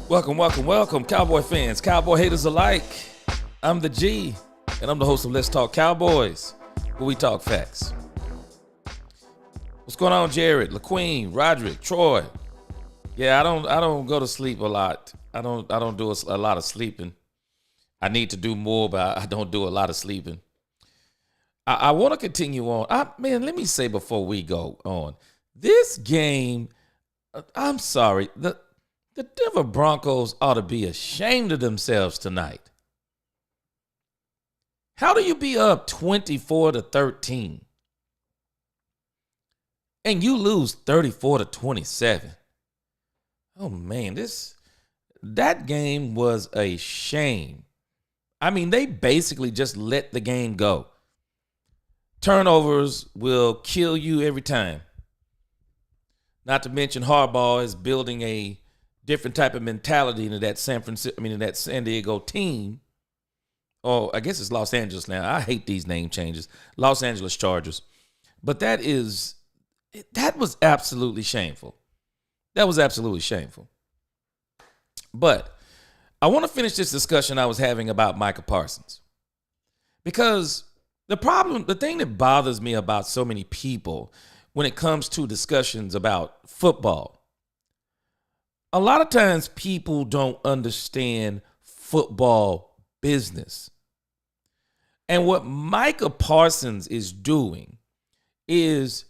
Welcome, Cowboy fans, Cowboy haters alike. I'm the G, and I'm the host of Let's Talk Cowboys, where we talk facts. What's going on, Jared, LaQueen, Roderick, Troy? Yeah, I don't go to sleep a lot. I don't do a lot of sleeping. I need to do more, but I don't do a lot of sleeping. I want to continue on. Let me say before we go on, this game, I'm sorry, the Denver Broncos ought to be ashamed of themselves tonight. How do you be up 24-13 and you lose 34-27? Oh man, that game was a shame. I mean, they basically just let the game go. Turnovers will kill you every time. Not to mention Harbaugh is building a different type of mentality into that San Diego team. Oh, I guess it's Los Angeles now. I hate these name changes. Los Angeles Chargers. But that was absolutely shameful. That was absolutely shameful. But I want to finish this discussion I was having about Micah Parsons. Because the thing that bothers me about so many people when it comes to discussions about football, a lot of times people don't understand football business. And what Micah Parsons is doing is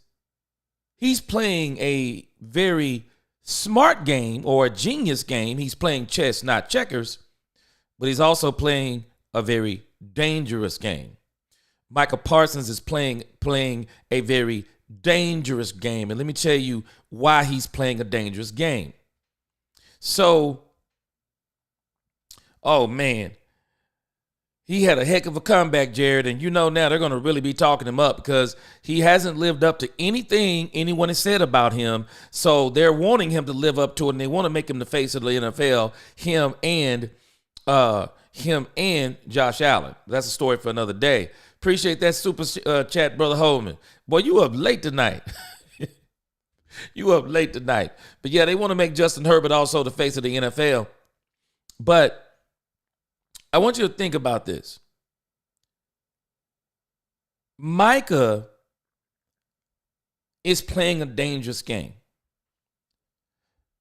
he's playing a very smart game or a genius game. He's playing chess, not checkers, but he's also playing a very dangerous game. Micah Parsons is playing a very dangerous game. And let me tell you why he's playing a dangerous game. So, oh man, he had a heck of a comeback, Jared. And now they're going to really be talking him up because he hasn't lived up to anything anyone has said about him. So they're wanting him to live up to it, and they want to make him the face of the NFL, him and Josh Allen. That's a story for another day. Appreciate that super chat, Brother Holman. Boy, you up late tonight. You up late tonight. But yeah, they want to make Justin Herbert also the face of the NFL. But I want you to think about this. Micah is playing a dangerous game.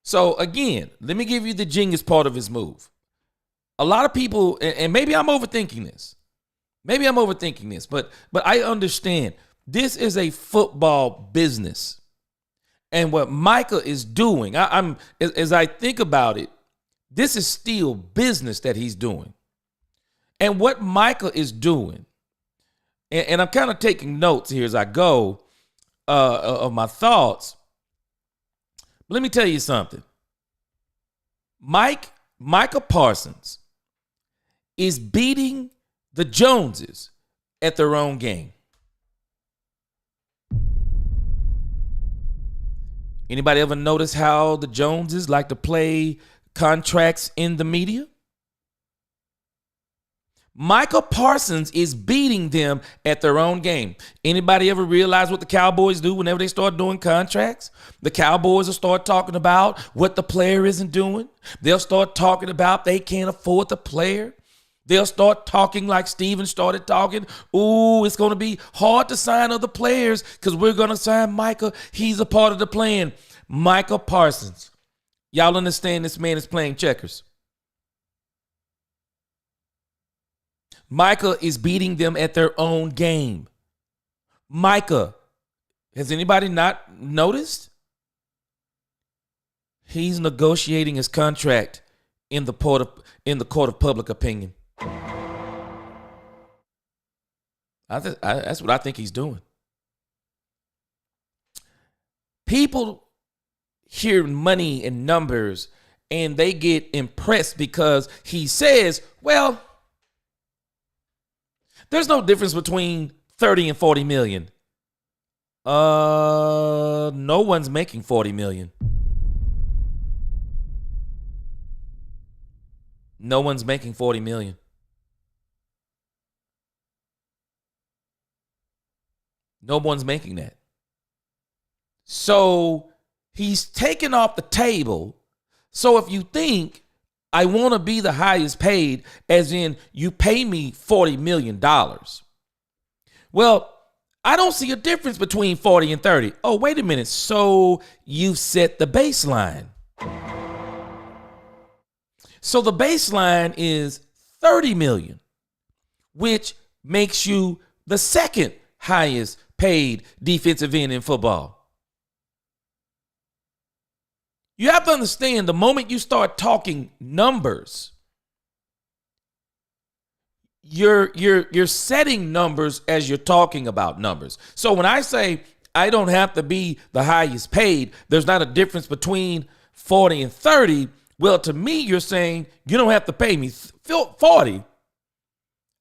So again, let me give you the genius part of his move. A lot of people, and maybe I'm overthinking this. But I understand this is a football business. And what Micah is doing, as I think about it, this is still business that he's doing. And what Micah is doing, and I'm kind of taking notes here as I go of my thoughts. But let me tell you something. Micah Parsons is beating the Joneses at their own game. Anybody ever notice how the Joneses like to play contracts in the media? Micah Parsons is beating them at their own game. Anybody ever realize what the Cowboys do whenever they start doing contracts? The Cowboys will start talking about what the player isn't doing. They'll start talking about they can't afford the player. They'll start talking like Steven started talking. Ooh, it's going to be hard to sign other players because we're going to sign Micah. He's a part of the plan. Micah Parsons. Y'all understand this man is playing checkers. Micah is beating them at their own game. Micah, has anybody not noticed? He's negotiating his contract in the court of public opinion. That's what I think he's doing. People hear money and numbers and they get impressed because he says, well, there's no difference between 30 and 40 million. No one's making 40 million. No one's making 40 million. No one's making that. So he's taken off the table. So if you think, I want to be the highest paid, as in you pay me $40 million. Well, I don't see a difference between 40 and 30. Oh, wait a minute. So you've set the baseline. So the baseline is 30 million, which makes you the second highest paid defensive end in football. You have to understand, the moment you start talking numbers, you're setting numbers as you're talking about numbers. So when I say I don't have to be the highest paid, there's not a difference between 40 and 30. Well, to me, you're saying you don't have to pay me 40.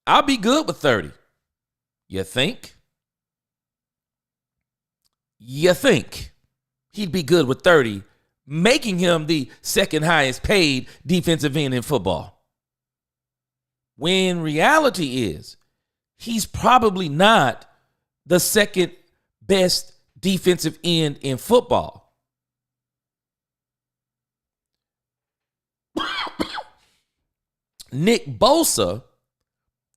I'll be good with 30. You think? You think he'd be good with 30, making him the second highest paid defensive end in football? When reality is, he's probably not the second best defensive end in football. Nick Bosa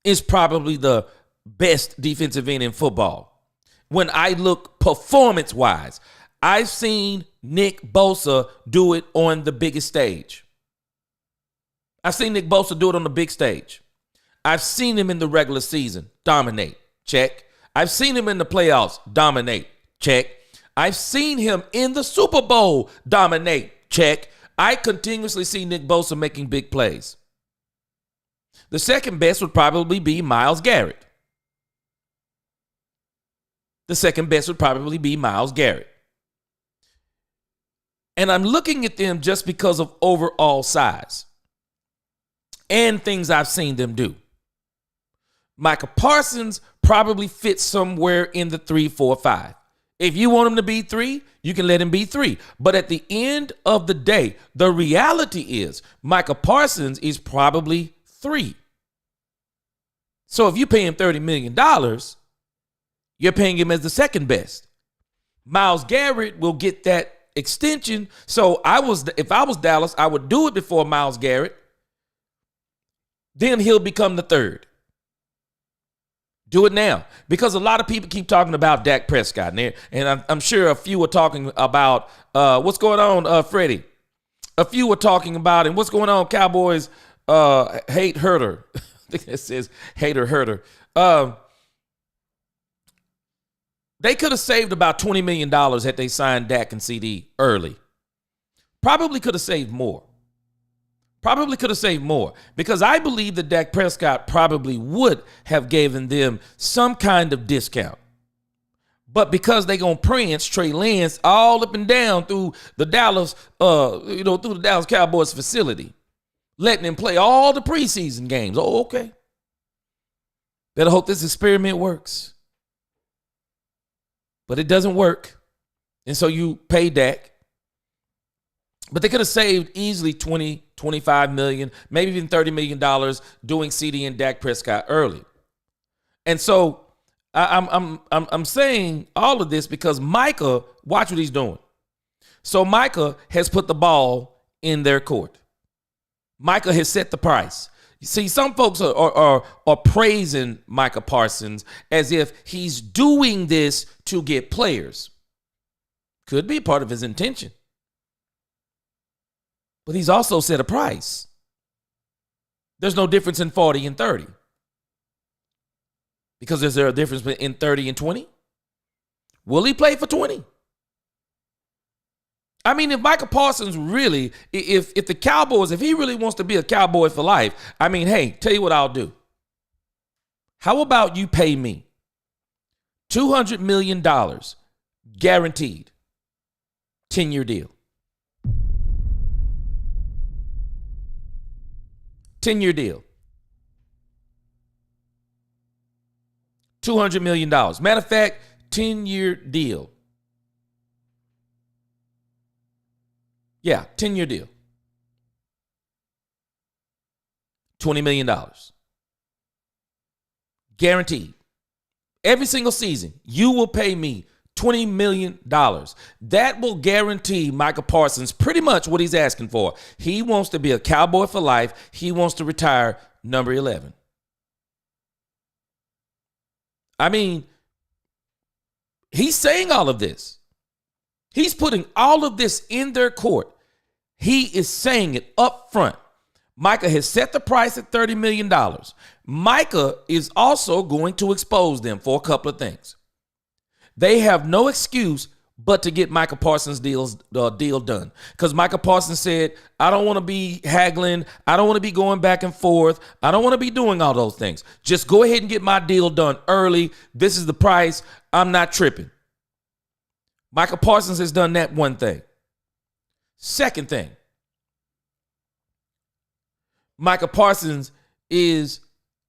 is probably the best defensive end in football. When I look performance-wise, I've seen Nick Bosa do it on the biggest stage. I've seen Nick Bosa do it on the big stage. I've seen him in the regular season dominate. Check. I've seen him in the playoffs dominate. Check. I've seen him in the Super Bowl dominate. Check. I continuously see Nick Bosa making big plays. The second best would probably be Myles Garrett. The second best would probably be Myles Garrett. And I'm looking at them just because of overall size and things I've seen them do. Micah Parsons probably fits somewhere in the 3, 4, 5. If you want him to be 3, you can let him be 3. But at the end of the day, the reality is Micah Parsons is probably 3. So if you pay him $30 million, you're paying him as the second best. Myles Garrett will get that extension. So if I was Dallas, I would do it before Myles Garrett. Then he'll become the third. Do it now, because a lot of people keep talking about Dak Prescott, and I'm sure a few are talking about what's going on, Freddie. A few are talking about, and what's going on, Cowboys hate Herter. I think it says hater Herter. They could have saved about $20 million had they signed Dak and CD early. Probably could have saved more. Because I believe that Dak Prescott probably would have given them some kind of discount. But because they going to prance Trey Lance all up and down through the Dallas, through the Dallas Cowboys facility, letting him play all the preseason games. Oh, okay. Better hope this experiment works. But it doesn't work. And so you pay Dak. But they could have saved easily $20, $25 million, maybe even $30 million doing CD and Dak Prescott early. And so I'm saying all of this because Micah, watch what he's doing. So Micah has put the ball in their court. Micah has set the price. You see, some folks are praising Micah Parsons as if he's doing this to get players. Could be part of his intention. But he's also set a price. There's no difference in 40 and 30. Because is there a difference in 30 and 20? Will he play for 20? I mean, if Micah Parsons really, if the Cowboys, if he really wants to be a Cowboy for life, I mean, hey, tell you what I'll do. How about you pay me $200 million guaranteed, 10-year deal. 10-year deal. $200 million. Matter of fact, 10-year deal. Yeah, 10-year deal. $20 million. Guaranteed. Every single season, you will pay me $20 million. That will guarantee Micah Parsons pretty much what he's asking for. He wants to be a Cowboy for life. He wants to retire number 11. I mean, he's saying all of this. He's putting all of this in their court. He is saying it up front. Micah has set the price at $30 million. Micah is also going to expose them for a couple of things. They have no excuse but to get Micah Parsons' deal done. Because Micah Parsons said, I don't want to be haggling. I don't want to be going back and forth. I don't want to be doing all those things. Just go ahead and get my deal done early. This is the price. I'm not tripping. Micah Parsons has done that one thing. Second thing, Micah Parsons is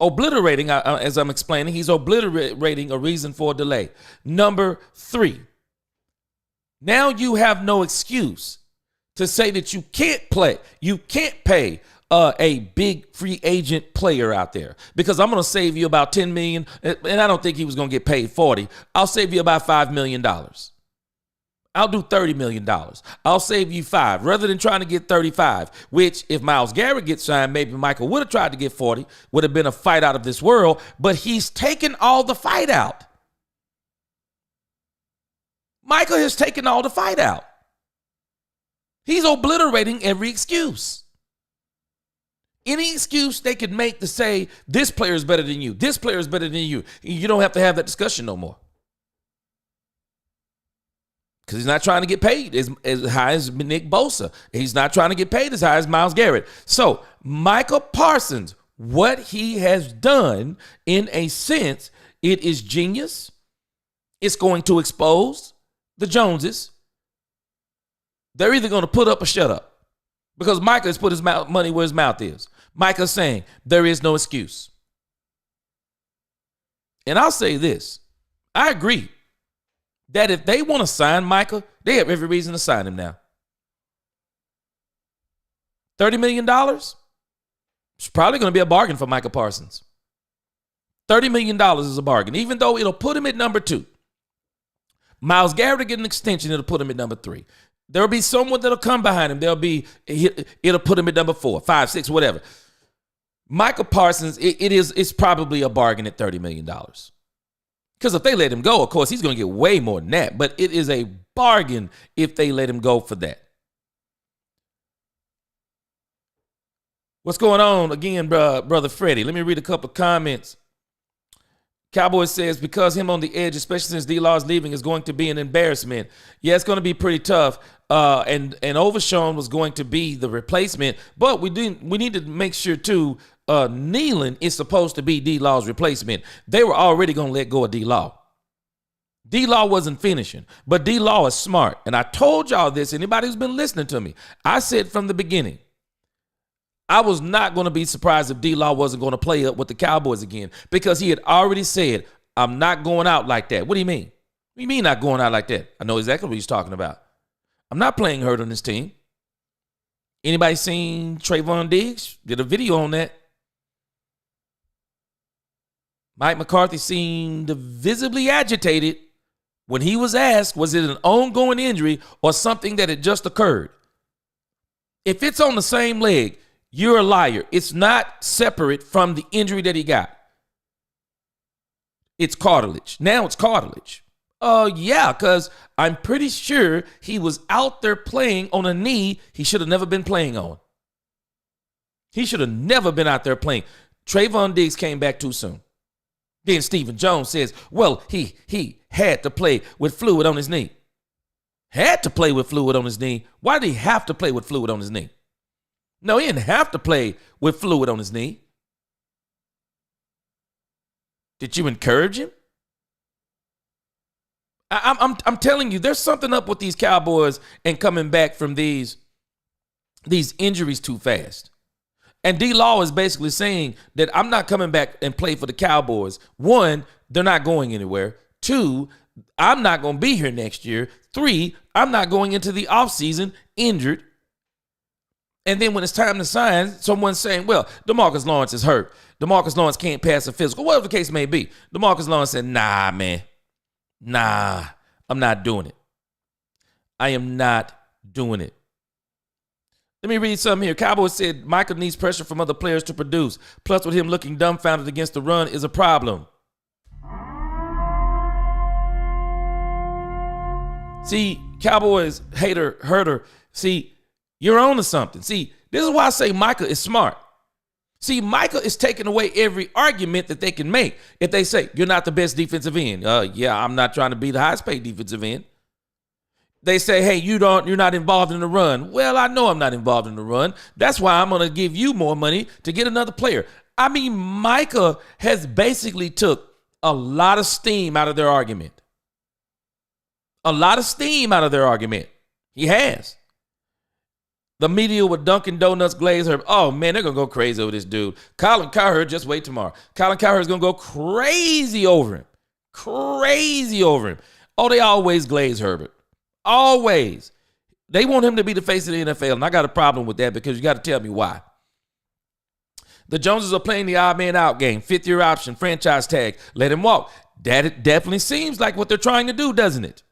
obliterating, as I'm explaining, he's obliterating a reason for delay. Number 3, now you have no excuse to say that you can't pay a big free agent player out there, because I'm going to save you about $10 million, and I don't think he was going to get paid 40. I'll save you about $5 million. I'll do $30 million. I'll save you 5 rather than trying to get 35, which if Myles Garrett gets signed, maybe Michael would have tried to get 40, would have been a fight out of this world, but he's taken all the fight out. Michael has taken all the fight out. He's obliterating every excuse. Any excuse they could make to say, this player is better than you, this player is better than you, you don't have to have that discussion no more. Because he's not trying to get paid as high as Nick Bosa. He's not trying to get paid as high as Myles Garrett. So Micah Parsons, what he has done, in a sense, it is genius. It's going to expose the Joneses. They're either going to put up or shut up, because Micah has put his money where his mouth is. Micah's saying there is no excuse. And I'll say this. I agree that if they want to sign Micah, they have every reason to sign him now. $30 million? It's probably going to be a bargain for Micah Parsons. $30 million is a bargain, even though it'll put him at number 2. Myles Garrett will get an extension, it'll put him at number 3. There'll be someone that'll come behind him. It'll put him at number 4, 5, 6, whatever. Micah Parsons, it's probably a bargain at $30 million. Because if they let him go, of course, he's going to get way more than that. But it is a bargain if they let him go for that. What's going on again, Brother Freddie? Let me read a couple of comments. Cowboys says, because him on the edge, especially since D-Law is leaving, is going to be an embarrassment. Yeah, it's going to be pretty tough. And Overshawn was going to be the replacement. But we need to make sure, too, Nealon is supposed to be D-Law's replacement. They were already going to let go of D-Law. D-Law wasn't finishing, but D-Law is smart. And I told y'all this, anybody who's been listening to me, I said from the beginning, I was not going to be surprised if D-Law wasn't going to play up with the Cowboys again, because he had already said, I'm not going out like that. What do you mean? What do you mean not going out like that? I know exactly what he's talking about. I'm not playing hurt on this team. Anybody seen Trayvon Diggs? Did a video on that. Mike McCarthy seemed visibly agitated when he was asked, was it an ongoing injury or something that had just occurred? If it's on the same leg, you're a liar. It's not separate from the injury that he got. It's cartilage. Now it's cartilage. Yeah, because I'm pretty sure he was out there playing on a knee he should have never been playing on. He should have never been out there playing. Trayvon Diggs came back too soon. Then Stephen Jones says, well, he had to play with fluid on his knee. Had to play with fluid on his knee. Why did he have to play with fluid on his knee? No, he didn't have to play with fluid on his knee. Did you encourage him? I'm telling you, there's something up with these Cowboys and coming back from these injuries too fast. And D-Law is basically saying that I'm not coming back and play for the Cowboys. 1, they're not going anywhere. 2, I'm not going to be here next year. 3, I'm not going into the offseason injured. And then when it's time to sign, someone's saying, well, DeMarcus Lawrence is hurt. DeMarcus Lawrence can't pass a physical. Whatever the case may be. DeMarcus Lawrence said, nah, man. Nah, I'm not doing it. I am not doing it. Let me read something here. Cowboys said Micah needs pressure from other players to produce. Plus, with him looking dumbfounded against the run is a problem. See, Cowboys herder. See, you're on to something. See, this is why I say Micah is smart. See, Micah is taking away every argument that they can make. If they say, you're not the best defensive end. Yeah, I'm not trying to be the highest paid defensive end. They say, hey, you're not involved in the run. Well, I know I'm not involved in the run. That's why I'm going to give you more money to get another player. I mean, Micah has basically took a lot of steam out of their argument. A lot of steam out of their argument. He has. The media with Dunkin' Donuts, Glaze Herb. Oh, man, they're going to go crazy over this dude. Colin Cowherd, just wait tomorrow. Colin Cowherd is going to go crazy over him. Crazy over him. Oh, they always glaze Herbert. Always. They want him to be the face of the NFL, and I got a problem with that because you got to tell me why. The Joneses are playing the odd man out game. 5th-year option, franchise tag. Let him walk. That it definitely seems like what they're trying to do, doesn't it?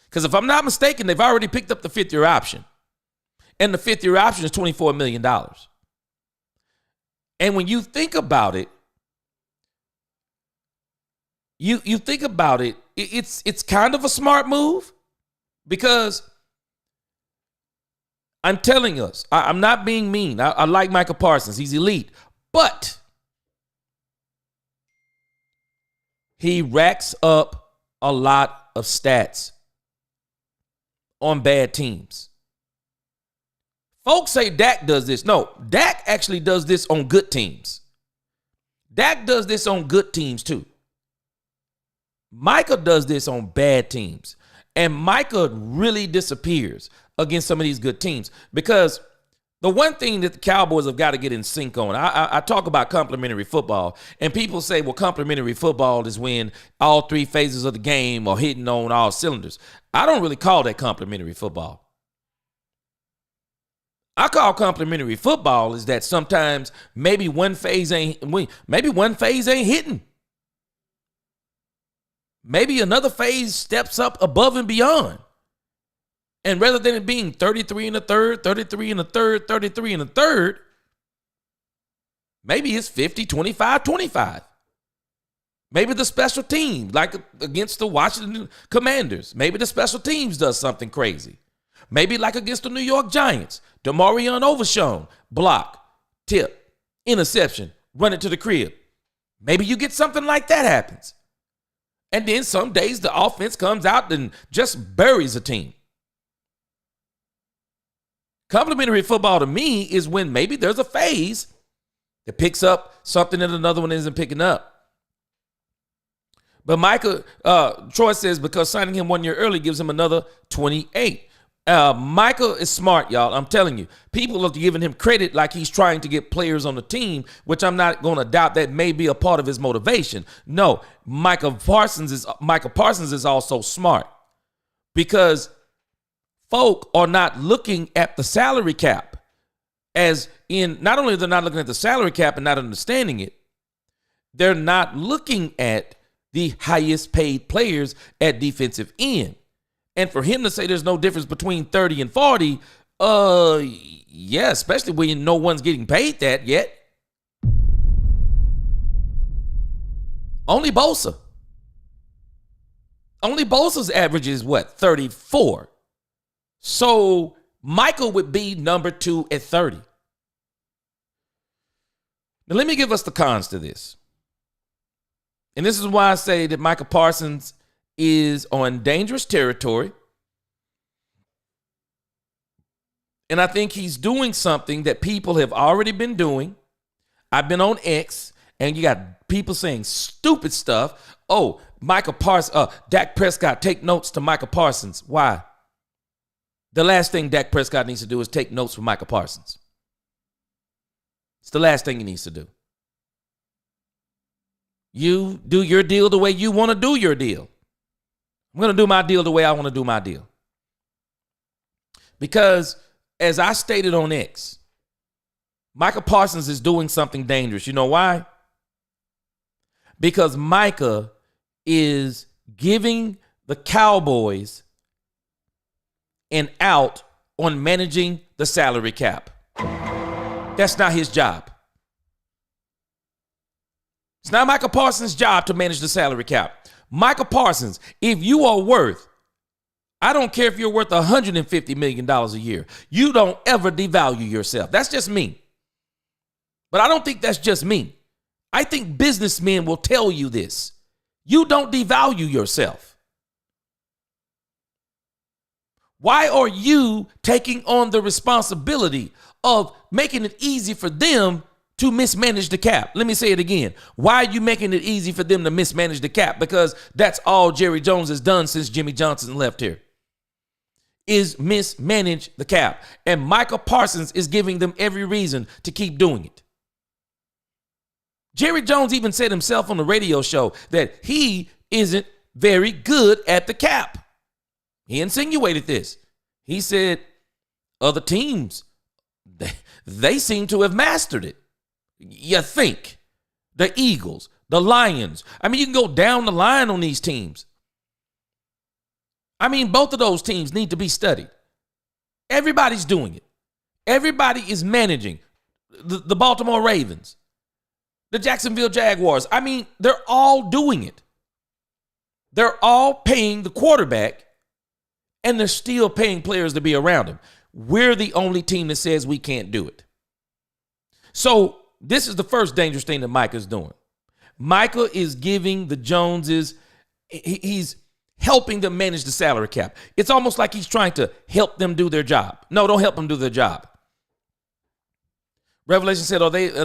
Because if I'm not mistaken, they've already picked up the 5th-year option. And the 5th-year option is $24 million. And when you think about it, it's kind of a smart move because I'm telling us, I'm not being mean. I like Micah Parsons. He's elite. But he racks up a lot of stats on bad teams. Folks say Dak does this. No, Dak actually does this on good teams. Dak does this on good teams too. Micah does this on bad teams. And Micah really disappears against some of these good teams because the one thing that the Cowboys have got to get in sync on, I talk about complementary football, and people say, well, complementary football is when all 3 phases of the game are hitting on all cylinders. I don't really call that complementary football. I call complementary football is that sometimes maybe one phase ain't hitting. Maybe another phase steps up above and beyond. And rather than it being 33 and a third, 33 and a third, 33 and a third, maybe it's 50, 25, 25. Maybe the special team, like against the Washington Commanders, maybe the special teams does something crazy. Maybe like against the New York Giants, DeMarion Overshown, block, tip, interception, run it to the crib. Maybe you get something like that happens. And then some days the offense comes out and just buries a team. Complementary football to me is when maybe there's a phase that picks up something that another one isn't picking up. But Micah, Troy says because signing him 1 year early gives him another 28. Micah is smart, y'all. I'm telling you. People are giving him credit like he's trying to get players on the team, which I'm not going to doubt that may be a part of his motivation. No, Micah Parsons is also smart because folk are not looking at the salary cap as in, not only they're not looking at the salary cap and not understanding it, they're not looking at the highest paid players at defensive end. And for him to say there's no difference between 30 and 40, yeah, especially when no one's getting paid that yet. Only Bosa. Only Bosa's average is what? 34. So Michael would be number 2 at 30. Now let me give us the cons to this. And this is why I say that Micah Parsons is on dangerous territory. And I think he's doing something that people have already been doing. I've been on X, and you got people saying stupid stuff. Oh, Micah Parsons, Dak Prescott, take notes to Micah Parsons. Why? The last thing Dak Prescott needs to do is take notes from Micah Parsons. It's the last thing he needs to do. You do your deal the way you want to do your deal. I'm going to do my deal the way I want to do my deal. Because, as I stated on X, Micah Parsons is doing something dangerous. You know why? Because Micah is giving the Cowboys and out on managing the salary cap. That's not his job. It's not Micah Parsons' job to manage the salary cap. Micah Parsons, if you are worth, I don't care if you're worth $150 million a year, you don't ever devalue yourself. That's just me. But I don't think that's just me. I think businessmen will tell you this. You don't devalue yourself. Why are you taking on the responsibility of making it easy for them to mismanage the cap? Let me say it again. Why are you making it easy for them to mismanage the cap? Because that's all Jerry Jones has done since Jimmy Johnson left here, is mismanage the cap. And Micah Parsons is giving them every reason to keep doing it. Jerry Jones even said himself on the radio show that he isn't very good at the cap. He insinuated this. He said other teams, they seem to have mastered it. You think. The Eagles, the Lions. I mean, you can go down the line on these teams. I mean, both of those teams need to be studied. Everybody's doing it. Everybody is managing. The Baltimore Ravens, the Jacksonville Jaguars. I mean, they're all doing it. They're all paying the quarterback, and they're still paying players to be around him. We're the only team that says we can't do it. So this is the first dangerous thing that Micah's doing. Micah is giving the Joneses, he's helping them manage the salary cap. It's almost like he's trying to help them do their job. No, don't help them do their job. Revelation said,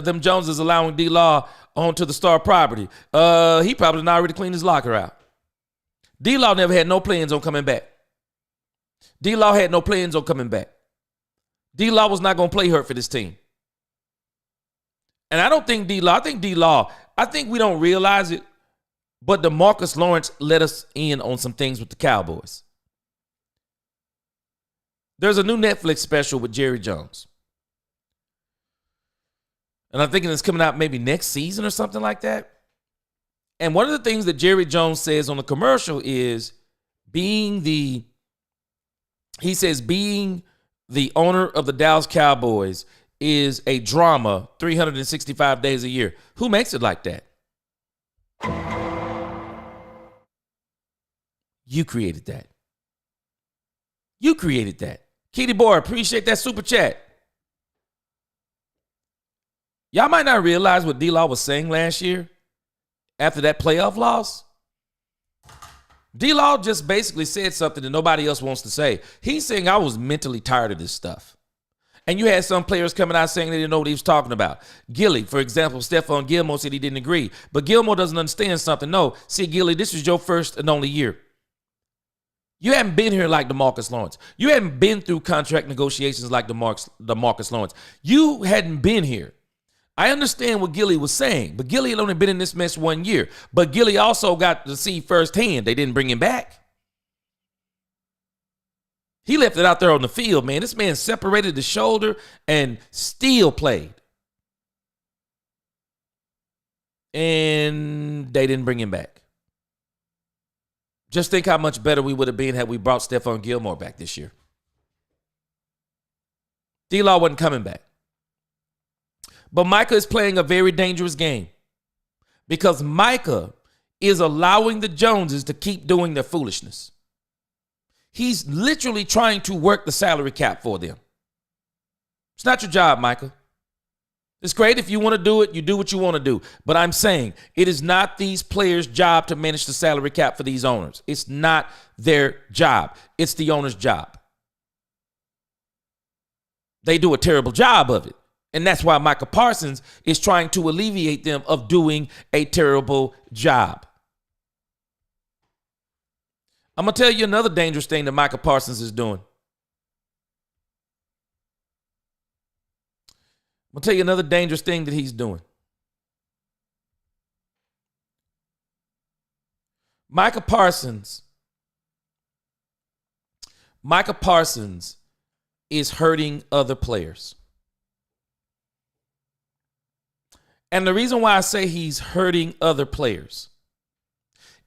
them Joneses allowing D-Law onto the star property. He probably not already cleaned his locker out. D-Law never had no plans on coming back. D-Law had no plans on coming back. D-Law was not going to play hurt for this team. And I don't think D-Law, I think we don't realize it, but DeMarcus Lawrence let us in on some things with the Cowboys. There's a new Netflix special with Jerry Jones. And I'm thinking it's coming out maybe next season or something like that. And one of the things that Jerry Jones says on the commercial is being the owner of the Dallas Cowboys is a drama 365 days a year. Who makes it like that? You created that. You created that. Kitty Boy, appreciate that super chat. Y'all might not realize what D-Law was saying last year after that playoff loss. D-Law just basically said something that nobody else wants to say. He's saying, I was mentally tired of this stuff. And you had some players coming out saying they didn't know what he was talking about. Gilly, for example, Stephon Gilmore said he didn't agree. But Gilmore doesn't understand something. No, see, Gilly, this is your first and only year. You haven't been here like DeMarcus Lawrence. You haven't been through contract negotiations like DeMarcus Lawrence. You hadn't been here. I understand what Gilly was saying, but Gilly had only been in this mess 1 year. But Gilly also got to see firsthand they didn't bring him back. He left it out there on the field, man. This man separated the shoulder and still played. And they didn't bring him back. Just think how much better we would have been had we brought Stephon Gilmore back this year. D-Law wasn't coming back. But Micah is playing a very dangerous game because Micah is allowing the Joneses to keep doing their foolishness. He's literally trying to work the salary cap for them. It's not your job, Micah. It's great if you want to do it, you do what you want to do. But I'm saying it is not these players' job to manage the salary cap for these owners. It's not their job. It's the owner's job. They do a terrible job of it. And that's why Micah Parsons is trying to alleviate them of doing a terrible job. I'm going to tell you another dangerous thing that Micah Parsons is doing. I'm going to tell you another dangerous thing that he's doing. Micah Parsons is hurting other players. And the reason why I say he's hurting other players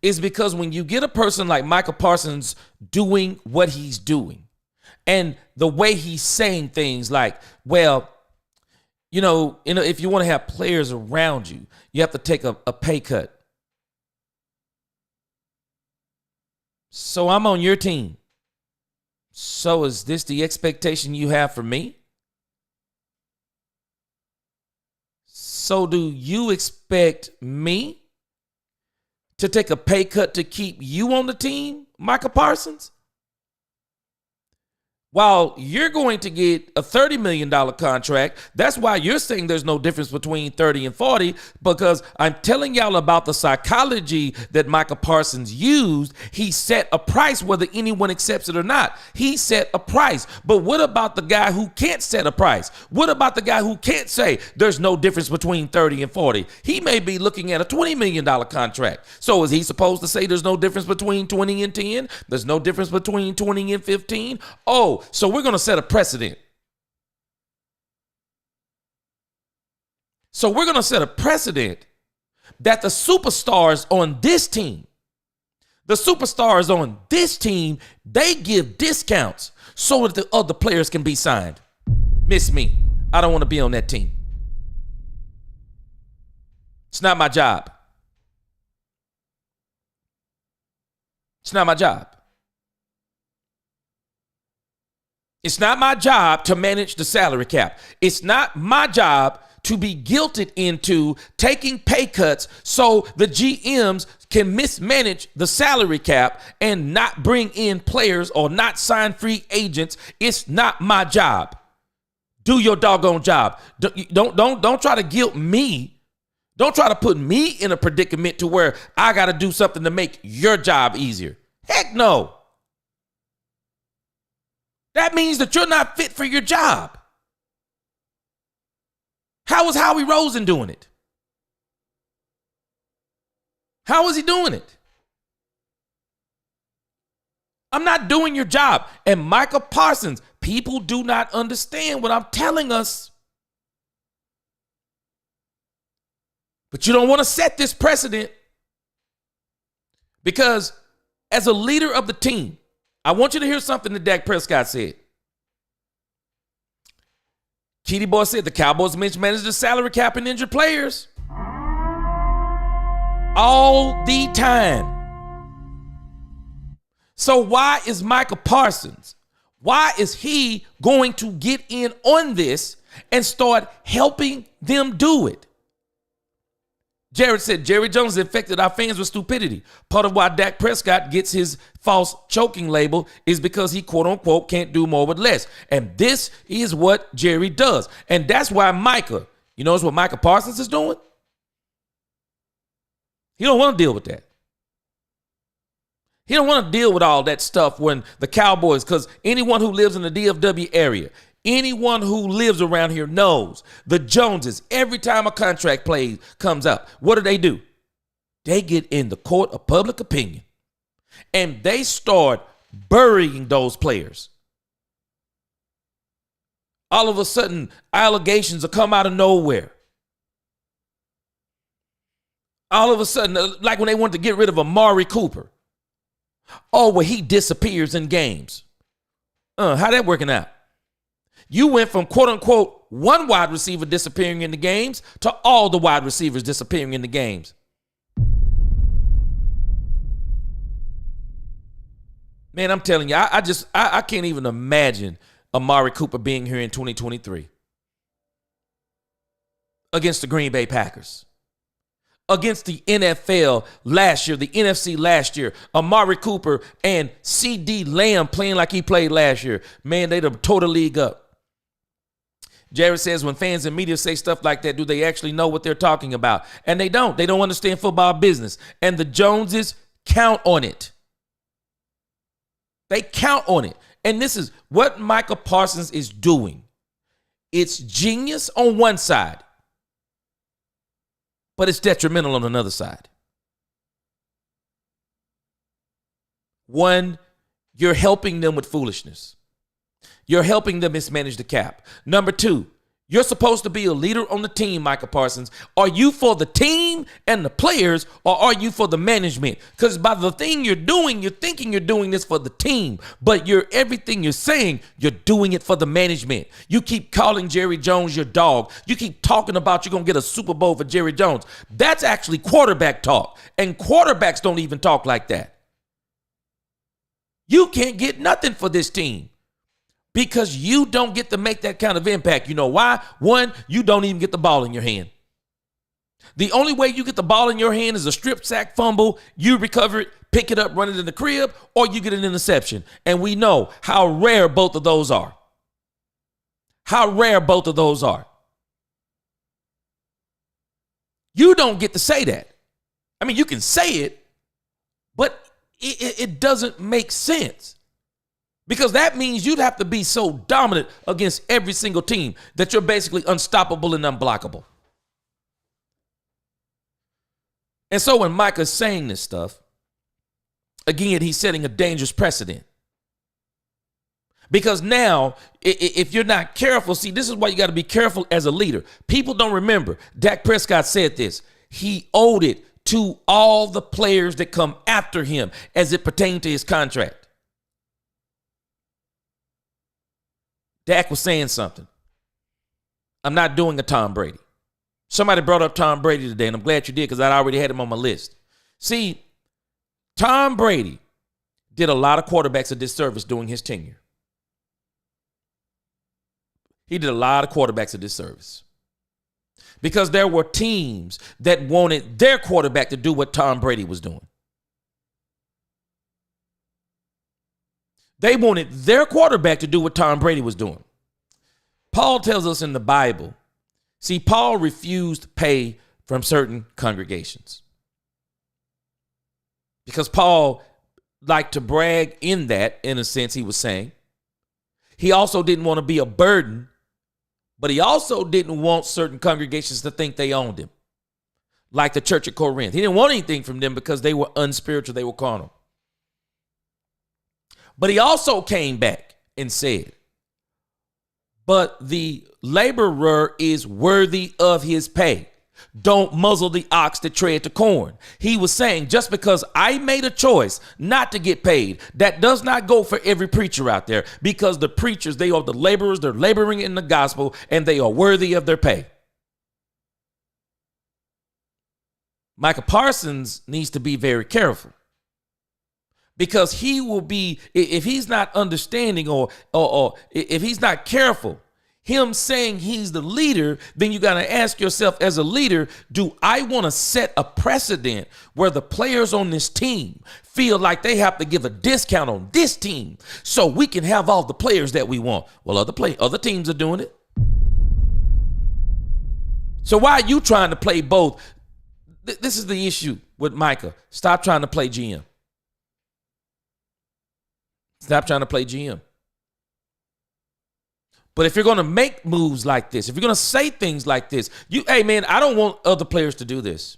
is because when you get a person like Micah Parsons doing what he's doing and the way he's saying things like, well, if you want to have players around you, you have to take a pay cut. So I'm on your team. So is this the expectation you have for me? So do you expect me to take a pay cut to keep you on the team, Micah Parsons? While you're going to get a $30 million contract, that's why you're saying there's no difference between 30 and 40, because I'm telling y'all about the psychology that Micah Parsons used. He set a price whether anyone accepts it or not. He set a price. But what about the guy who can't set a price? What about the guy who can't say there's no difference between 30 and 40? He may be looking at a $20 million contract. So is he supposed to say there's no difference between 20 and 10? There's no difference between 20 and 15? Oh, so we're going to set a precedent. So we're going to set a precedent that the superstars on this team, they give discounts so that the other players can be signed. Miss me. I don't want to be on that team. It's not my job. It's not my job. It's not my job to manage the salary cap. It's not my job to be guilted into taking pay cuts so the GMs can mismanage the salary cap and not bring in players or not sign free agents. It's not my job. Do your doggone job. Don't try to guilt me. Don't try to put me in a predicament to where I got to do something to make your job easier. Heck no. That means that you're not fit for your job. How is Howie Rosen doing it? How is he doing it? I'm not doing your job. And Micah Parsons, people do not understand what I'm telling us. But you don't want to set this precedent, because as a leader of the team, I want you to hear something that Dak Prescott said. Kitty Boy said the Cowboys mismanage the salary cap and injured players all the time. So why is Micah Parsons, why is he going to get in on this and start helping them do it? Jared said, Jerry Jones infected our fans with stupidity. Part of why Dak Prescott gets his false choking label is because he, quote unquote, can't do more with less. And this is what Jerry does. And that's why Micah, you notice what Micah Parsons is doing? He don't want to deal with that. He don't want to deal with all that stuff when the Cowboys, because anyone who lives in the DFW area, anyone who lives around here knows the Joneses, every time a contract play comes up, what do? They get in the court of public opinion and they start burying those players. All of a sudden, allegations will come out of nowhere. All of a sudden, like when they wanted to get rid of Amari Cooper. Oh, well, he disappears in games. How that working out? You went from, quote unquote, one wide receiver disappearing in the games to all the wide receivers disappearing in the games. Man, I'm telling you, I can't even imagine Amari Cooper being here in 2023 against the Green Bay Packers. Against the NFL last year, the NFC last year, Amari Cooper and CD Lamb playing like he played last year. Man, they'd have tore the league up. Jared says, when fans and media say stuff like that, do they actually know what they're talking about? And they don't. They don't understand football business. And the Joneses count on it. They count on it. And this is what Micah Parsons is doing. It's genius on one side, but it's detrimental on another side. One, you're helping them with foolishness. You're helping them mismanage the cap. Number two, You're supposed to be a leader on the team, Micah Parsons. Are you for the team and the players, or are you for the management? Because by the thing you're doing, you're thinking you're doing this for the team, but everything you're saying, you're doing it for the management. You keep calling Jerry Jones your dog. You keep talking about you're going to get a Super Bowl for Jerry Jones. That's actually quarterback talk, and quarterbacks don't even talk like that. You can't get nothing for this team, because you don't get to make that kind of impact. You know why? One, you don't even get the ball in your hand. The only way you get the ball in your hand is a strip sack fumble. You recover it, pick it up, run it in the crib, or you get an interception. And we know how rare both of those are. How rare both of those are. You don't get to say that. I mean, you can say it, but it doesn't make sense. Because that means you'd have to be so dominant against every single team that you're basically unstoppable and unblockable. And so when Micah's saying this stuff, again, he's setting a dangerous precedent. Because now, if you're not careful, see, this is why you got to be careful as a leader. People don't remember. Dak Prescott said this. He owed it to all the players that come after him as it pertained to his contract. Dak was saying something. I'm not doing a Tom Brady. Somebody brought up Tom Brady today, and I'm glad you did, because I already had him on my list. See, Tom Brady did a lot of quarterbacks a disservice during his tenure. He did a lot of quarterbacks a disservice. Because there were teams that wanted their quarterback to do what Tom Brady was doing. They wanted their quarterback to do what Tom Brady was doing. Paul tells us in the Bible, see, Paul refused pay from certain congregations. Because Paul liked to brag in that, in a sense, he was saying. He also didn't want to be a burden, but he also didn't want certain congregations to think they owned him. Like the church at Corinth. He didn't want anything from them because they were unspiritual, they were carnal. But he also came back and said, but the laborer is worthy of his pay. Don't muzzle the ox that tread the corn. He was saying, just because I made a choice not to get paid, that does not go for every preacher out there, because the preachers, they are the laborers, they're laboring in the gospel, and they are worthy of their pay. Micah Parsons needs to be very careful. Because he will be, if he's not understanding or if he's not careful, him saying he's the leader, then you got to ask yourself as a leader, do I want to set a precedent where the players on this team feel like they have to give a discount on this team so we can have all the players that we want? Well, other teams are doing it. So why are you trying to play both? This is the issue with Micah. Stop trying to play GM. Stop trying to play GM. But if you're going to make moves like this, if you're going to say things like this, hey man, I don't want other players to do this.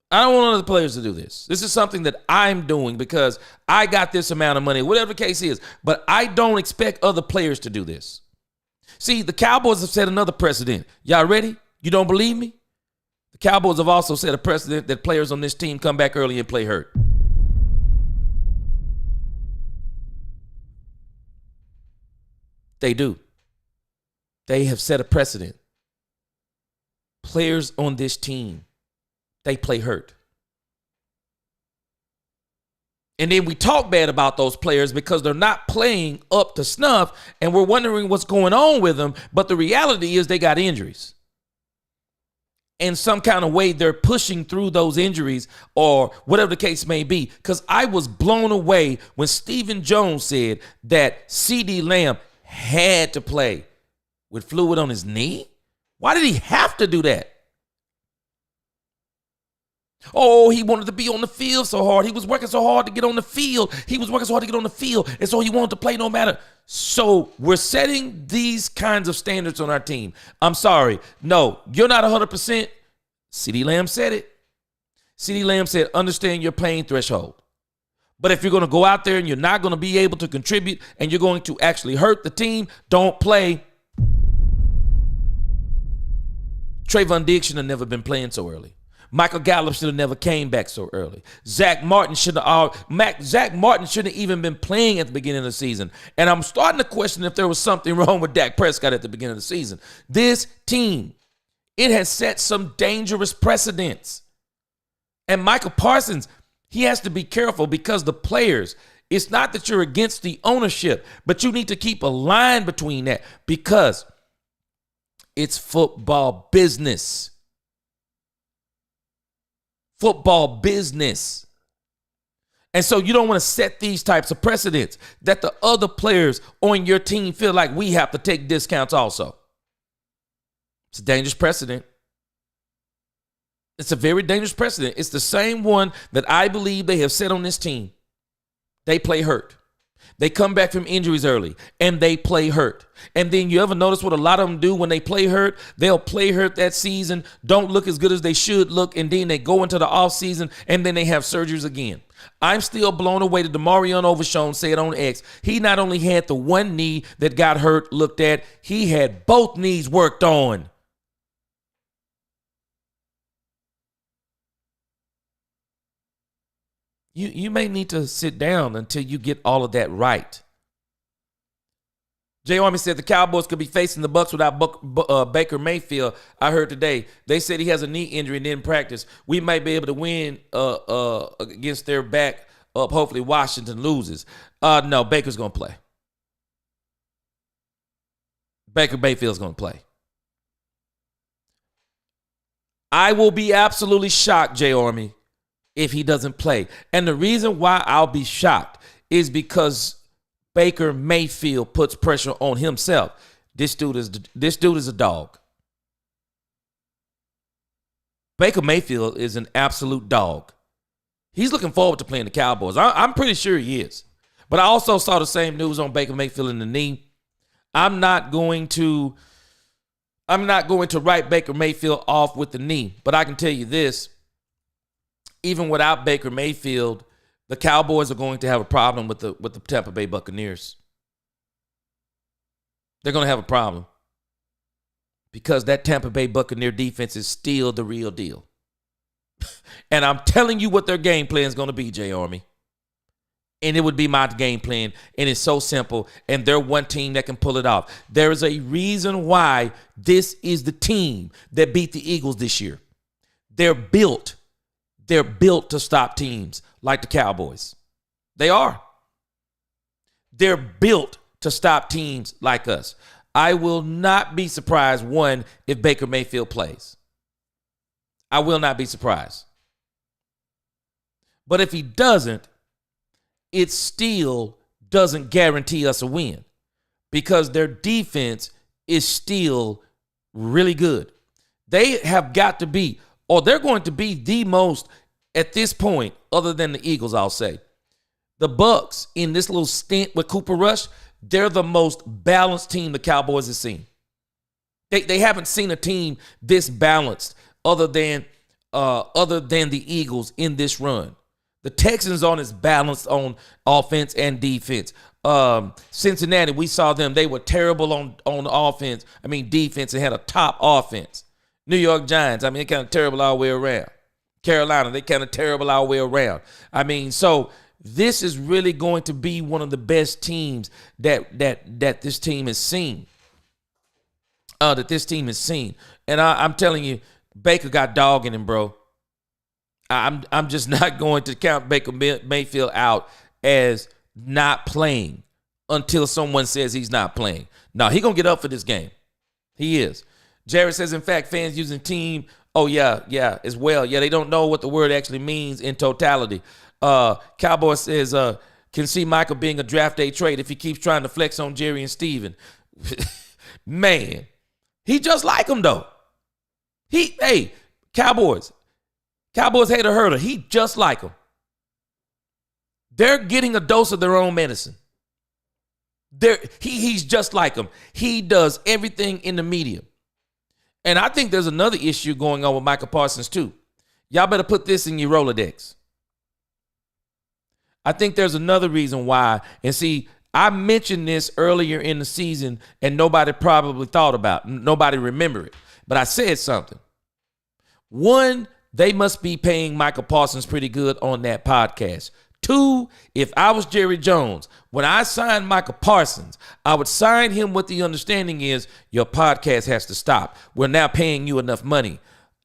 I don't want other players to do this. This is something that I'm doing because I got this amount of money, whatever the case is. But I don't expect other players to do this. See, the Cowboys have set another precedent. Y'all ready? You don't believe me? The Cowboys have also set a precedent that players on this team come back early and play hurt. They do. They have set a precedent. Players on this team, they play hurt. And then we talk bad about those players because they're not playing up to snuff, and we're wondering what's going on with them. But the reality is they got injuries. In some kind of way, they're pushing through those injuries or whatever the case may be. Because I was blown away when Stephen Jones said that CeeDee Lamb had to play with fluid on his knee. Why did he have to do that? Oh, he wanted to be on the field so hard. He was working so hard to get on the field. And so he wanted to play no matter. So we're setting these kinds of standards on our team. I'm sorry. No, you're not 100%. CeeDee Lamb said it. CeeDee Lamb said, understand your pain threshold. But if you're going to go out there and you're not going to be able to contribute and you're going to actually hurt the team, don't play. Trayvon Diggs should have never been playing so early. Michael Gallup should have never came back so early. Zach Martin shouldn't have even been playing at the beginning of the season. And I'm starting to question if there was something wrong with Dak Prescott at the beginning of the season. This team, it has set some dangerous precedents. And Micah Parsons, he has to be careful because the players, it's not that you're against the ownership, but you need to keep a line between that because it's football business. Football business. And so you don't want to set these types of precedents that the other players on your team feel like we have to take discounts also. It's a dangerous precedent. It's a very dangerous precedent. It's the same one that I believe they have set on this team. They play hurt. They come back from injuries early and they play hurt. And then you ever notice what a lot of them do when they play hurt? They'll play hurt that season, don't look as good as they should look, and then they go into the offseason and then they have surgeries again. I'm still blown away that Demarion Overshown said on X, he not only had the one knee that got hurt looked at, he had both knees worked on. You may need to sit down until you get all of that right. Jay Army said the Cowboys could be facing the Bucs without Baker Mayfield. I heard today they said he has a knee injury and didn't practice. We might be able to win against their back up. Hopefully Washington loses. No, Baker's going to play. Baker Mayfield's going to play. I will be absolutely shocked, Jay Army, if he doesn't play. And the reason why I'll be shocked is because Baker Mayfield puts pressure on himself. This dude is a dog. Baker Mayfield is an absolute dog. He's looking forward to playing the Cowboys. I'm pretty sure he is. But I also saw the same news on Baker Mayfield in the knee. I'm not going to write Baker Mayfield off with the knee, but I can tell you this. Even without Baker Mayfield, the Cowboys are going to have a problem with the Tampa Bay Buccaneers. They're going to have a problem because that Tampa Bay Buccaneer defense is still the real deal. And I'm telling you what their game plan is going to be, Jay Army. And it would be my game plan. And it's so simple. And they're one team that can pull it off. There is a reason why this is the team that beat the Eagles this year. They're built to stop teams like the Cowboys. They are. They're built to stop teams like us. I will not be surprised, one, if Baker Mayfield plays. I will not be surprised. But if he doesn't, it still doesn't guarantee us a win because their defense is still really good. They have got to be, or they're going to be the most, at this point, other than the Eagles, I'll say. The Bucs, in this little stint with Cooper Rush, they're the most balanced team the Cowboys have seen. They haven't seen a team this balanced other than the Eagles in this run. The Texans aren't as balanced on offense and defense. Cincinnati, we saw them. They were terrible on offense. Defense, and had a top offense. New York Giants, they're kind of terrible all the way around. Carolina, they kind of terrible all the way around. So this is really going to be one of the best teams that this team has seen. And I'm telling you, Baker got dog in him, bro. I'm just not going to count Baker Mayfield out as not playing until someone says he's not playing. No, he's going to get up for this game. He is. Jared says, in fact, fans using team, as well. Yeah, they don't know what the word actually means in totality. Cowboy says, can see Michael being a draft day trade if he keeps trying to flex on Jerry and Steven. Man, he just like him, though. Cowboys hater herder. He just like him. They're getting a dose of their own medicine. He's just like him. He does everything in the media. And I think there's another issue going on with Micah Parsons, too. Y'all better put this in your Rolodex. I think there's another reason why. And see, I mentioned this earlier in the season and nobody probably thought about it. Nobody remembered it. But I said something. One, they must be paying Micah Parsons pretty good on that podcast. Two, if I was Jerry Jones, when I signed Micah Parsons, I would sign him with the understanding is your podcast has to stop. We're now paying you enough money.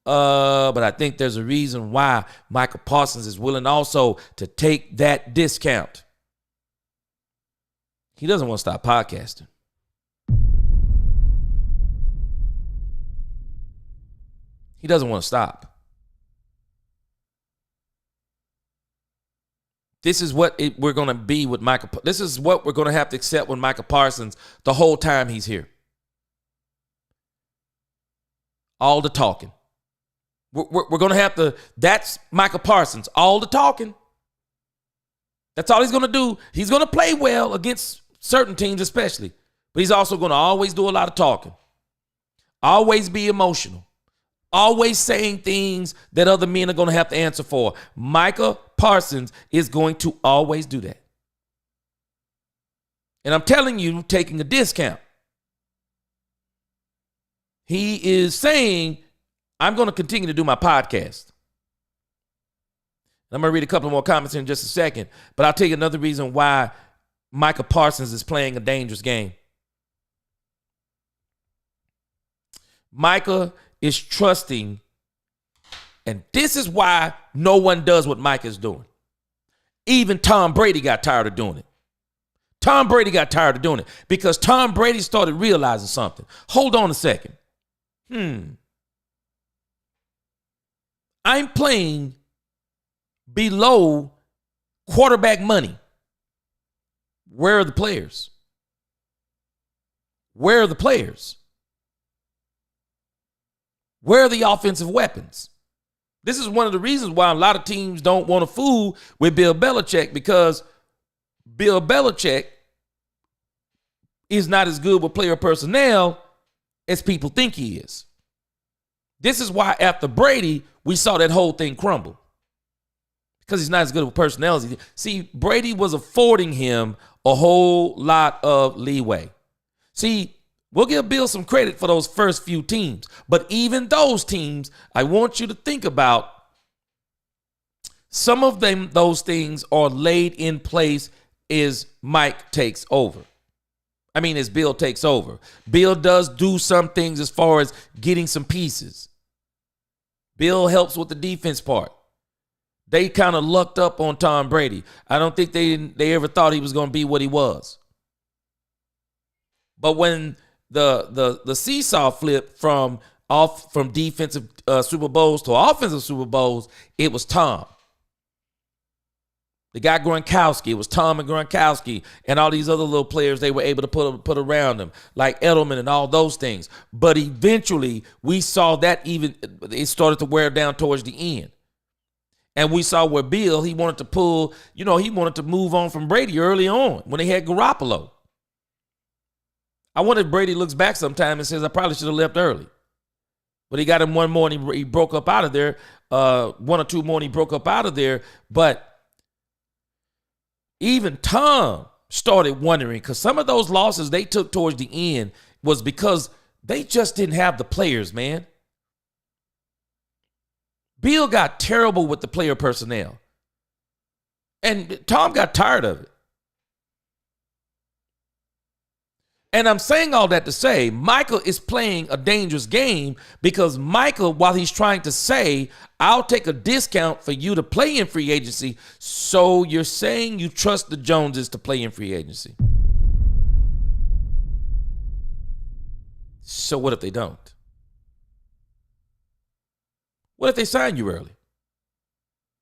But I think there's a reason why Micah Parsons is willing also to take that discount. He doesn't want to stop podcasting. He doesn't want to stop. This is what we're going to be with Micah. This is what we're going to have to accept with Micah Parsons the whole time he's here. All the talking. We're going to have to, that's Micah Parsons, all the talking. That's all he's going to do. He's going to play well against certain teams especially, but he's also going to always do a lot of talking. Always be emotional. Always saying things that other men are going to have to answer for. Micah Parsons is going to always do that. And I'm telling you, taking a discount. He is saying, I'm going to continue to do my podcast. I'm going to read a couple more comments in just a second, but I'll tell you another reason why Micah Parsons is playing a dangerous game. Micah is trusting, and this is why no one does what Micah is doing. Even Tom Brady got tired of doing it. Tom Brady got tired of doing it because Tom Brady started realizing something. Hold on a second. I'm playing below quarterback money. Where are the players? Where are the players? Where are the offensive weapons? This is one of the reasons why a lot of teams don't want to fool with Bill Belichick, because Bill Belichick is not as good with player personnel as people think he is. This is why after Brady, we saw that whole thing crumble. Because he's not as good with personnel as he did. See, Brady was affording him a whole lot of leeway. See, we'll give Bill some credit for those first few teams. But even those teams, I want you to think about some of them, those things are laid in place as Mike takes over. As Bill takes over. Bill does do some things as far as getting some pieces. Bill helps with the defense part. They kind of lucked up on Tom Brady. I don't think they ever thought he was going to be what he was. But when the seesaw flipped from defensive Super Bowls to offensive Super Bowls, it was Tom. The guy Gronkowski, it was Tom and Gronkowski and all these other little players they were able to put around him, like Edelman and all those things. But eventually, we saw that it started to wear down towards the end. And we saw where Bill, he wanted to pull, he wanted to move on from Brady early on when they had Garoppolo. I wonder if Brady looks back sometime and says, I probably should have left early. But he got him one more and he broke up out of there. One or two more and he broke up out of there. But even Tom started wondering, because some of those losses they took towards the end was because they just didn't have the players, man. Bill got terrible with the player personnel. And Tom got tired of it. And I'm saying all that to say, Michael is playing a dangerous game because Michael, while he's trying to say, I'll take a discount for you to play in free agency, so you're saying you trust the Joneses to play in free agency. So what if they don't? What if they sign you early?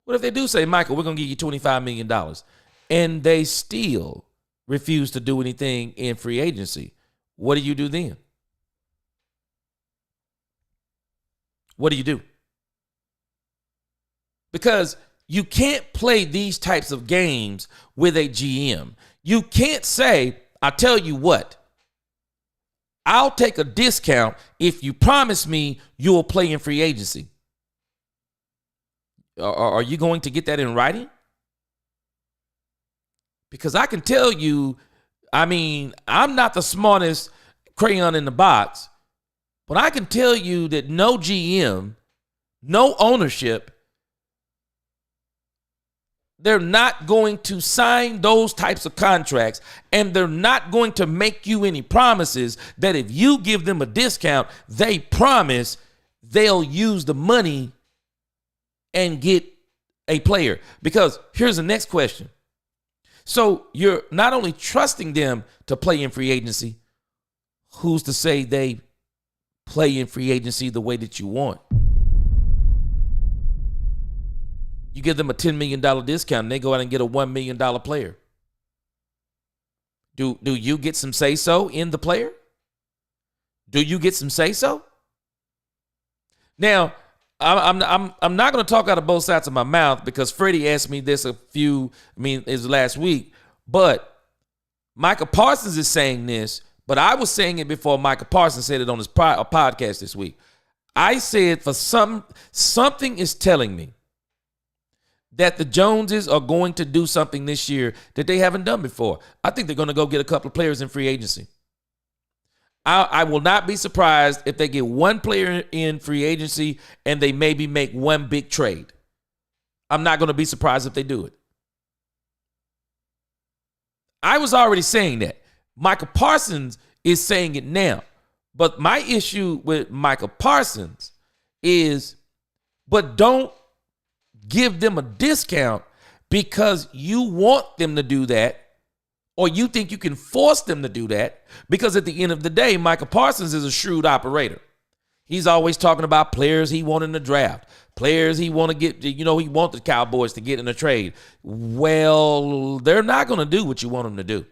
What if they do say, Michael, we're going to give you $25 million, and they still refuse to do anything in free agency? What do you do then? What do you do? Because you can't play these types of games with a GM. You can't say, I tell you what, I'll take a discount if you promise me you'll play in free agency. Are you going to get that in writing? Because I can tell you, I'm not the smartest crayon in the box, but I can tell you that no GM, no ownership, they're not going to sign those types of contracts, and they're not going to make you any promises that if you give them a discount, they promise they'll use the money and get a player. Because here's the next question. So you're not only trusting them to play in free agency, who's to say they play in free agency the way that you want? You give them a $10 million discount and they go out and get a $1 million player. Do you get some say-so in the player? Do you get some say-so? Now, I'm not going to talk out of both sides of my mouth because Freddie asked me this it's last week. But Micah Parsons is saying this, but I was saying it before Micah Parsons said it on his podcast this week. I said something is telling me that the Joneses are going to do something this year that they haven't done before. I think they're going to go get a couple of players in free agency. I will not be surprised if they get one player in free agency and they maybe make one big trade. I'm not going to be surprised if they do it. I was already saying that. Micah Parsons is saying it now. But my issue with Micah Parsons is, but don't give them a discount because you want them to do that, or you think you can force them to do that, because at the end of the day, Micah Parsons is a shrewd operator. He's always talking about players he wants in the draft, players he want to get, he wants the Cowboys to get in a trade. Well, they're not going to do what you want them to do.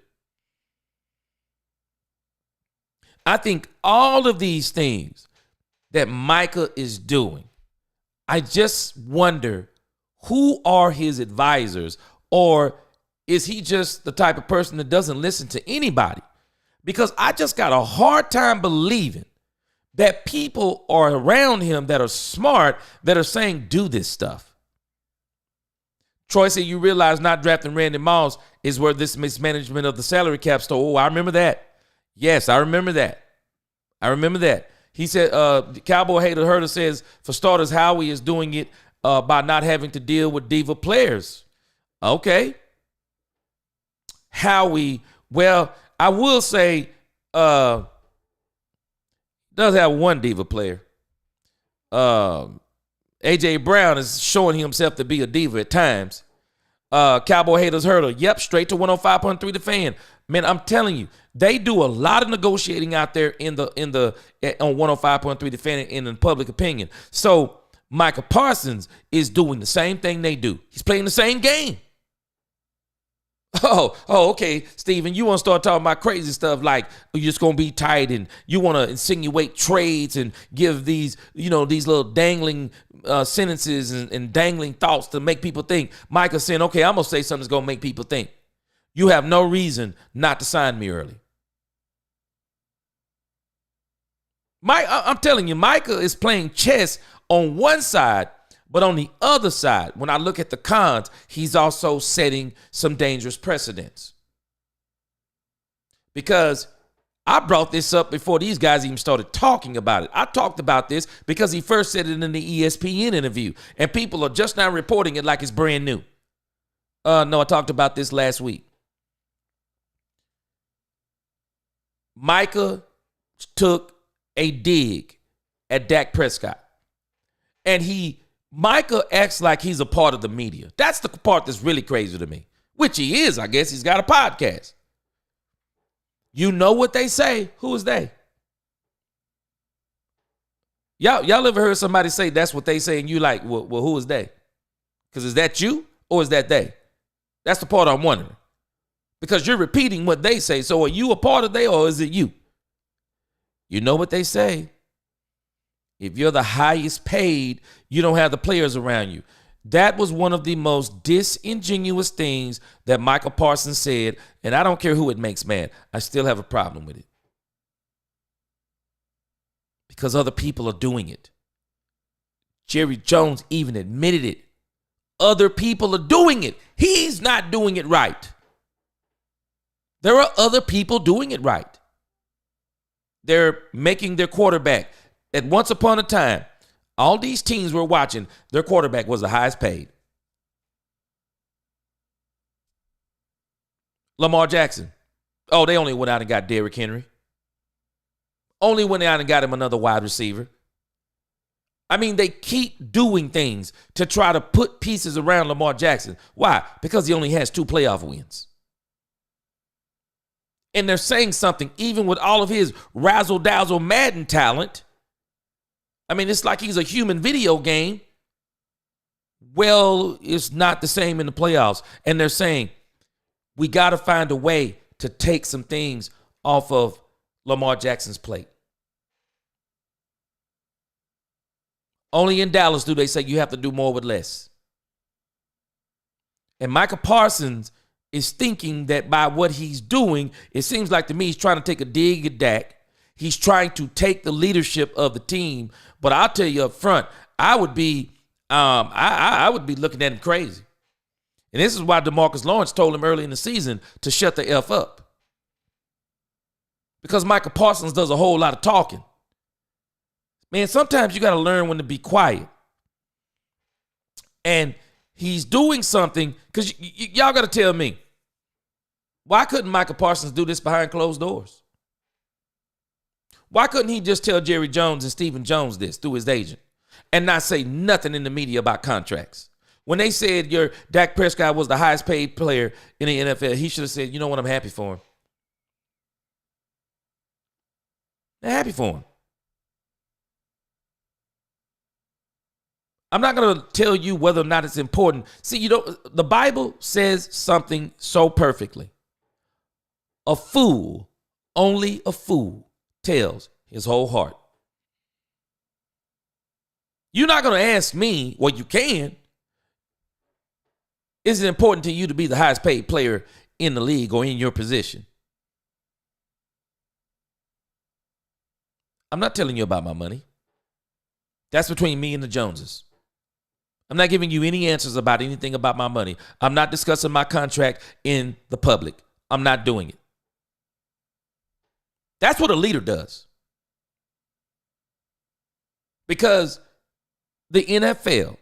I think all of these things that Micah is doing, I just wonder, who are his advisors, or is he just the type of person that doesn't listen to anybody? Because I just got a hard time believing that people are around him that are smart, that are saying, do this stuff. Troy said, you realize not drafting Randy Moss is where this mismanagement of the salary cap stole. Oh, I remember that. Yes, I remember that. He said, Cowboy Hater Herder says, for starters, Howie is doing it by not having to deal with diva players. Okay. Howie, well, I will say, does have one diva player. A.J. Brown is showing himself to be a diva at times. Cowboy Haters Herder, yep, straight to 105.3 The Fan. Man, I'm telling you, they do a lot of negotiating out there on 105.3 The Fan and in public opinion. So Micah Parsons is doing the same thing they do. He's playing the same game. Oh, okay, Steven, you want to start talking about crazy stuff like you're just going to be tight and you want to insinuate trades and give these, these little dangling sentences and dangling thoughts to make people think. Micah's saying, okay, I'm going to say something that's going to make people think. You have no reason not to sign me early. I'm telling you, Micah is playing chess on one side, but on the other side, when I look at the cons, he's also setting some dangerous precedents. Because I brought this up before these guys even started talking about it. I talked about this because he first said it in the ESPN interview, and people are just now reporting it like it's brand new. No, I talked about this last week. Micah took a dig at Dak Prescott. And Micah acts like he's a part of the media. That's the part that's really crazy to me, which he is. I guess he's got a podcast. You know what they say? Who is they? Y'all ever heard somebody say that's what they say and you like, well, who is they? Because is that you or is that they? That's the part I'm wondering. Because you're repeating what they say. So are you a part of they or is it you? You know what they say. If you're the highest paid, you don't have the players around you. That was one of the most disingenuous things that Micah Parsons said, and I don't care who it makes mad. I still have a problem with it. Because other people are doing it. Jerry Jones even admitted it. Other people are doing it. He's not doing it right. There are other people doing it right. They're making their quarterback. At once upon a time, all these teams we're watching, their quarterback was the highest paid. Lamar Jackson. Oh, they only went out and got Derrick Henry. Only went out and got him another wide receiver. I mean, they keep doing things to try to put pieces around Lamar Jackson. Why? Because he only has 2 playoff wins. And they're saying something, even with all of his razzle-dazzle Madden talent. I mean, it's like he's a human video game. Well, it's not the same in the playoffs. And they're saying, we got to find a way to take some things off of Lamar Jackson's plate. Only in Dallas do they say you have to do more with less. And Micah Parsons is thinking that by what he's doing, it seems like to me he's trying to take a dig at Dak. He's trying to take the leadership of the team. But I'll tell you up front, I would be looking at him crazy. And this is why DeMarcus Lawrence told him early in the season to shut the F up. Because Micah Parsons does a whole lot of talking. Man, sometimes you got to learn when to be quiet. And he's doing something, because y'all got to tell me, why couldn't Micah Parsons do this behind closed doors? Why couldn't he just tell Jerry Jones and Stephen Jones this through his agent and not say nothing in the media about contracts? When they said your Dak Prescott was the highest paid player in the NFL, he should have said, you know what, I'm happy for him. I'm happy for him. I'm not going to tell you whether or not it's important. See, the Bible says something so perfectly. A fool, only a fool, tells his whole heart. You're not going to ask me, well, you can. Is it important to you to be the highest paid player in the league or in your position? I'm not telling you about my money. That's between me and the Joneses. I'm not giving you any answers about anything about my money. I'm not discussing my contract in the public. I'm not doing it. That's what a leader does. Because the NFL,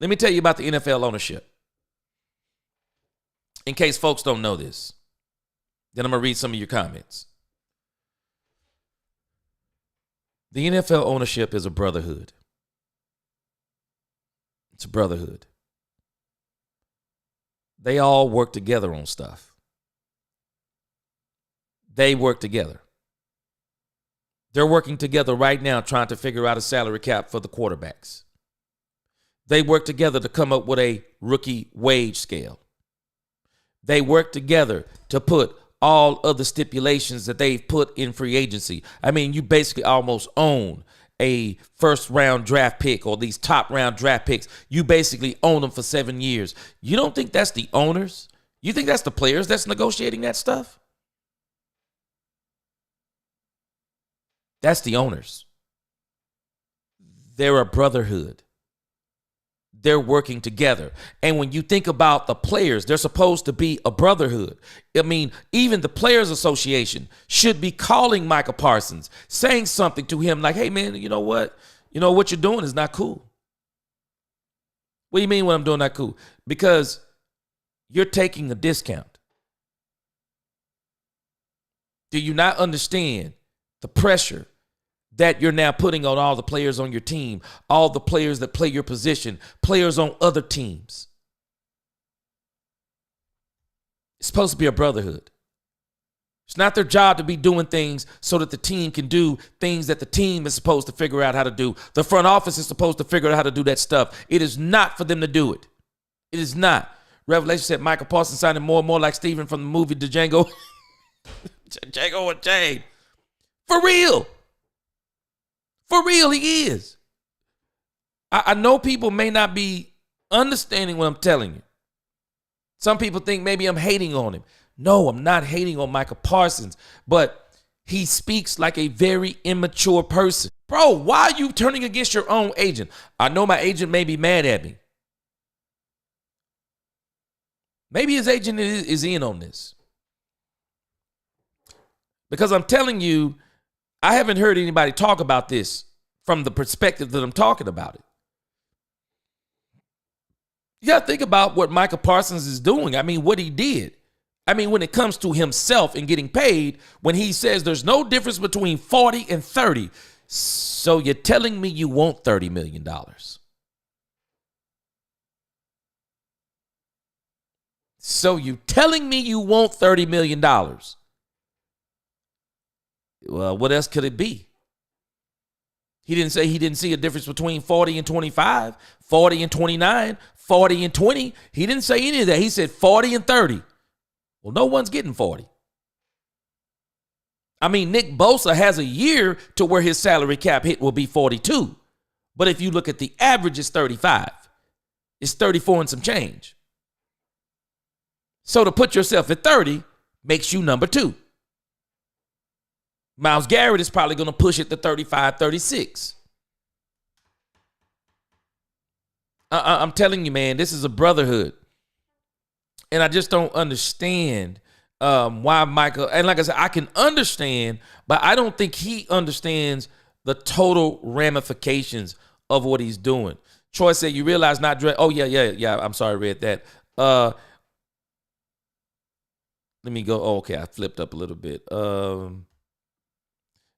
let me tell you about the NFL ownership. In case folks don't know this, then I'm going to read some of your comments. The NFL ownership is a brotherhood. It's a brotherhood. They all work together on stuff. They work together. They're working together right now trying to figure out a salary cap for the quarterbacks. They work together to come up with a rookie wage scale. They work together to put all of the stipulations that they've put in free agency. I mean, you basically almost own a first-round draft pick or these top-round draft picks. You basically own them for 7 years. You don't think that's the owners? You think that's the players that's negotiating that stuff? That's the owners. They're a brotherhood. They're working together. And when you think about the players, they're supposed to be a brotherhood. I mean, even the Players Association should be calling Micah Parsons, saying something to him like, hey, man, you know what? You know, what you're doing is not cool. What do you mean what I'm doing not cool? Because you're taking a discount. Do you not understand the pressure that you're now putting on all the players on your team, all the players that play your position, players on other teams? It's supposed to be a brotherhood. It's not their job to be doing things so that the team can do things that the team is supposed to figure out how to do. The front office is supposed to figure out how to do that stuff. It is not for them to do it. It is not. Revelation said Micah Parsons sounded more and more like Stephen from the movie Django. Django Unchained. For real. For real, he is. I know people may not be understanding what I'm telling you. Some people think maybe I'm hating on him. No, I'm not hating on Micah Parsons, but he speaks like a very immature person. Bro, why are you turning against your own agent? I know my agent may be mad at me. Maybe his agent is in on this. Because I'm telling you, I haven't heard anybody talk about this from the perspective that I'm talking about it. You got to think about what Micah Parsons is doing. I mean, what he did. I mean, when it comes to himself and getting paid, when he says there's no difference between 40 and 30. So you're telling me you want $30 million. So you telling me you want $30 million. Well, what else could it be? He didn't say he didn't see a difference between 40 and 25, 40 and 29, 40 and 20. He didn't say any of that. He said 40 and 30. Well, no one's getting 40. I mean, Nick Bosa has a year to where his salary cap hit will be 42. But if you look at the average, it's 35. It's 34 and some change. So to put yourself at 30 makes you number 2. Myles Garrett is probably going to push it to 35, 36. I'm telling you, man, this is a brotherhood. And I just don't understand why Michael, and like I said, I can understand, but I don't think he understands the total ramifications of what he's doing. Troy said, you realize not dress. Oh, yeah. I'm sorry, I read that. Let me go. Oh, okay, I flipped up a little bit.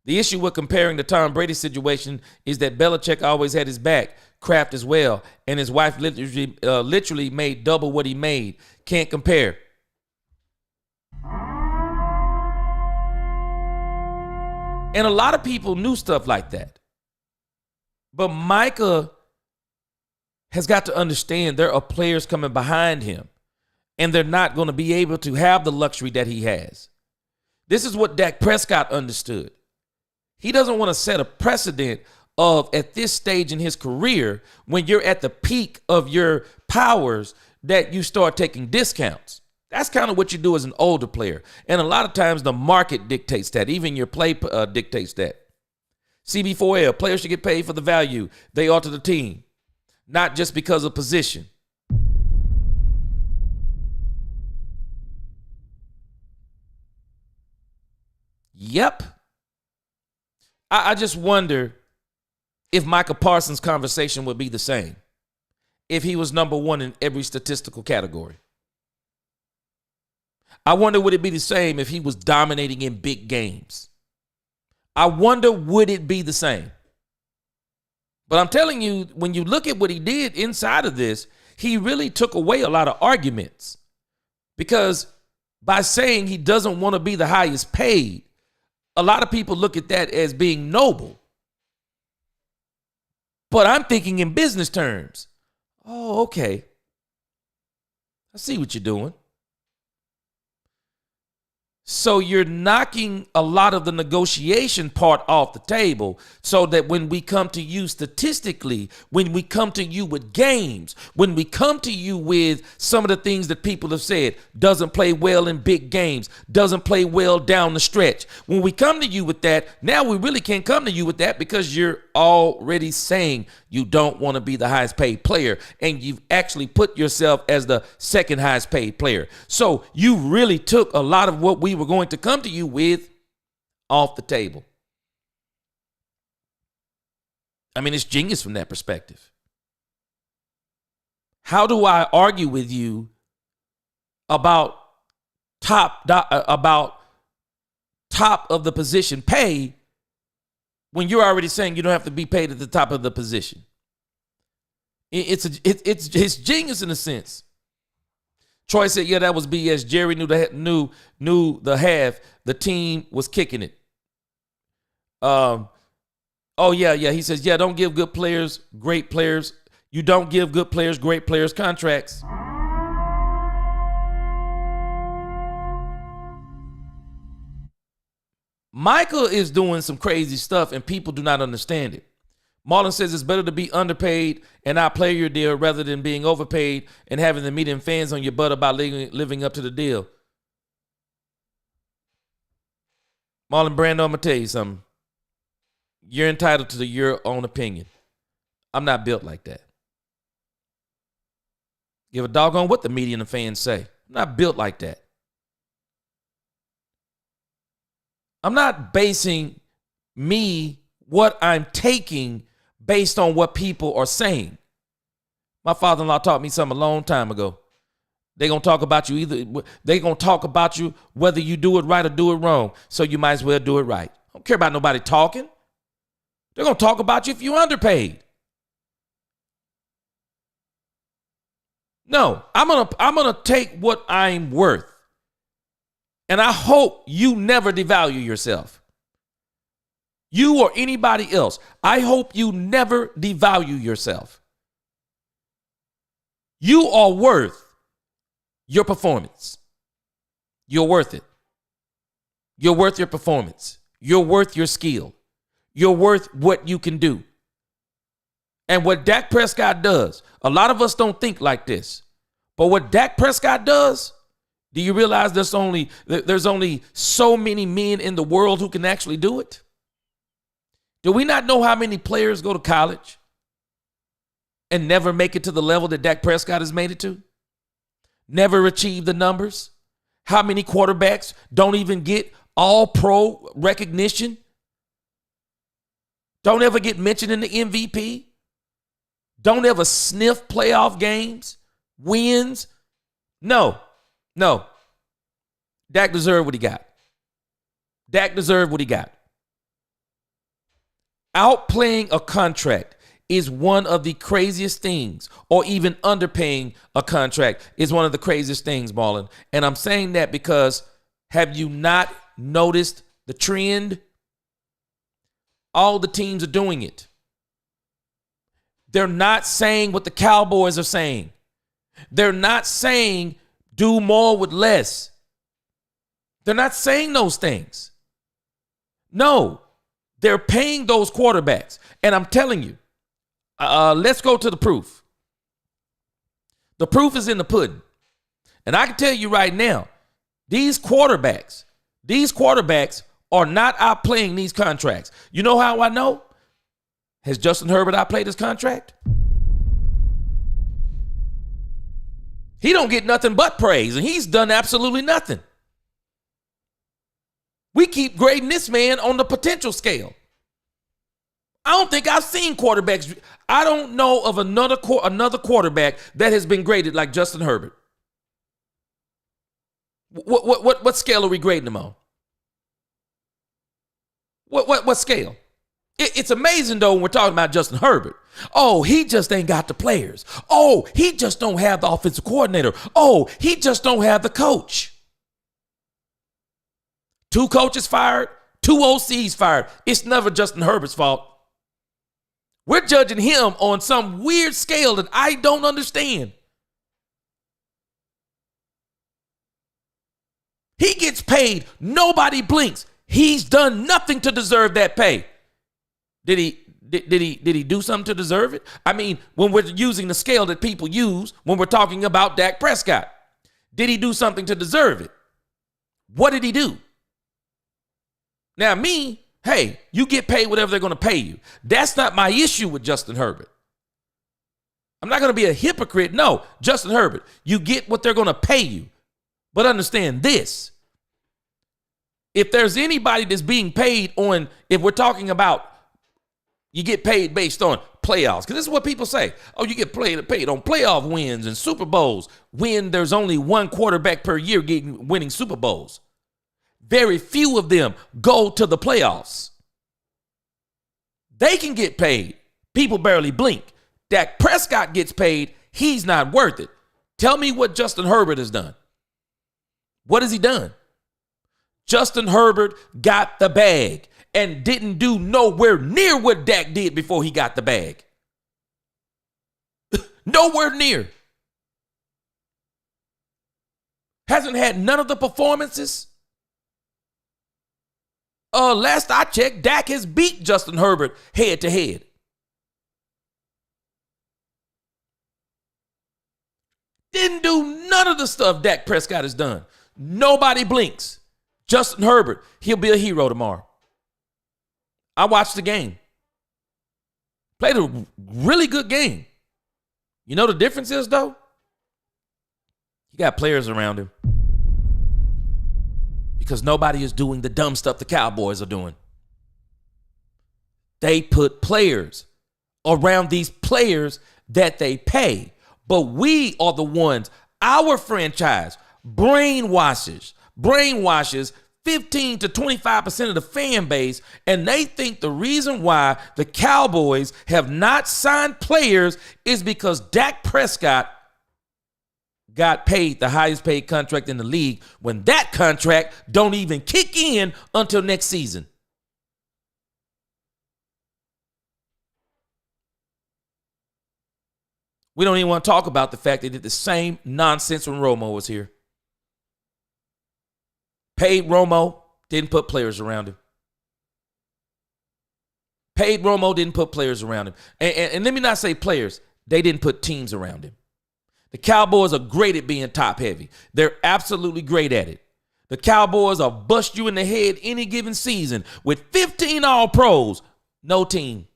The issue with comparing the Tom Brady situation is that Belichick always had his back, Kraft as well, and his wife literally made double what he made. Can't compare. And a lot of people knew stuff like that. But Micah has got to understand there are players coming behind him, and they're not going to be able to have the luxury that he has. This is what Dak Prescott understood. He doesn't want to set a precedent of, at this stage in his career, when you're at the peak of your powers, that you start taking discounts. That's kind of what you do as an older player. And a lot of times the market dictates that. Even your play dictates that. CB4L, players should get paid for the value they are to the team, not just because of position. Yep. I just wonder if Micah Parsons' conversation would be the same if he was number 1 in every statistical category. I wonder, would it be the same if he was dominating in big games? I wonder, would it be the same? But I'm telling you, when you look at what he did inside of this, he really took away a lot of arguments. Because by saying he doesn't want to be the highest paid, a lot of people look at that as being noble. But I'm thinking in business terms. Oh, okay. I see what you're doing. So you're knocking a lot of the negotiation part off the table so that when we come to you statistically, when we come to you with games, when we come to you with some of the things that people have said, doesn't play well in big games, doesn't play well down the stretch. When we come to you with that, now we really can't come to you with that because you're already saying you don't want to be the highest paid player, and you've actually put yourself as the second highest paid player. So you really took a lot of what we were going to come to you with off the table. I mean, it's genius from that perspective. How do I argue with you about top of the position pay when you're already saying you don't have to be paid at the top of the position? It's genius in a sense. Troy said, yeah, that was BS. Jerry knew the half. The team was kicking it. Oh, yeah. He says, yeah, don't give good players, great players. You don't give good players, great players contracts. Michael is doing some crazy stuff and people do not understand it. Marlon says it's better to be underpaid and not play your deal rather than being overpaid and having the media and fans on your butt about living up to the deal. Marlon Brando, I'm going to tell you something. You're entitled to your own opinion. I'm not built like that. Give a doggone what the media and the fans say. I'm not built like that. I'm not basing what I'm taking based on what people are saying. My father-in-law taught me something a long time ago. They're going to talk about you they're going to talk about you whether you do it right or do it wrong. So you might as well do it right. I don't care about nobody talking. They're going to talk about you if you're underpaid. No, I'm going to take what I'm worth. And I hope you never devalue yourself. You or anybody else. I hope you never devalue yourself. You are worth your performance. You're worth it. You're worth your performance. You're worth your skill. You're worth what you can do. And what Dak Prescott does, a lot of us don't think like this. But what Dak Prescott does, do you realize there's only so many men in the world who can actually do it? Do we not know how many players go to college and never make it to the level that Dak Prescott has made it to? Never achieve the numbers? How many quarterbacks don't even get all-pro recognition? Don't ever get mentioned in the MVP? Don't ever sniff playoff games, wins? No. Dak deserved what he got. Dak deserved what he got. Outplaying a contract is one of the craziest things, or even underpaying a contract is one of the craziest things, Marlon. And I'm saying that because have you not noticed the trend? All the teams are doing it. They're not saying what the Cowboys are saying. They're not saying do more with less. They're not saying those things. No, they're paying those quarterbacks. And I'm telling you, let's go to the proof. The proof is in the pudding. And I can tell you right now, these quarterbacks are not outplaying these contracts. You know how I know? Has Justin Herbert outplayed his contract? He don't get nothing but praise, and he's done absolutely nothing. We keep grading this man on the potential scale. I don't think I've seen quarterbacks. I don't know of another quarterback that has been graded like Justin Herbert. What scale are we grading him on? What scale? It's amazing, though, when we're talking about Justin Herbert. Oh, he just ain't got the players. Oh, he just don't have the offensive coordinator. Oh, he just don't have the coach. 2 coaches fired, 2 OCs fired. It's never Justin Herbert's fault. We're judging him on some weird scale that I don't understand. He gets paid. Nobody blinks. He's done nothing to deserve that pay. Did he do something to deserve it? I mean, when we're using the scale that people use when we're talking about Dak Prescott, did he do something to deserve it? What did he do? Now, hey, you get paid whatever they're going to pay you. That's not my issue with Justin Herbert. I'm not going to be a hypocrite. No, Justin Herbert, you get what they're going to pay you. But understand this. If there's anybody that's being paid on, if we're talking about you get paid based on playoffs, because this is what people say. Oh, you get paid on playoff wins and Super Bowls when there's only one quarterback per year winning Super Bowls. Very few of them go to the playoffs. They can get paid. People barely blink. Dak Prescott gets paid. He's not worth it. Tell me what Justin Herbert has done. What has he done? Justin Herbert got the bag and didn't do nowhere near what Dak did before he got the bag. Nowhere near. Hasn't had none of the performances. Last I checked, Dak has beat Justin Herbert head to head. Didn't do none of the stuff Dak Prescott has done. Nobody blinks. Justin Herbert, he'll be a hero tomorrow. I watched the game. Played a really good game. You know the difference is, though? He got players around him. Because nobody is doing the dumb stuff the Cowboys are doing. They put players around these players that they pay. But we are the ones, our franchise, brainwashes 15 to 25% of the fan base, and they think the reason why the Cowboys have not signed players is because Dak Prescott got paid the highest paid contract in the league when that contract don't even kick in until next season. We don't even want to talk about the fact they did the same nonsense when Romo was here. Paid Romo, didn't put players around him. Paid Romo, didn't put players around him. And let me not say players, they didn't put teams around him. The Cowboys are great at being top heavy. They're absolutely great at it. The Cowboys will bust you in the head any given season with 15 All-Pros, no team.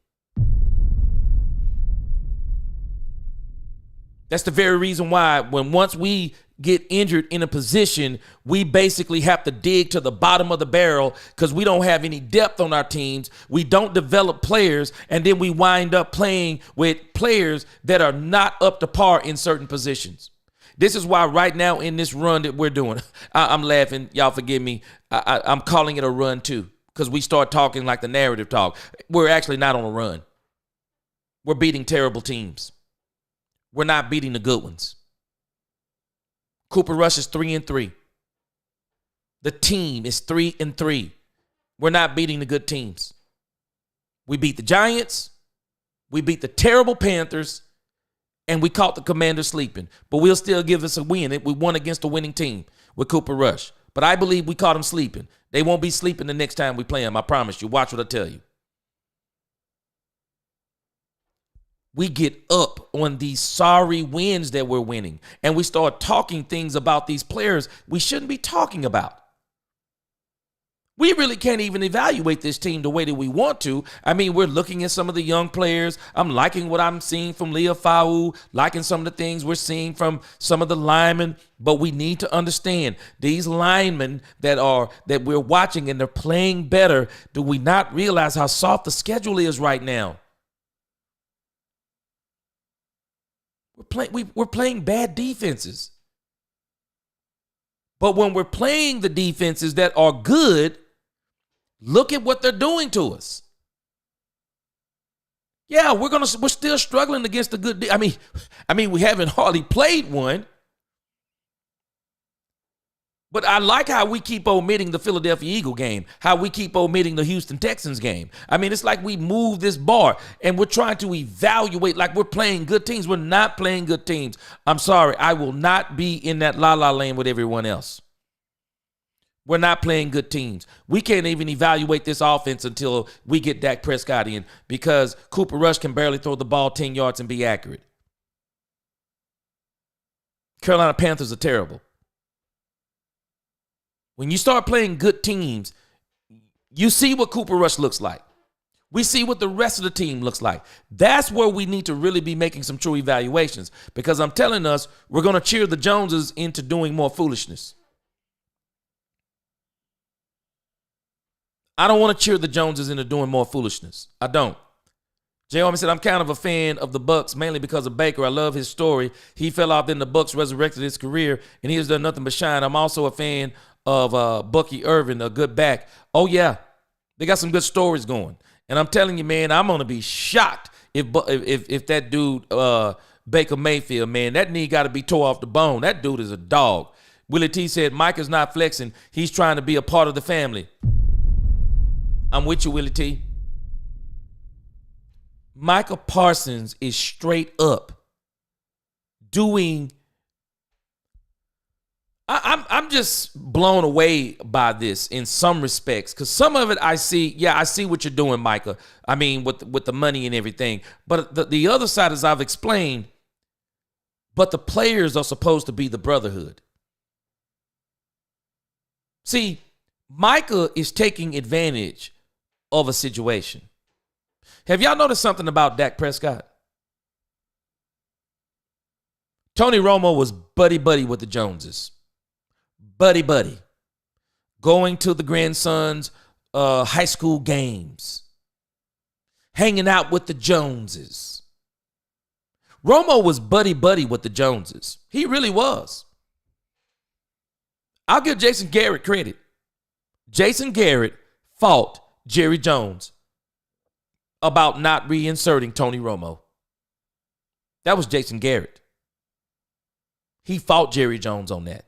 That's the very reason why when once we get injured in a position, we basically have to dig to the bottom of the barrel because we don't have any depth on our teams. We don't develop players, and then we wind up playing with players that are not up to par in certain positions. This is why right now in this run that we're doing, I'm laughing. Y'all forgive me. I'm calling it a run too because we start talking like the narrative talk. We're actually not on a run. We're beating terrible teams. We're not beating the good ones. Cooper Rush is 3-3. The team is 3-3. We're not beating the good teams. We beat the Giants. We beat the terrible Panthers. And we caught the Commanders sleeping. But we'll still give us a win. We won against a winning team with Cooper Rush. But I believe we caught them sleeping. They won't be sleeping the next time we play them. I promise you. Watch what I tell you. We get up on these sorry wins that we're winning, and we start talking things about these players we shouldn't be talking about. We really can't even evaluate this team the way that we want to. I mean, we're looking at some of the young players. I'm liking what I'm seeing from Leah Fau, liking some of the things we're seeing from some of the linemen, but we need to understand these linemen that we're watching and they're playing better. Do we not realize how soft the schedule is right now? We're playing bad defenses. But when we're playing the defenses that are good, look at what they're doing to us. Yeah, we're still struggling against the good. I mean, we haven't hardly played one. But I like how we keep omitting the Philadelphia Eagle game, how we keep omitting the Houston Texans game. I mean, it's like we move this bar and we're trying to evaluate like we're playing good teams. We're not playing good teams. I'm sorry. I will not be in that la-la lane with everyone else. We're not playing good teams. We can't even evaluate this offense until we get Dak Prescott in because Cooper Rush can barely throw the ball 10 yards and be accurate. Carolina Panthers are terrible. When you start playing good teams, you see what Cooper Rush looks like. We see what the rest of the team looks like. That's where we need to really be making some true evaluations because I'm telling us we're going to cheer the Joneses into doing more foolishness. I don't want to cheer the Joneses into doing more foolishness. I don't. J. Army said, I'm kind of a fan of the Bucs, mainly because of Baker. I love his story. He fell off, then the Bucs resurrected his career, and he has done nothing but shine. I'm also a fan of Bucky Irvin, a good back. Oh, yeah. They got some good stories going. And I'm telling you, man, I'm going to be shocked if that dude, Baker Mayfield, man, that knee got to be tore off the bone. That dude is a dog. Willie T said, Micah's not flexing. He's trying to be a part of the family. I'm with you, Willie T. Micah Parsons is straight up doing. I'm just blown away by this in some respects because some of it I see. Yeah, I see what you're doing, Micah. I mean, with the money and everything. But the other side, as I've explained, but the players are supposed to be the brotherhood. See, Micah is taking advantage of a situation. Have y'all noticed something about Dak Prescott? Tony Romo was buddy-buddy with the Joneses. Buddy-buddy. going to the grandson's high school games, hanging out with the Joneses. Romo was buddy-buddy with the Joneses. He really was. I'll give Jason Garrett credit. Jason Garrett fought Jerry Jones about not reinserting Tony Romo. That was Jason Garrett. He fought Jerry Jones on that.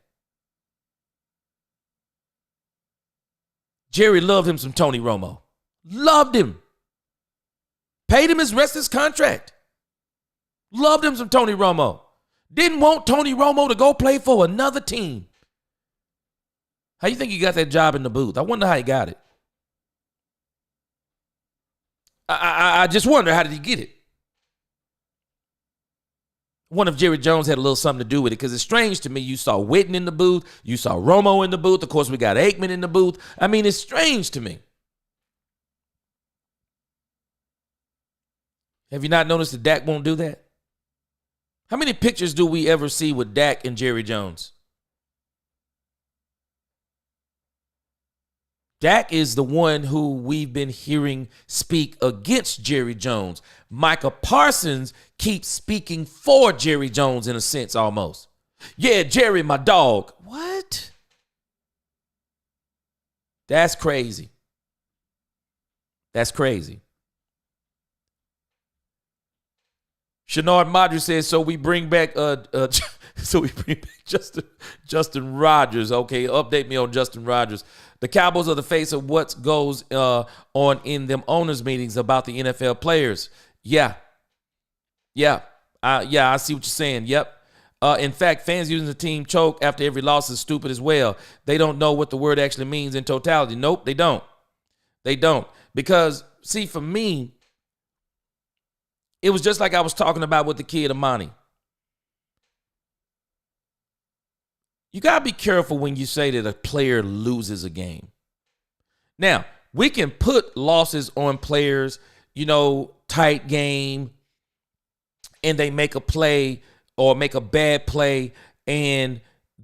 Jerry loved him some Tony Romo. Loved him. Paid him his rest of his contract. Loved him some Tony Romo. Didn't want Tony Romo to go play for another team. How you think he got that job in the booth? I wonder how he got it. I just wonder, how did he get it? I wonder if Jerry Jones had a little something to do with it, because it's strange to me. You saw Witten in the booth. You saw Romo in the booth. Of course, we got Aikman in the booth. I mean, it's strange to me. Have you not noticed that Dak won't do that? How many pictures do we ever see with Dak and Jerry Jones? Dak is the one who we've been hearing speak against Jerry Jones. Micah Parsons keeps speaking for Jerry Jones in a sense almost. Yeah, Jerry, my dog. What? That's crazy. That's crazy. Shenard Madri says, so we bring back Justin Rogers. Okay, update me on Justin Rogers. The Cowboys are the face of what goes on in them owners' meetings about the NFL players. Yeah, I see what you're saying. Yep. In fact, fans using the team choke after every loss is stupid as well. They don't know what the word actually means in totality. Nope, they don't. They don't. Because, see, for me, it was just like I was talking about with the kid Amani. You got to be careful when you say that a player loses a game. Now, we can put losses on players, tight game, and they make a play or make a bad play and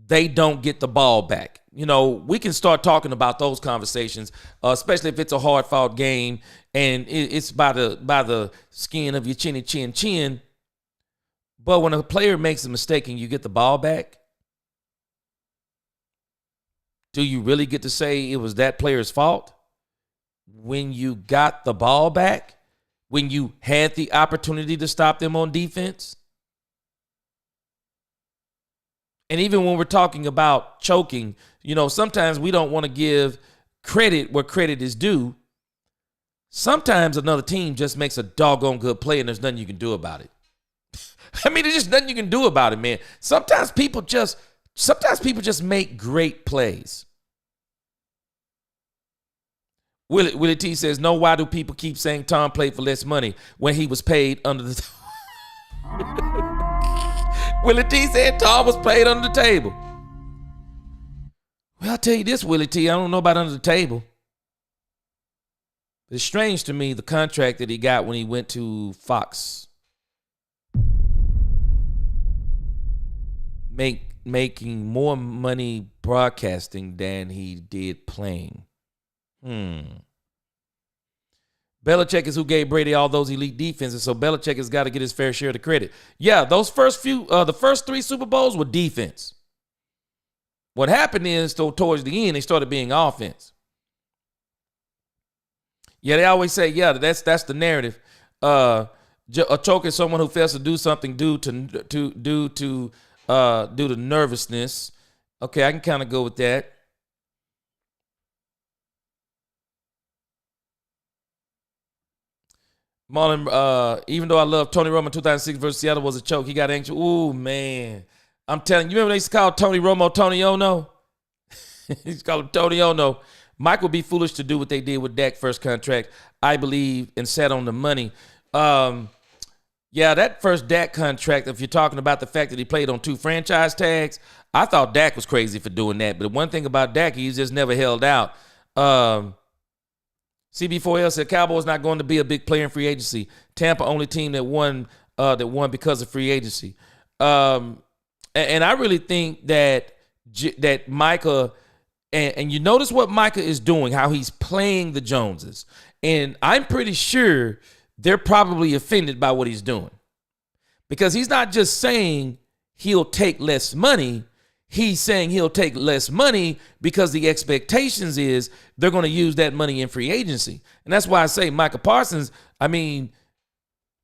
they don't get the ball back. We can start talking about those conversations, especially if it's a hard-fought game and it's by the skin of your chinny chin. But when a player makes a mistake and you get the ball back, do you really get to say it was that player's fault when you got the ball back, when you had the opportunity to stop them on defense? And even when we're talking about choking, sometimes we don't want to give credit where credit is due. Sometimes another team just makes a doggone good play and there's nothing you can do about it. I mean, there's just nothing you can do about it, man. Sometimes people just make great plays. Willie T says, no, why do people keep saying Tom played for less money when he was paid under the Willie T said Tom was paid under the table. Well, I'll tell you this, Willie T, I don't know about under the table. It's strange to me, the contract that he got when he went to Fox. Making more money broadcasting than he did playing. Belichick is who gave Brady all those elite defenses, so Belichick has got to get his fair share of the credit. Yeah, those the first 3 Super Bowls were defense. What happened is, towards the end, they started being offense. Yeah, they always say, yeah, that's the narrative. A choke is someone who fails to do something due to nervousness. Okay, I can kind of go with that. Marlon, even though I love Tony Romo 2006 versus Seattle was a choke, he got anxious. Ooh, man. I'm telling you, remember they used to call Tony Romo Tony Ono? He used to call him Tony Ono. Mike would be foolish to do what they did with Dak's first contract, I believe, and sat on the money. Yeah, that first Dak contract, if you're talking about the fact that he played on 2 franchise tags, I thought Dak was crazy for doing that. But one thing about Dak, he's just never held out. CB4L said Cowboys not going to be a big player in free agency. Tampa only team that won because of free agency. And I really think that Micah And you notice what Micah is doing, how he's playing the Joneses. And I'm pretty sure they're probably offended by what he's doing. Because he's not just saying he'll take less money. He's saying he'll take less money because the expectations is they're going to use that money in free agency. And that's why I say Micah Parsons, I mean,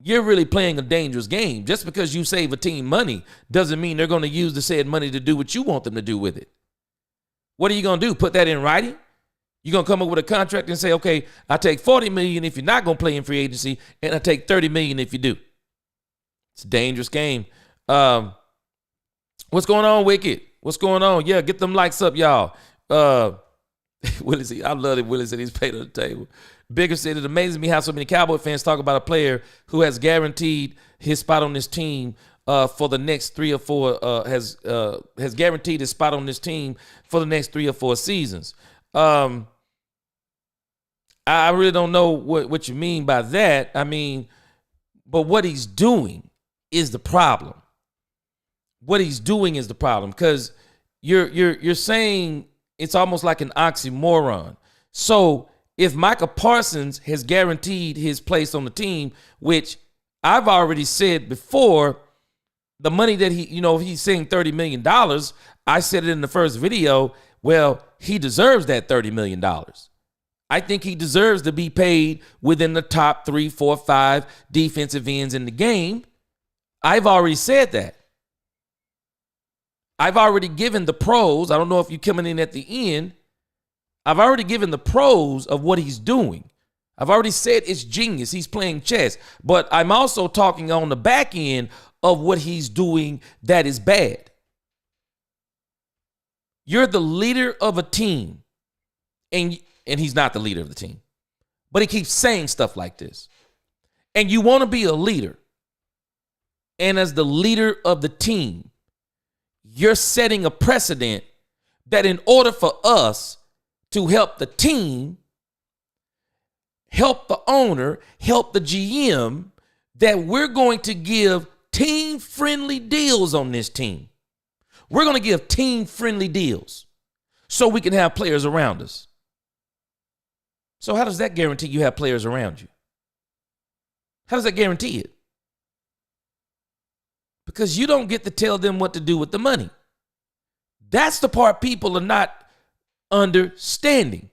you're really playing a dangerous game. Just because you save a team money doesn't mean they're going to use the said money to do what you want them to do with it. What are you going to do? Put that in writing? You're going to come up with a contract and say, okay, I take $40 million if you're not going to play in free agency, and I take $30 million if you do. It's a dangerous game. What's going on, Wicked? What's going on? Yeah, get them likes up, y'all. Willie said, I love it. Willie said he's paid on the table. Bigger said it amazes me how so many Cowboy fans talk about a player who has guaranteed his spot on this team for the next 3 or 4 has guaranteed his spot on this team for the next 3 or 4 seasons. I really don't know what you mean by that. I mean, but what he's doing is the problem. What he's doing is the problem, because you're saying it's almost like an oxymoron. So if Micah Parsons has guaranteed his place on the team, which I've already said before, the money that he's saying $30 million, I said it in the first video, well, he deserves that $30 million. I think he deserves to be paid within the top 3, 4, 5 defensive ends in the game. I've already said that. I've already given the pros. I don't know if you're coming in at the end. I've already given the pros of what he's doing. I've already said it's genius. He's playing chess. But I'm also talking on the back end of what he's doing that is bad. You're the leader of a team, and he's not the leader of the team. But he keeps saying stuff like this. And you want to be a leader. And as the leader of the team, you're setting a precedent that in order for us to help the team, help the owner, help the GM, that we're going to give team-friendly deals on this team. We're going to give team-friendly deals so we can have players around us. So how does that guarantee you have players around you? How does that guarantee it? Because you don't get to tell them what to do with the money. That's the part people are not understanding.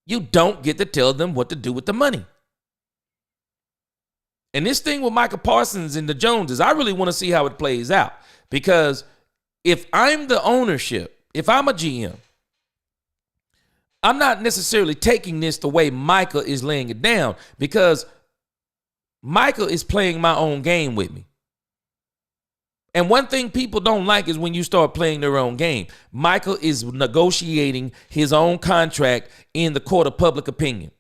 You don't get to tell them what to do with the money. And this thing with Micah Parsons and the Joneses, I really want to see how it plays out. Because if I'm the ownership, if I'm a GM, I'm not necessarily taking this the way Micah is laying it down, because Micah is playing my own game with me. And one thing people don't like is when you start playing their own game. Micah is negotiating his own contract in the court of public opinion.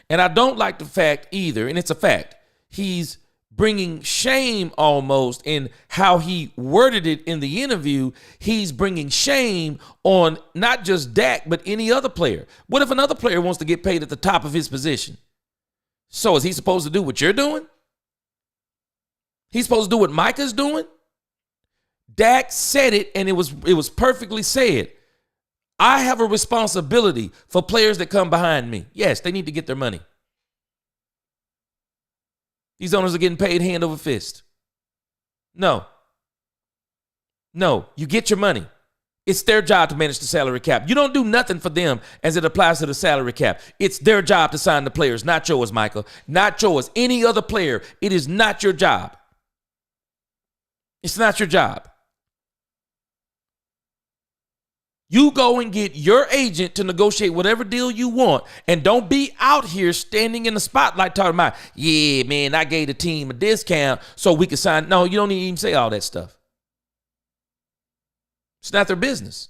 And I don't like the fact either, and it's a fact, he's bringing shame almost in how he worded it in the interview. He's bringing shame on not just Dak, but any other player. What if another player wants to get paid at the top of his position? So is he supposed to do what you're doing? He's supposed to do what Micah's doing? Dak said it, and it was perfectly said. I have a responsibility for players that come behind me. Yes, they need to get their money. These owners are getting paid hand over fist. No, you get your money. It's their job to manage the salary cap. You don't do nothing for them as it applies to the salary cap. It's their job to sign the players, not yours, Michael. Not yours. Any other player, it is not your job. It's not your job. You go and get your agent to negotiate whatever deal you want, and don't be out here standing in the spotlight talking about, yeah, man, I gave the team a discount so we could sign. No, you don't even say all that stuff. It's not their business.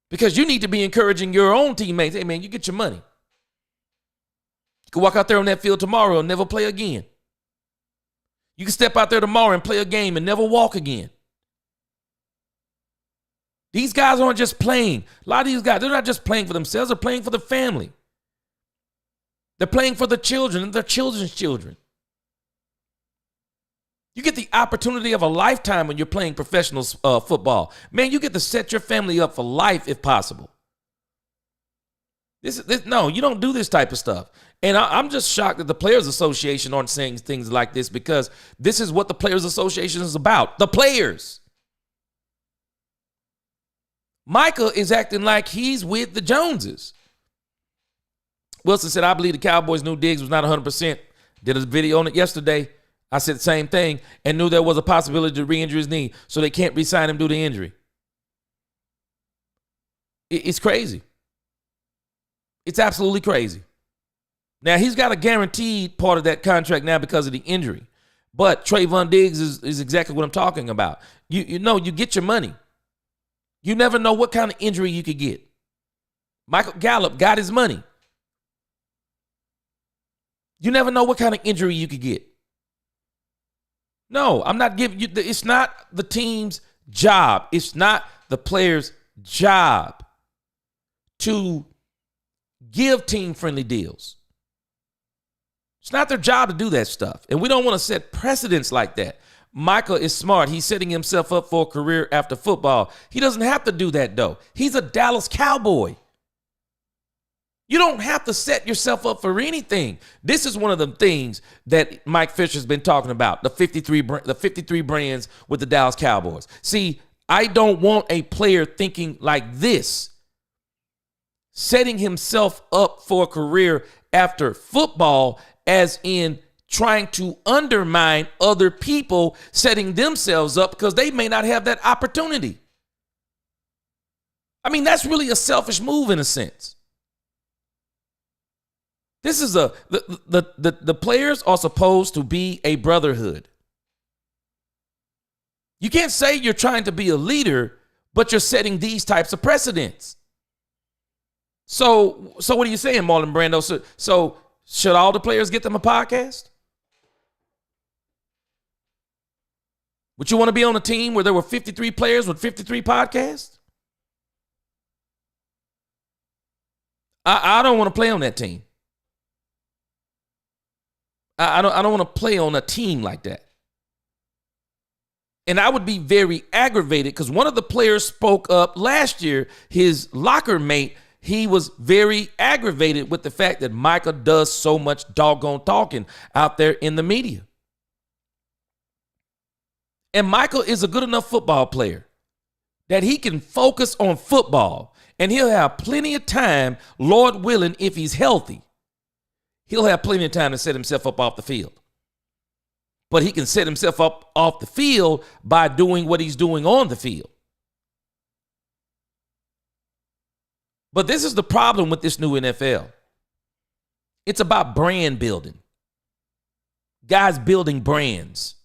Because you need to be encouraging your own teammates. Hey, man, you get your money. You can walk out there on that field tomorrow and never play again. You can step out there tomorrow and play a game and never walk again. These guys aren't just playing. A lot of these guys, they're not just playing for themselves. They're playing for the family. They're playing for the children and their children's children. You get the opportunity of a lifetime when you're playing professional football. Man, you get to set your family up for life if possible. No, you don't do this type of stuff. And I'm just shocked that the Players Association aren't saying things like this, because this is what the Players Association is about. The players. Micah is acting like he's with the Joneses. Wilson said, I believe the Cowboys knew Diggs was not 100%. Did a video on it yesterday. I said the same thing and knew there was a possibility to re-injure his knee, so they can't re-sign him due to injury. It's crazy. It's absolutely crazy. Now, he's got a guaranteed part of that contract now because of the injury. But Trayvon Diggs is exactly what I'm talking about. You know, you get your money. You never know what kind of injury you could get. Michael Gallup got his money. You never know what kind of injury you could get. No, I'm not giving you, it's not the team's job. It's not the player's job to give team-friendly deals. It's not their job to do that stuff. And we don't want to set precedents like that. Micah is smart. He's setting himself up for a career after football. He doesn't have to do that, though. He's a Dallas Cowboy. You don't have to set yourself up for anything. This is one of the things that Mike Fisher's been talking about, the 53 brands with the Dallas Cowboys. See, I don't want a player thinking like this, setting himself up for a career after football, as in trying to undermine other people setting themselves up because they may not have that opportunity. I mean, that's really a selfish move in a sense. This is the players are supposed to be a brotherhood. You can't say you're trying to be a leader, but you're setting these types of precedents. So what are you saying, Marlon Brando? So should all the players get them a podcast? Would you want to be on a team where there were 53 players with 53 podcasts? I don't want to play on that team. I don't want to play on a team like that. And I would be very aggravated because one of the players spoke up last year, his locker mate. He was very aggravated with the fact that Micah does so much doggone talking out there in the media. And Michael is a good enough football player that he can focus on football, and he'll have plenty of time, Lord willing, if he's healthy. He'll have plenty of time to set himself up off the field. But he can set himself up off the field by doing what he's doing on the field. But this is the problem with this new NFL. It's about brand building. Guys building brands.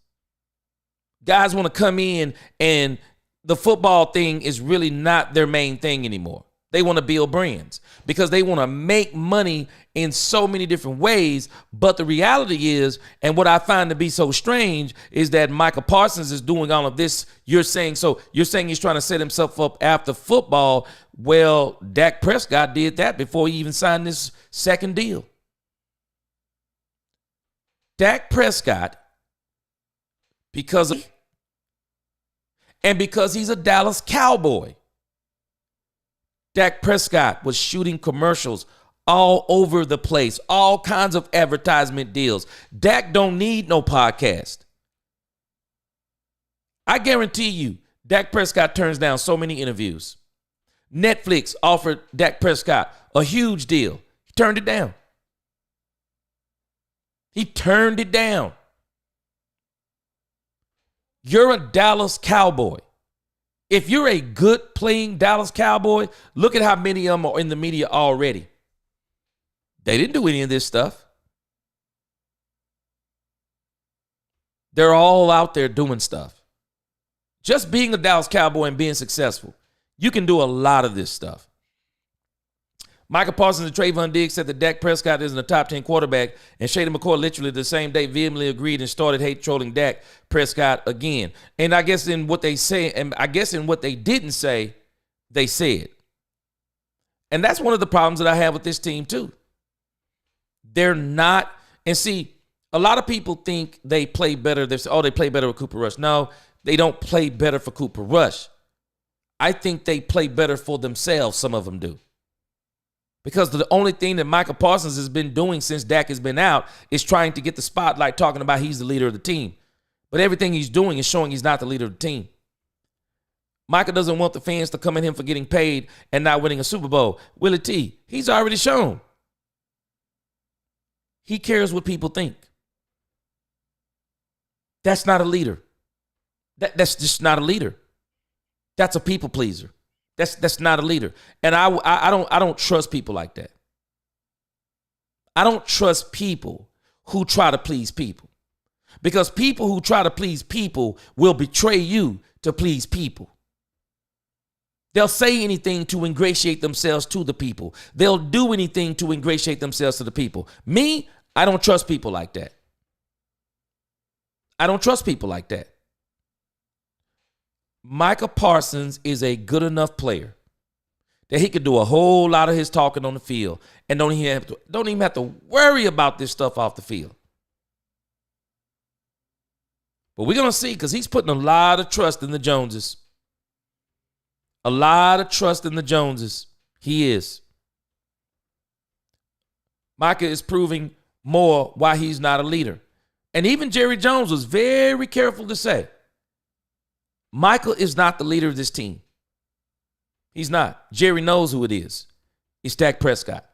Guys want to come in and the football thing is really not their main thing anymore. They want to build brands because they want to make money in so many different ways. But the reality is, and what I find to be so strange, is that Micah Parsons is doing all of this. You're saying he's trying to set himself up after football. Well, Dak Prescott did that before he even signed this second deal. Dak Prescott, because he's a Dallas Cowboy. Dak Prescott was shooting commercials all over the place, all kinds of advertisement deals. Dak don't need no podcast. I guarantee you, Dak Prescott turns down so many interviews. Netflix offered Dak Prescott a huge deal. He turned it down. He turned it down. You're a Dallas Cowboy. If you're a good playing Dallas Cowboy, look at how many of them are in the media already. They didn't do any of this stuff. They're all out there doing stuff. Just being a Dallas Cowboy and being successful, you can do a lot of this stuff. Micah Parsons and Trayvon Diggs said that Dak Prescott isn't a top 10 quarterback, and Shady McCoy literally the same day vehemently agreed and started hate trolling Dak Prescott again. And I guess in what they say, and I guess in what they didn't say, they said. And that's one of the problems that I have with this team too. They're not, and see, A lot of people think they play better. They say, oh, they play better with Cooper Rush. No, they don't play better for Cooper Rush. I think they play better for themselves. Some of them do. Because the only thing that Micah Parsons has been doing since Dak has been out is trying to get the spotlight, talking about he's the leader of the team. But everything he's doing is showing he's not the leader of the team. Micah doesn't want the fans to come at him for getting paid and not winning a Super Bowl. Willie T, he's already shown. He cares what people think. That's not a leader. That's just not a leader. That's a people pleaser. That's not a leader. And I don't trust people like that. I don't trust people who try to please people. Because people who try to please people will betray you to please people. They'll say anything to ingratiate themselves to the people. They'll do anything to ingratiate themselves to the people. Me, I don't trust people like that. I don't trust people like that. Micah Parsons is a good enough player that he could do a whole lot of his talking on the field and don't even have to worry about this stuff off the field. But we're going to see, because he's putting a lot of trust in the Joneses. A lot of trust in the Joneses. He is. Micah is proving more why he's not a leader. And even Jerry Jones was very careful to say, Micah is not the leader of this team. He's not. Jerry knows who it is. It's Dak Prescott.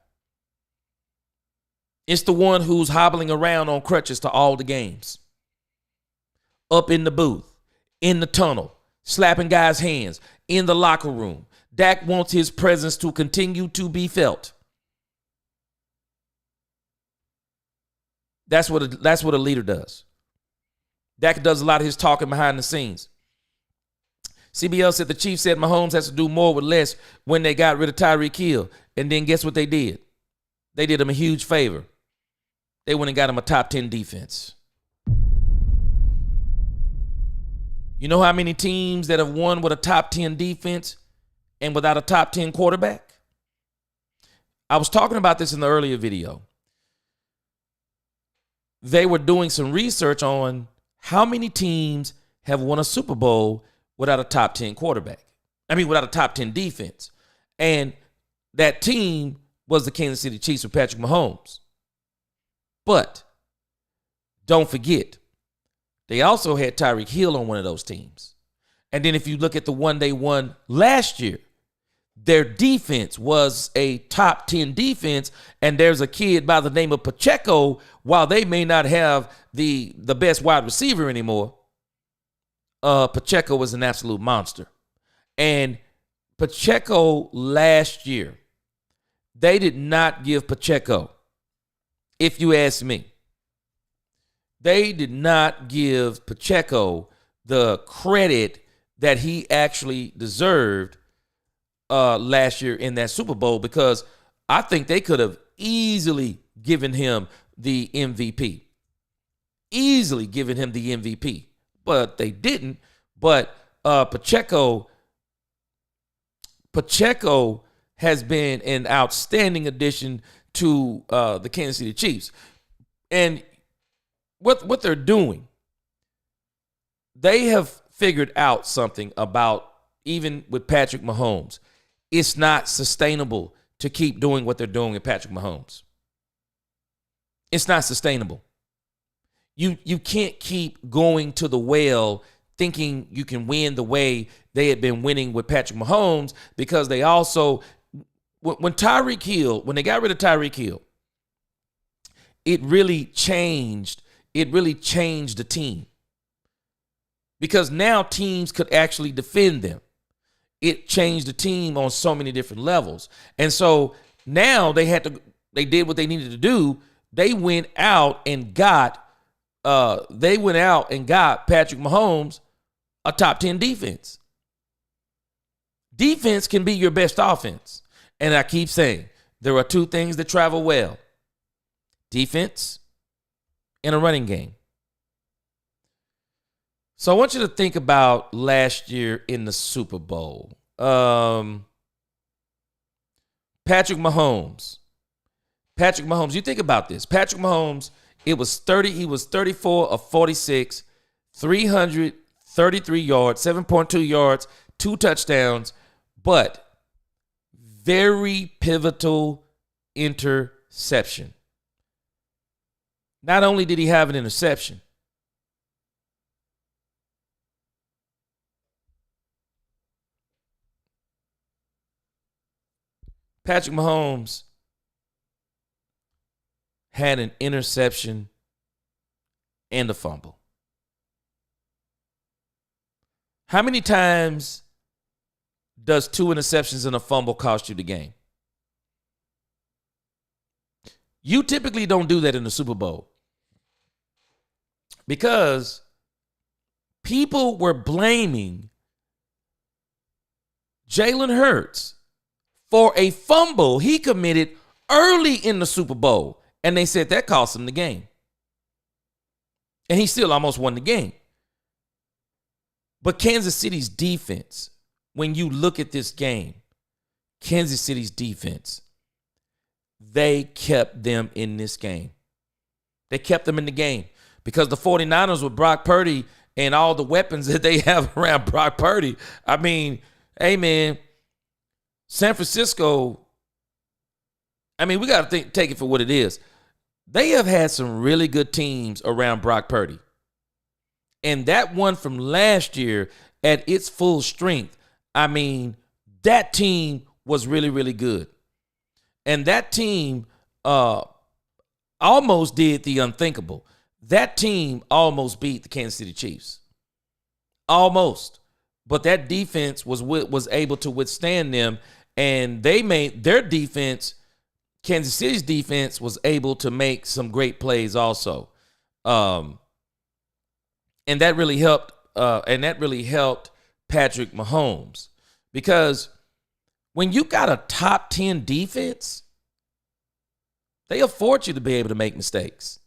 It's the one who's hobbling around on crutches to all the games. Up in the booth, in the tunnel, slapping guys' hands, in the locker room. Dak wants his presence to continue to be felt. That's what a leader does. Dak does a lot of his talking behind the scenes. CBL said the Chiefs said Mahomes has to do more with less when they got rid of Tyreek Hill. And then guess what they did? They did him a huge favor. They went and got him a top 10 defense. You know how many teams that have won with a top 10 defense and without a top 10 quarterback? I was talking about this in the earlier video. They were doing some research on how many teams have won a Super Bowl without a top 10 quarterback. Without a top 10 defense. And that team was the Kansas City Chiefs with Patrick Mahomes. But don't forget, they also had Tyreek Hill on one of those teams. And then if you look at the one they won last year, their defense was a top 10 defense, and there's a kid by the name of Pacheco. While they may not have the best wide receiver anymore, Pacheco was an absolute monster. And Pacheco last year, they did not give Pacheco, if you ask me, they did not give Pacheco the credit that he actually deserved last year in that Super Bowl, because I think they could have easily given him the MVP. Easily given him the MVP. But they didn't. But Pacheco has been an outstanding addition to the Kansas City Chiefs. And what they're doing, they have figured out something about, even with Patrick Mahomes, it's not sustainable to keep doing what they're doing with Patrick Mahomes. It's not sustainable. You can't keep going to the well thinking you can win the way they had been winning with Patrick Mahomes, because they also, when they got rid of Tyreek Hill, it really changed the team. Because now teams could actually defend them. It changed the team on so many different levels. And so now they did what they needed to do. They went out and got Patrick Mahomes a top 10 defense. Defense can be your best offense. And I keep saying, there are two things that travel well: defense and a running game. So I want you to think about last year in the Super Bowl. Patrick Mahomes, you think about this. Patrick Mahomes It was 30. He was 34 of 46, 333 yards, 7.2 yards, 2 touchdowns, but very pivotal interception. Not only did he have an interception, Patrick Mahomes had an interception and a fumble. How many times does 2 interceptions and a fumble cost you the game? You typically don't do that in the Super Bowl because people were blaming Jalen Hurts for a fumble he committed early in the Super Bowl. And they said that cost him the game. And he still almost won the game. But Kansas City's defense, when you look at this game, Kansas City's defense, they kept them in this game. They kept them in the game because the 49ers with Brock Purdy and all the weapons that they have around Brock Purdy. I mean, hey, man, San Francisco, I mean, we got to take it for what it is. They have had some really good teams around Brock Purdy. And that one from last year at its full strength, I mean, that team was really, really good. And that team almost did the unthinkable. That team almost beat the Kansas City Chiefs. Almost. But that defense was able to withstand them, and they made their defense, Kansas City's defense, was able to make some great plays also. And that really helped. Patrick Mahomes, because when you got a top 10 defense, they afford you to be able to make mistakes.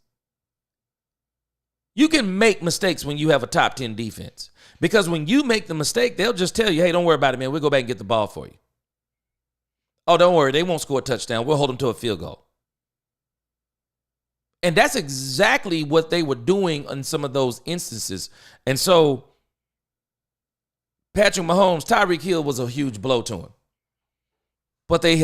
You can make mistakes when you have a top 10 defense, because when you make the mistake, they'll just tell you, hey, don't worry about it, man. We'll go back and get the ball for you. Oh, don't worry. They won't score a touchdown. We'll hold them to a field goal. And that's exactly what they were doing in some of those instances. And so Patrick Mahomes, Tyreek Hill was a huge blow to him. But they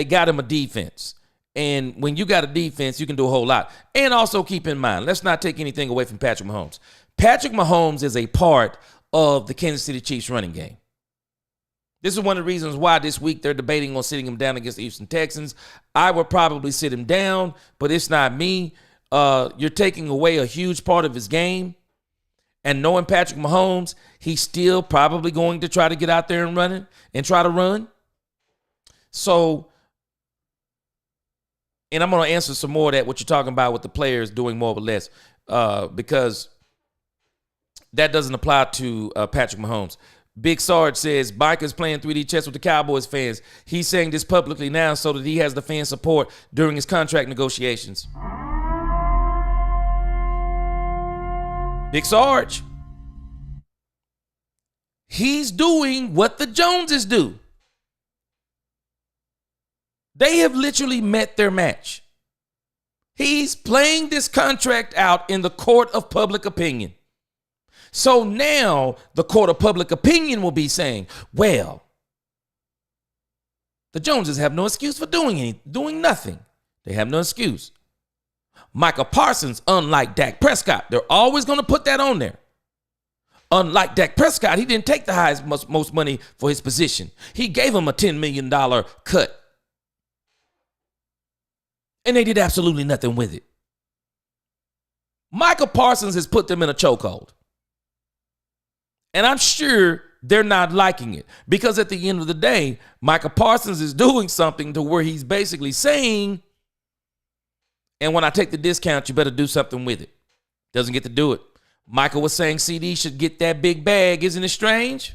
got him a defense. And when you got a defense, you can do a whole lot. And also keep in mind, let's not take anything away from Patrick Mahomes. Patrick Mahomes is a part of the Kansas City Chiefs running game. This is one of the reasons why this week they're debating on sitting him down against the Houston Texans. I would probably sit him down, but it's not me. You're taking away a huge part of his game. And knowing Patrick Mahomes, he's still probably going to try to get out there and try to run. So, and I'm going to answer some more of that, what you're talking about with the players doing more or less, because that doesn't apply to Patrick Mahomes. Big Sarge says, Micah's playing 3D chess with the Cowboys fans. He's saying this publicly now so that he has the fan support during his contract negotiations. Big Sarge. He's doing what the Joneses do. They have literally met their match. He's playing this contract out in the court of public opinion. So now the court of public opinion will be saying, well, the Joneses have no excuse for doing nothing. They have no excuse. Micah Parsons, unlike Dak Prescott, they're always going to put that on there. Unlike Dak Prescott, he didn't take the highest, most money for his position. He gave him a $10 million cut. And they did absolutely nothing with it. Micah Parsons has put them in a chokehold. And I'm sure they're not liking it, because at the end of the day, Micah Parsons is doing something to where he's basically saying, and when I take the discount, you better do something with it. Doesn't get to do it. Micah was saying CD should get that big bag. Isn't it strange?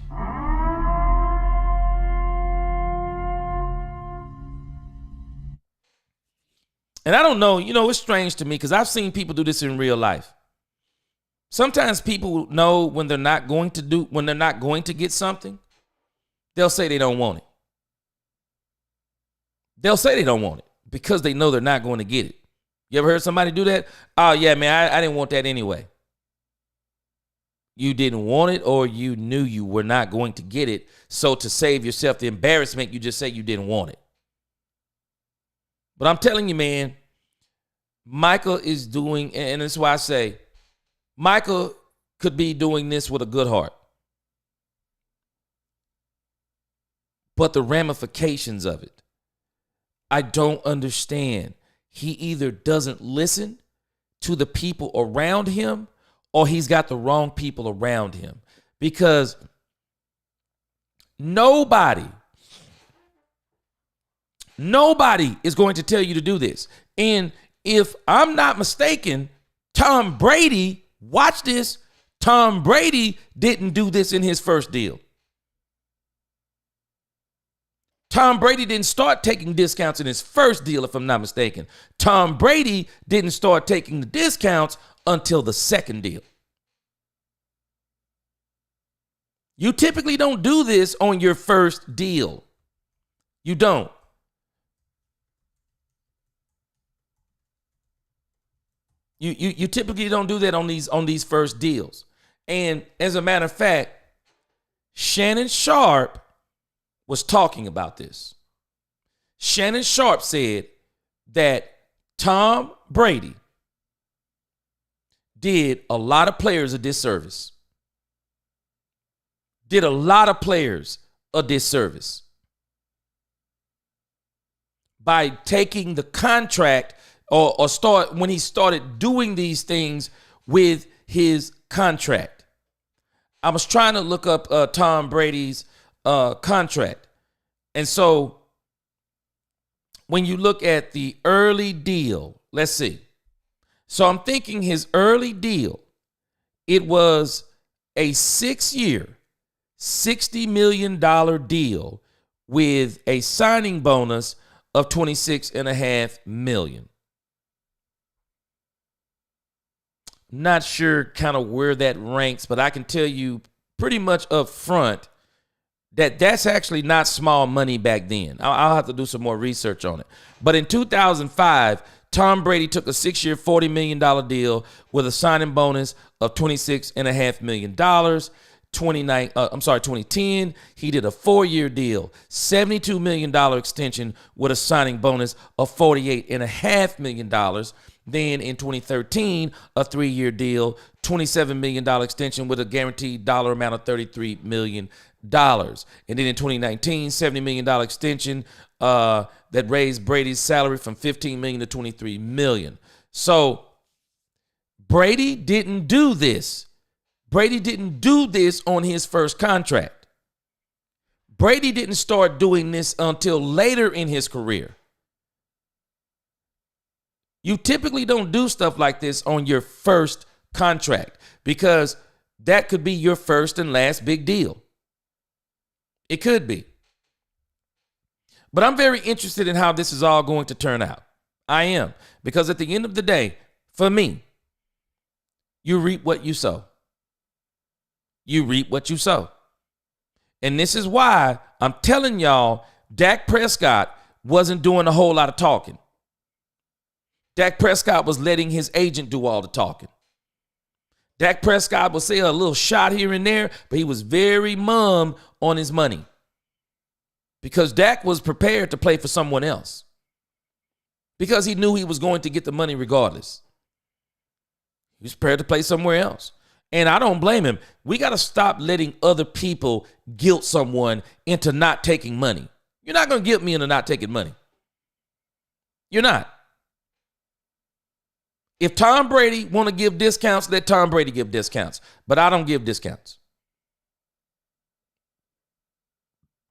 And I don't know, it's strange to me because I've seen people do this in real life. Sometimes people know when they're not going to get something, they'll say they don't want it. They'll say they don't want it because they know they're not going to get it. You ever heard somebody do that? Oh, yeah, man, I didn't want that anyway. You didn't want it, or you knew you were not going to get it. So to save yourself the embarrassment, you just say you didn't want it. But I'm telling you, man, Micah is doing, and that's why I say Micah could be doing this with a good heart. But the ramifications of it, I don't understand. He either doesn't listen to the people around him, or he's got the wrong people around him. Because nobody is going to tell you to do this. And if I'm not mistaken, Tom Brady, watch this, Tom Brady didn't do this in his first deal. Tom Brady didn't start taking discounts in his first deal, if I'm not mistaken. Tom Brady didn't start taking the discounts until the second deal. You typically don't do this on your first deal. You don't. You typically don't do that on these first deals. And as a matter of fact, Shannon Sharp was talking about this. Shannon Sharp said that Tom Brady did a lot of players a disservice. Did a lot of players a disservice by taking the contract or start when he started doing these things with his contract. I was trying to look up Tom Brady's contract. And so when you look at the early deal, let's see. So I'm thinking his early deal, it was a 6-year, $60 million deal with a signing bonus of $26.5 million. Not sure kind of where that ranks, but I can tell you pretty much up front that that's actually not small money back then. I'll have to do some more research on it. But in 2005, Tom Brady took a 6-year, $40 million deal with a signing bonus of $26.5 million. 2010, he did a 4-year deal, $72 million extension with a signing bonus of $48.5 million. Then in 2013, a 3-year deal, $27 million extension with a guaranteed dollar amount of $33 million. And then in 2019, $70 million extension that raised Brady's salary from $15 million to $23 million. So Brady didn't do this. Brady didn't do this on his first contract. Brady didn't start doing this until later in his career. You typically don't do stuff like this on your first contract because that could be your first and last big deal. It could be. But I'm very interested in how this is all going to turn out. I am. Because at the end of the day, for me, you reap what you sow. You reap what you sow. And this is why I'm telling y'all, Dak Prescott wasn't doing a whole lot of talking. Dak Prescott was letting his agent do all the talking. Dak Prescott will say a little shot here and there, but he was very mum on his money because Dak was prepared to play for someone else because he knew he was going to get the money regardless. He was prepared to play somewhere else. And I don't blame him. We got to stop letting other people guilt someone into not taking money. You're not going to guilt me into not taking money. You're not. If Tom Brady want to give discounts, let Tom Brady give discounts. But I don't give discounts.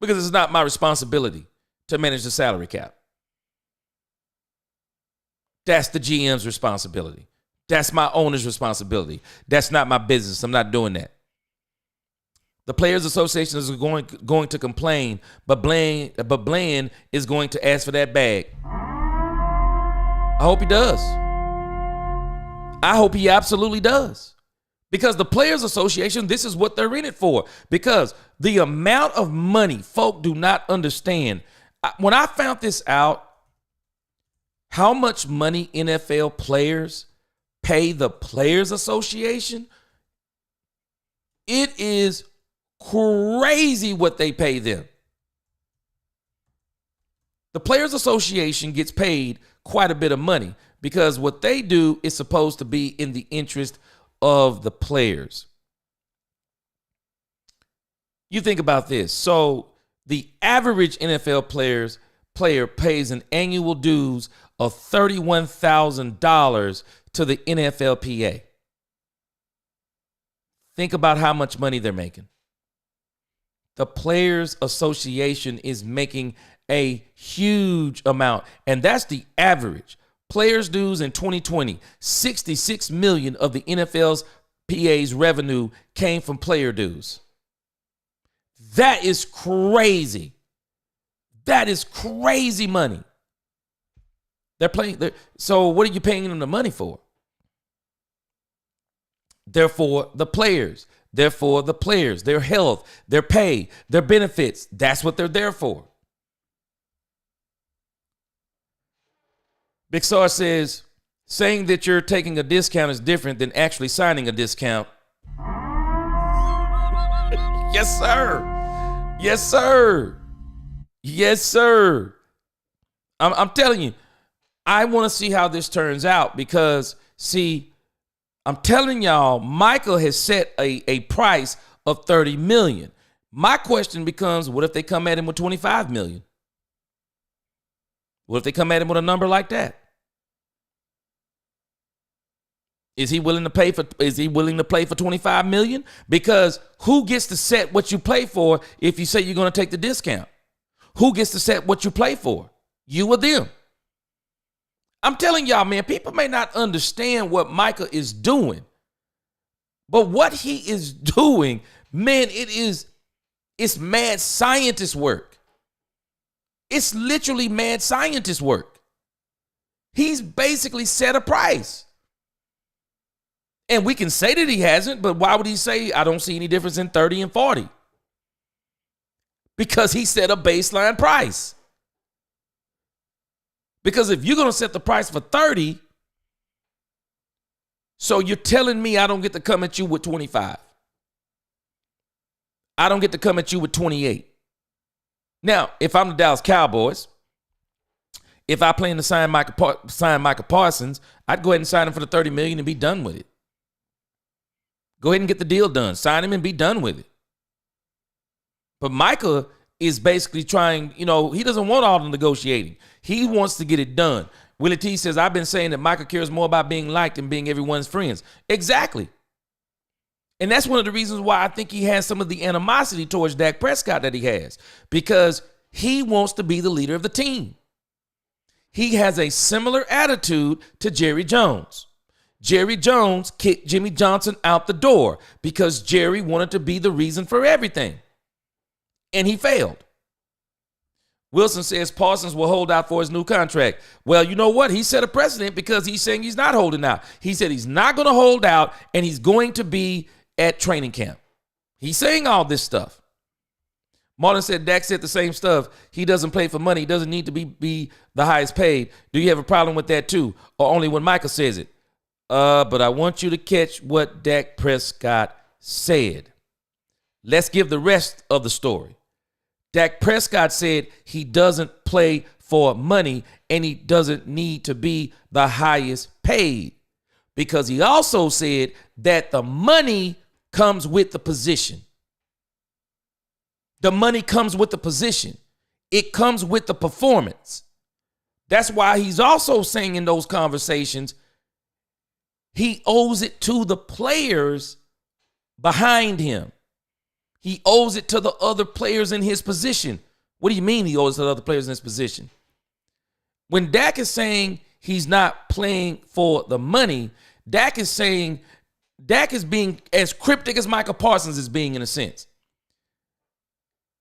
Because it's not my responsibility to manage the salary cap. That's the GM's responsibility. That's my owner's responsibility. That's not my business. I'm not doing that. The Players Association is going to complain, but Bland is going to ask for that bag. I hope he does. I hope he absolutely does. Because the Players Association, this is what they're in it for. Because the amount of money folk do not understand. When I found this out, how much money NFL players pay the Players Association? It is crazy what they pay them. The Players Association gets paid quite a bit of money because what they do is supposed to be in the interest of the players. You think about this. So the average NFL player pays an annual dues of $31,000 to the NFLPA. Think about how much money they're making. The Players Association is making a huge amount, and that's the average. Players' dues in 2020, $66 million of the NFL's PA's revenue came from player dues. That is crazy. That is crazy money. So what are you paying them the money for? Therefore, the players. Therefore, the players, their health, their pay, their benefits. That's what they're there for. Big Sar says, saying that you're taking a discount is different than actually signing a discount. Yes, sir. Yes, sir. Yes, sir. I'm telling you, I want to see how this turns out because, see, I'm telling y'all, Michael has set a price of $30 million. My question becomes, what if they come at him with $25 million? What if they come at him with a number like that? Is he willing to play for $25 million? Because who gets to set what you play for if you say you're going to take the discount? Who gets to set what you play for? You or them? I'm telling y'all, man, people may not understand what Micah is doing. But what he is doing, man, it's mad scientist work. It's literally mad scientist work. He's basically set a price. And we can say that he hasn't, but why would he say, I don't see any difference in 30 and 40? Because he set a baseline price. Because if you're going to set the price for 30, so you're telling me I don't get to come at you with 25. I don't get to come at you with 28. Now, if I'm the Dallas Cowboys, if I plan to sign Micah Parsons, I'd go ahead and sign him for the $30 million and be done with it. Go ahead and get the deal done. Sign him and be done with it. But Micah is basically trying, he doesn't want all the negotiating. He wants to get it done. Willie T says, I've been saying that Micah cares more about being liked than being everyone's friends. Exactly. And that's one of the reasons why I think he has some of the animosity towards Dak Prescott that he has, because he wants to be the leader of the team. He has a similar attitude to Jerry Jones. Jerry Jones kicked Jimmy Johnson out the door because Jerry wanted to be the reason for everything. And he failed. Wilson says Parsons will hold out for his new contract. Well, you know what? He set a precedent because he's saying he's not holding out. He said he's not going to hold out and he's going to be at training camp. He's saying all this stuff. Martin said Dak said the same stuff. He doesn't play for money. He doesn't need to be the highest paid. Do you have a problem with that too? Or only when Micah says it? But I want you to catch what Dak Prescott said. Let's give the rest of the story. Dak Prescott said he doesn't play for money and he doesn't need to be the highest paid, because he also said that the money comes with the position. The money comes with the position. It comes with the performance. That's why he's also saying in those conversations, he owes it to the players behind him. He owes it to the other players in his position. What do you mean he owes it to the other players in his position? When Dak is saying he's not playing for the money, Dak is being as cryptic as Micah Parsons is being in a sense.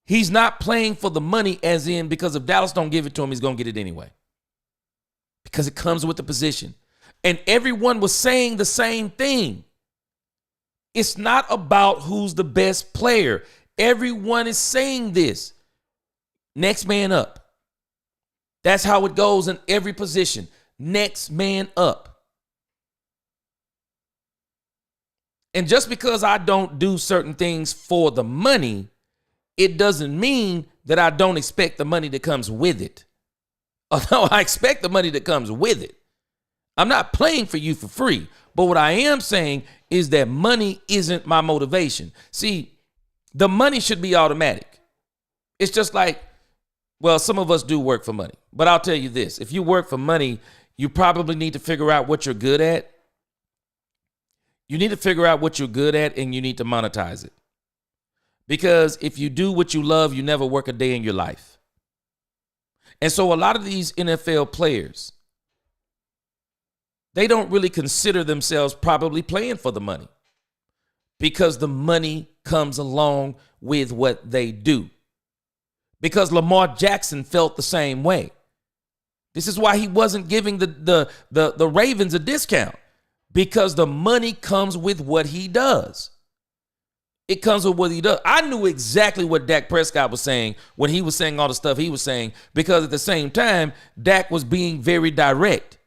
He's not playing for the money as in because if Dallas don't give it to him, he's going to get it anyway. Because it comes with the position. And everyone was saying the same thing. It's not about who's the best player. Everyone is saying this. Next man up. That's how it goes in every position. next man up. And just because I don't do certain things for the money, it doesn't mean that I don't expect the money that comes with it. Although I expect the money that comes with it. I'm not playing for you for free. But what I am saying is that money isn't my motivation. See, the money should be automatic. It's just like, well, some of us do work for money. But I'll tell you this. If you work for money, you probably need to figure out what you're good at. You need to figure out what you're good at, and you need to monetize it. Because if you do what you love, you never work a day in your life. And so a lot of these NFL players, they don't really consider themselves probably playing for the money because the money comes along with what they do. Because Lamar Jackson felt the same way. This is why he wasn't giving the Ravens a discount, because the money comes with what he does. It comes with what he does. I knew exactly what Dak Prescott was saying when he was saying all the stuff he was saying, because at the same time, Dak was being very direct.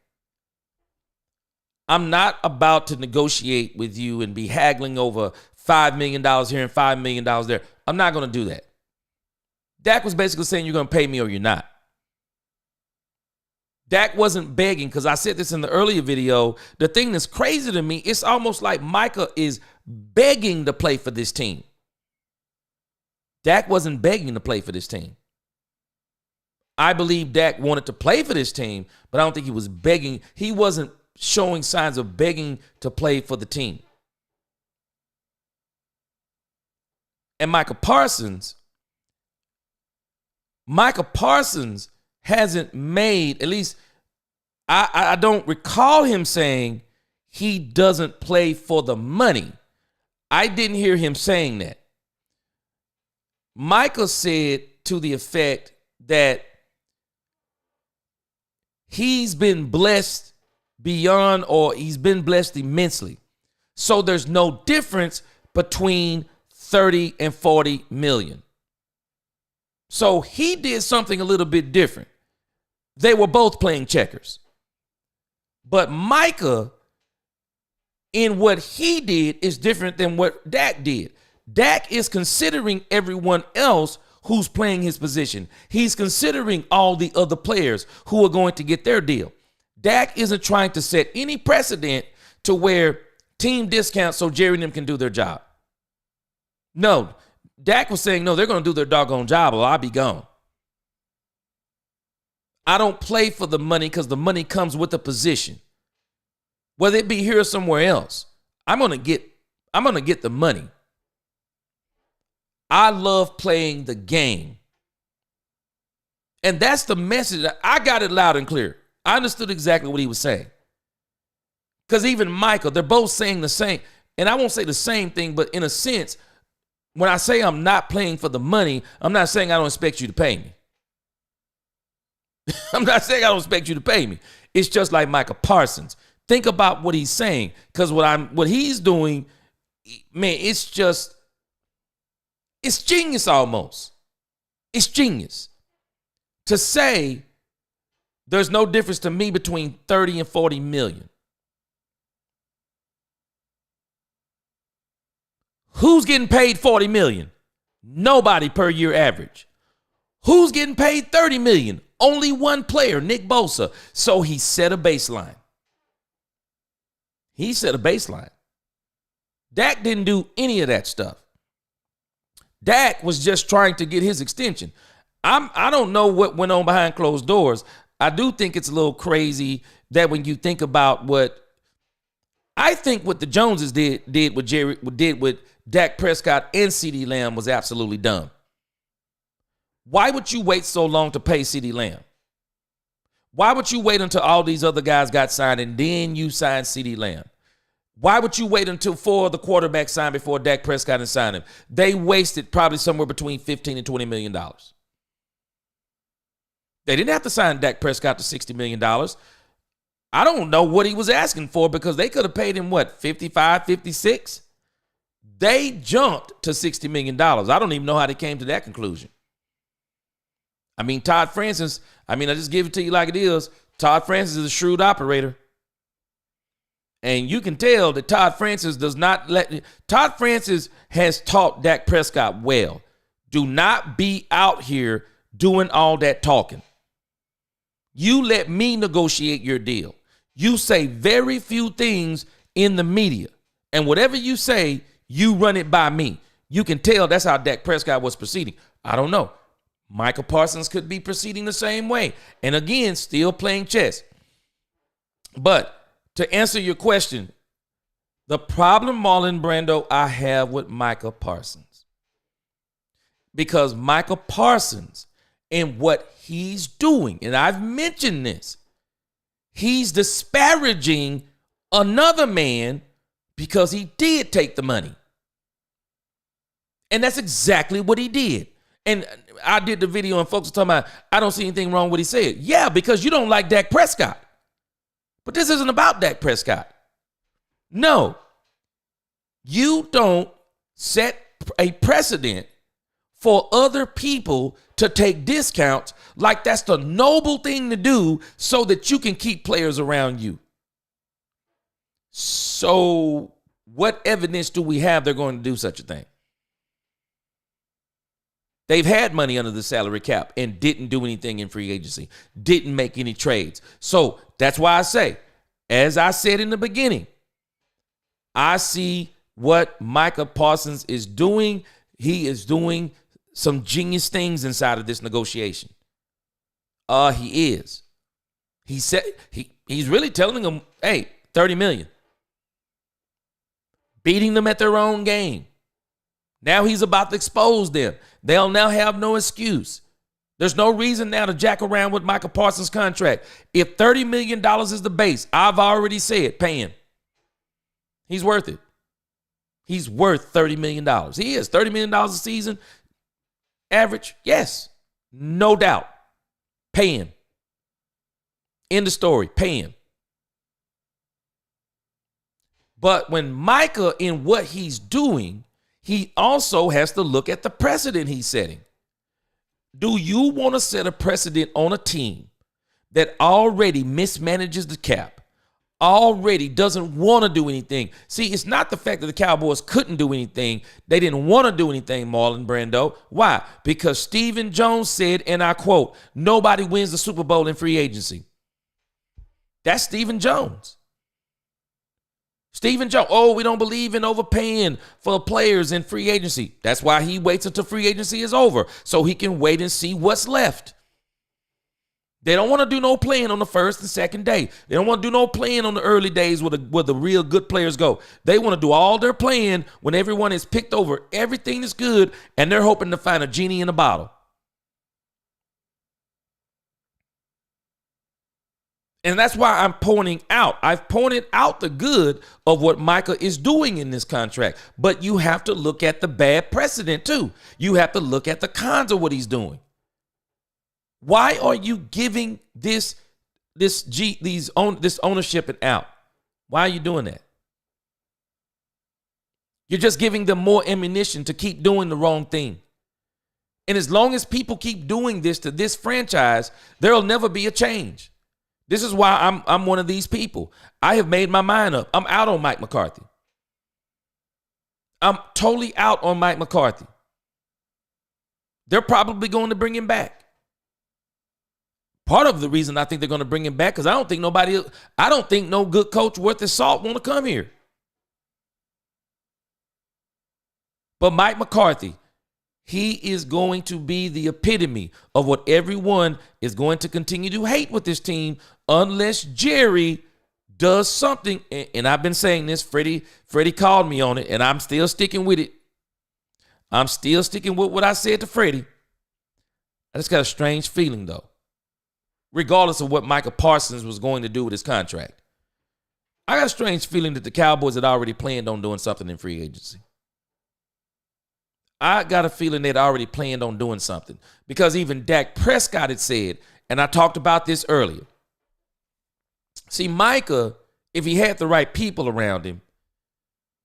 I'm not about to negotiate with you and be haggling over $5 million here and $5 million there. I'm not going to do that. Dak was basically saying, you're going to pay me or you're not. Dak wasn't begging, because I said this in the earlier video. The thing that's crazy to me, it's almost like Micah is begging to play for this team. Dak wasn't begging to play for this team. I believe Dak wanted to play for this team, but I don't think he was begging. He wasn't showing signs of begging to play for the team. And Micah Parsons hasn't made, at least I don't recall him saying he doesn't play for the money. I didn't hear him saying that. Micah said to the effect that he's been blessed beyond, or he's been blessed immensely. So there's no difference between 30 and 40 million. So he did something a little bit different. They were both playing checkers. But Micah, in what he did, is different than what Dak did. Dak is considering everyone else who's playing his position. He's considering all the other players who are going to get their deal. Dak isn't trying to set any precedent to where team discounts so Jerry and them can do their job. No, Dak was saying, no, they're going to do their doggone job or I'll be gone. I don't play for the money because the money comes with the position. Whether it be here or somewhere else, I'm going to get the money. I love playing the game. And that's the message. I got it loud and clear. I understood exactly what he was saying. Because even Michael, they're both saying the same. And I won't say the same thing, but in a sense, when I say I'm not playing for the money, I'm not saying I don't expect you to pay me. I'm not saying I don't expect you to pay me. It's just like Micah Parsons. Think about what he's saying, because what he's doing, man, it's genius almost. It's genius. To say there's no difference to me between 30 and 40 million. Who's getting paid 40 million? Nobody per year average. Who's getting paid 30 million? Only one player, Nick Bosa. So he set a baseline. He set a baseline. Dak didn't do any of that stuff. Dak was just trying to get his extension. I don't know what went on behind closed doors. I do think it's a little crazy that when you think about what the Joneses did with Dak Prescott and CeeDee Lamb was absolutely dumb. Why would you wait so long to pay CeeDee Lamb? Why would you wait until all these other guys got signed and then you signed CeeDee Lamb? Why would you wait until 4 of the quarterbacks signed before Dak Prescott and signed him? They wasted probably somewhere between $15 and $20 million. They didn't have to sign Dak Prescott to $60 million. I don't know what he was asking for, because they could have paid him, what, 55, 56? They jumped to $60 million. I don't even know how they came to that conclusion. I mean, Todd Francis, I just give it to you like it is. Todd Francis is a shrewd operator. And you can tell that Todd Francis has taught Dak Prescott well. Do not be out here doing all that talking. You let me negotiate your deal. You say very few things in the media. And whatever you say, you run it by me. You can tell that's how Dak Prescott was proceeding. I don't know. Micah Parsons could be proceeding the same way. And again, still playing chess. But to answer your question, the problem, Marlon Brando, I have with Micah Parsons. Because Micah Parsons and what he's doing, and I've mentioned this, he's disparaging another man because he did take the money. And that's exactly what he did. And I did the video and folks are talking about, I don't see anything wrong with what he said. Yeah, because you don't like Dak Prescott. But this isn't about Dak Prescott. No. You don't set a precedent for other people to take discounts like that's the noble thing to do so that you can keep players around you. So what evidence do we have they're going to do such a thing? They've had money under the salary cap and didn't do anything in free agency, didn't make any trades. So that's why I say, as I said in the beginning, I see what Micah Parsons is doing. He is doing some genius things inside of this negotiation. He is. He said he's really telling them, hey, $30 million. Beating them at their own game. Now he's about to expose them. They'll now have no excuse. There's no reason now to jack around with Micah Parsons' contract. If $30 million is the base, I've already said, pay him. He's worth it. He's worth $30 million. He is. $30 million a season, average, yes, no doubt. Pay him. End of story, pay him. But when Micah, in what he's doing, he also has to look at the precedent he's setting. Do you want to set a precedent on a team that already mismanages the cap, already doesn't want to do anything? See, it's not the fact that the Cowboys couldn't do anything. They didn't want to do anything, Marlon Brando. Why? Because Stephen Jones said, and I quote, nobody wins the Super Bowl in free agency. That's Stephen Jones. Stephen Jones, we don't believe in overpaying for players in free agency. That's why he waits until free agency is over, so he can wait and see what's left. They don't want to do no playing on the first and second day. They don't want to do no playing on the early days where the real good players go. They want to do all their playing when everyone is picked over. Everything is good, and they're hoping to find a genie in a bottle. And that's why I'm pointing out. I've pointed out the good of what Micah is doing in this contract. But you have to look at the bad precedent too. You have to look at the cons of what he's doing. Why are you giving this ownership out? Why are you doing that? You're just giving them more ammunition to keep doing the wrong thing. And as long as people keep doing this to this franchise, there'll never be a change. This is why I'm one of these people. I have made my mind up. I'm out on Mike McCarthy. I'm totally out on Mike McCarthy. They're probably going to bring him back. Part of the reason I think they're going to bring him back because I don't think no good coach worth his salt want to come here. But Mike McCarthy, he is going to be the epitome of what everyone is going to continue to hate with this team unless Jerry does something. And I've been saying this. Freddie called me on it, and I'm still sticking with it. I'm still sticking with what I said to Freddie. I just got a strange feeling, though, regardless of what Micah Parsons was going to do with his contract. I got a strange feeling that the Cowboys had already planned on doing something in free agency. I got a feeling they'd already planned on doing something because even Dak Prescott had said, and I talked about this earlier. See, Micah, if he had the right people around him,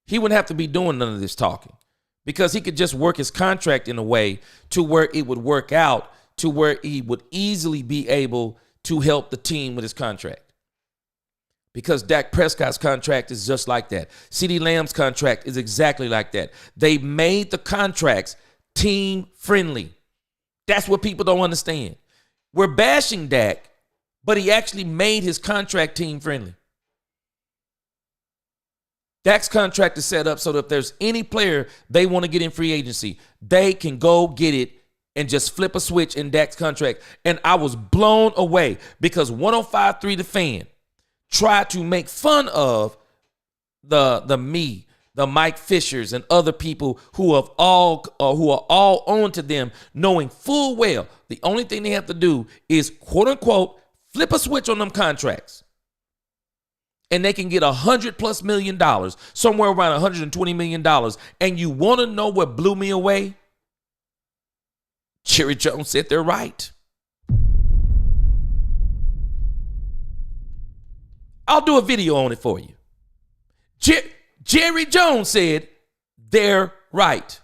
he wouldn't have to be doing none of this talking because he could just work his contract in a way to where it would work out to where he would easily be able to help the team with his contract. Because Dak Prescott's contract is just like that. CeeDee Lamb's contract is exactly like that. They made the contracts team friendly. That's what people don't understand. We're bashing Dak, but he actually made his contract team friendly. Dak's contract is set up so that if there's any player they want to get in free agency, they can go get it and just flip a switch in Dak's contract. And I was blown away because 105.3 The Fan tried to make fun of the Mike Fishers and other people who are all on to them, knowing full well the only thing they have to do is, quote unquote, flip a switch on them contracts. And they can get $100+ million, somewhere around $120 million. And you want to know what blew me away? Jerry Jones said they're right. I'll do a video on it for you. Jerry Jones said they're right.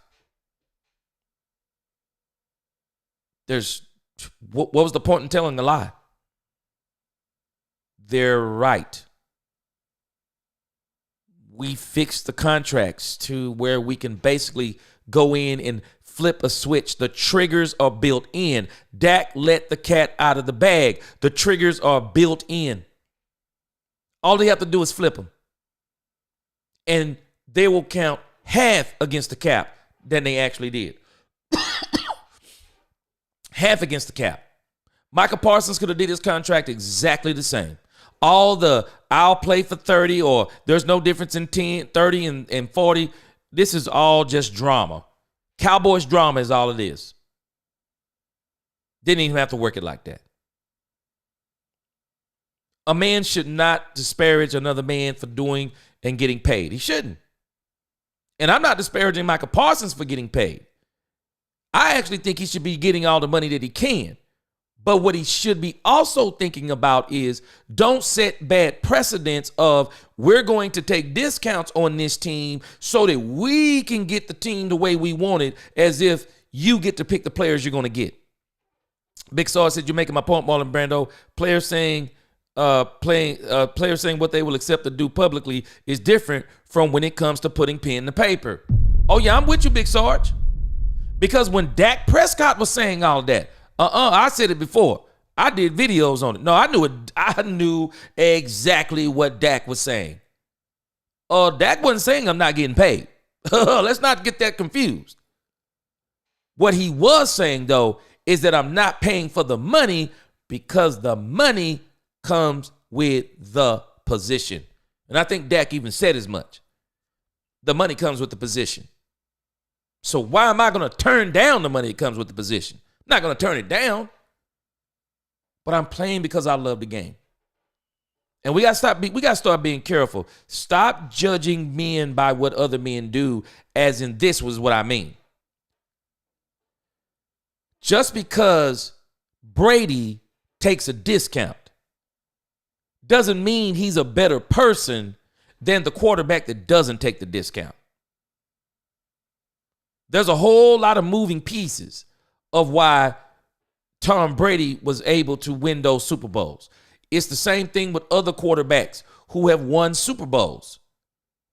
What was the point in telling a lie? They're right. We fixed the contracts to where we can basically go in and flip a switch. The triggers are built in. Dak let the cat out of the bag. The triggers are built in. All they have to do is flip them. And they will count half against the cap than they actually did. Half against the cap. Micah Parsons could have did his contract exactly the same. All the I'll play for 30 or there's no difference in 10, 30 and 40. This is all just drama. Cowboys drama is all it is. Didn't even have to work it like that. A man should not disparage another man for doing and getting paid. He shouldn't. And I'm not disparaging Micah Parsons for getting paid. I actually think he should be getting all the money that he can. But what he should be also thinking about is don't set bad precedents of we're going to take discounts on this team so that we can get the team the way we want it, as if you get to pick the players you're going to get. Big Saw said, you're making my point, Marlon Brando. Players saying what they will accept to do publicly is different from when it comes to putting pen to paper. Oh, yeah, I'm with you, Big Sarge. Because when Dak Prescott was saying all that, I said it before. I did videos on it. No, I knew it. I knew exactly what Dak was saying. Dak wasn't saying I'm not getting paid. Let's not get that confused. What he was saying, though, is that I'm not paying for the money because the money comes with the position. And I think Dak even said as much. The money comes with the position. So why am I going to turn down the money that comes with the position? I'm not going to turn it down. But I'm playing because I love the game. And we got to start being careful. Stop judging men by what other men do, as in this was what I mean. Just because Brady takes a discount doesn't mean he's a better person than the quarterback that doesn't take the discount. There's a whole lot of moving pieces of why Tom Brady was able to win those Super Bowls. It's the same thing with other quarterbacks who have won Super Bowls.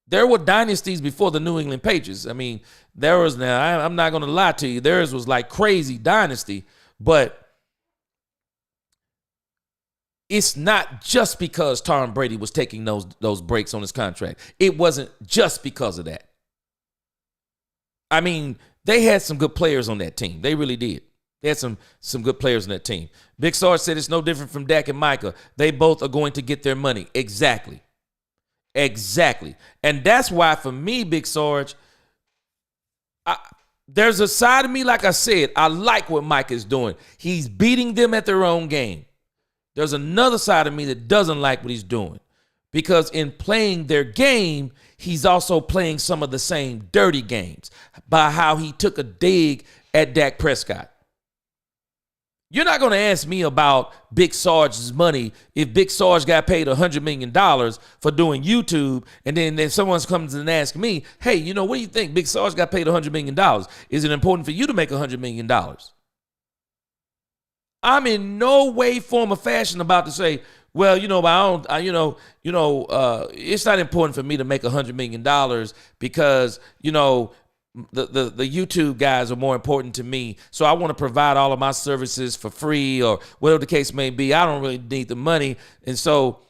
There were dynasties before the New England Patriots. I mean, I'm not going to lie to you, theirs was like crazy dynasty, but it's not just because Tom Brady was taking those breaks on his contract. It wasn't just because of that. I mean, they had some good players on that team. They really did. They had some good players on that team. Big Sarge said it's no different from Dak and Micah. They both are going to get their money. Exactly. And that's why, for me, Big Sarge, there's a side of me, like I said, I like what Mike is doing. He's beating them at their own game. There's another side of me that doesn't like what he's doing, because in playing their game, he's also playing some of the same dirty games by how he took a dig at Dak Prescott. You're not going to ask me about Big Sarge's money if Big Sarge got paid $100 million for doing YouTube, and then someone comes and asks me, hey, what do you think? Big Sarge got paid $100 million. Is it important for you to make $100 million? I'm in no way, form, or fashion about to say, well, it's not important for me to make $100 million because, the YouTube guys are more important to me. So I want to provide all of my services for free or whatever the case may be. I don't really need the money. And so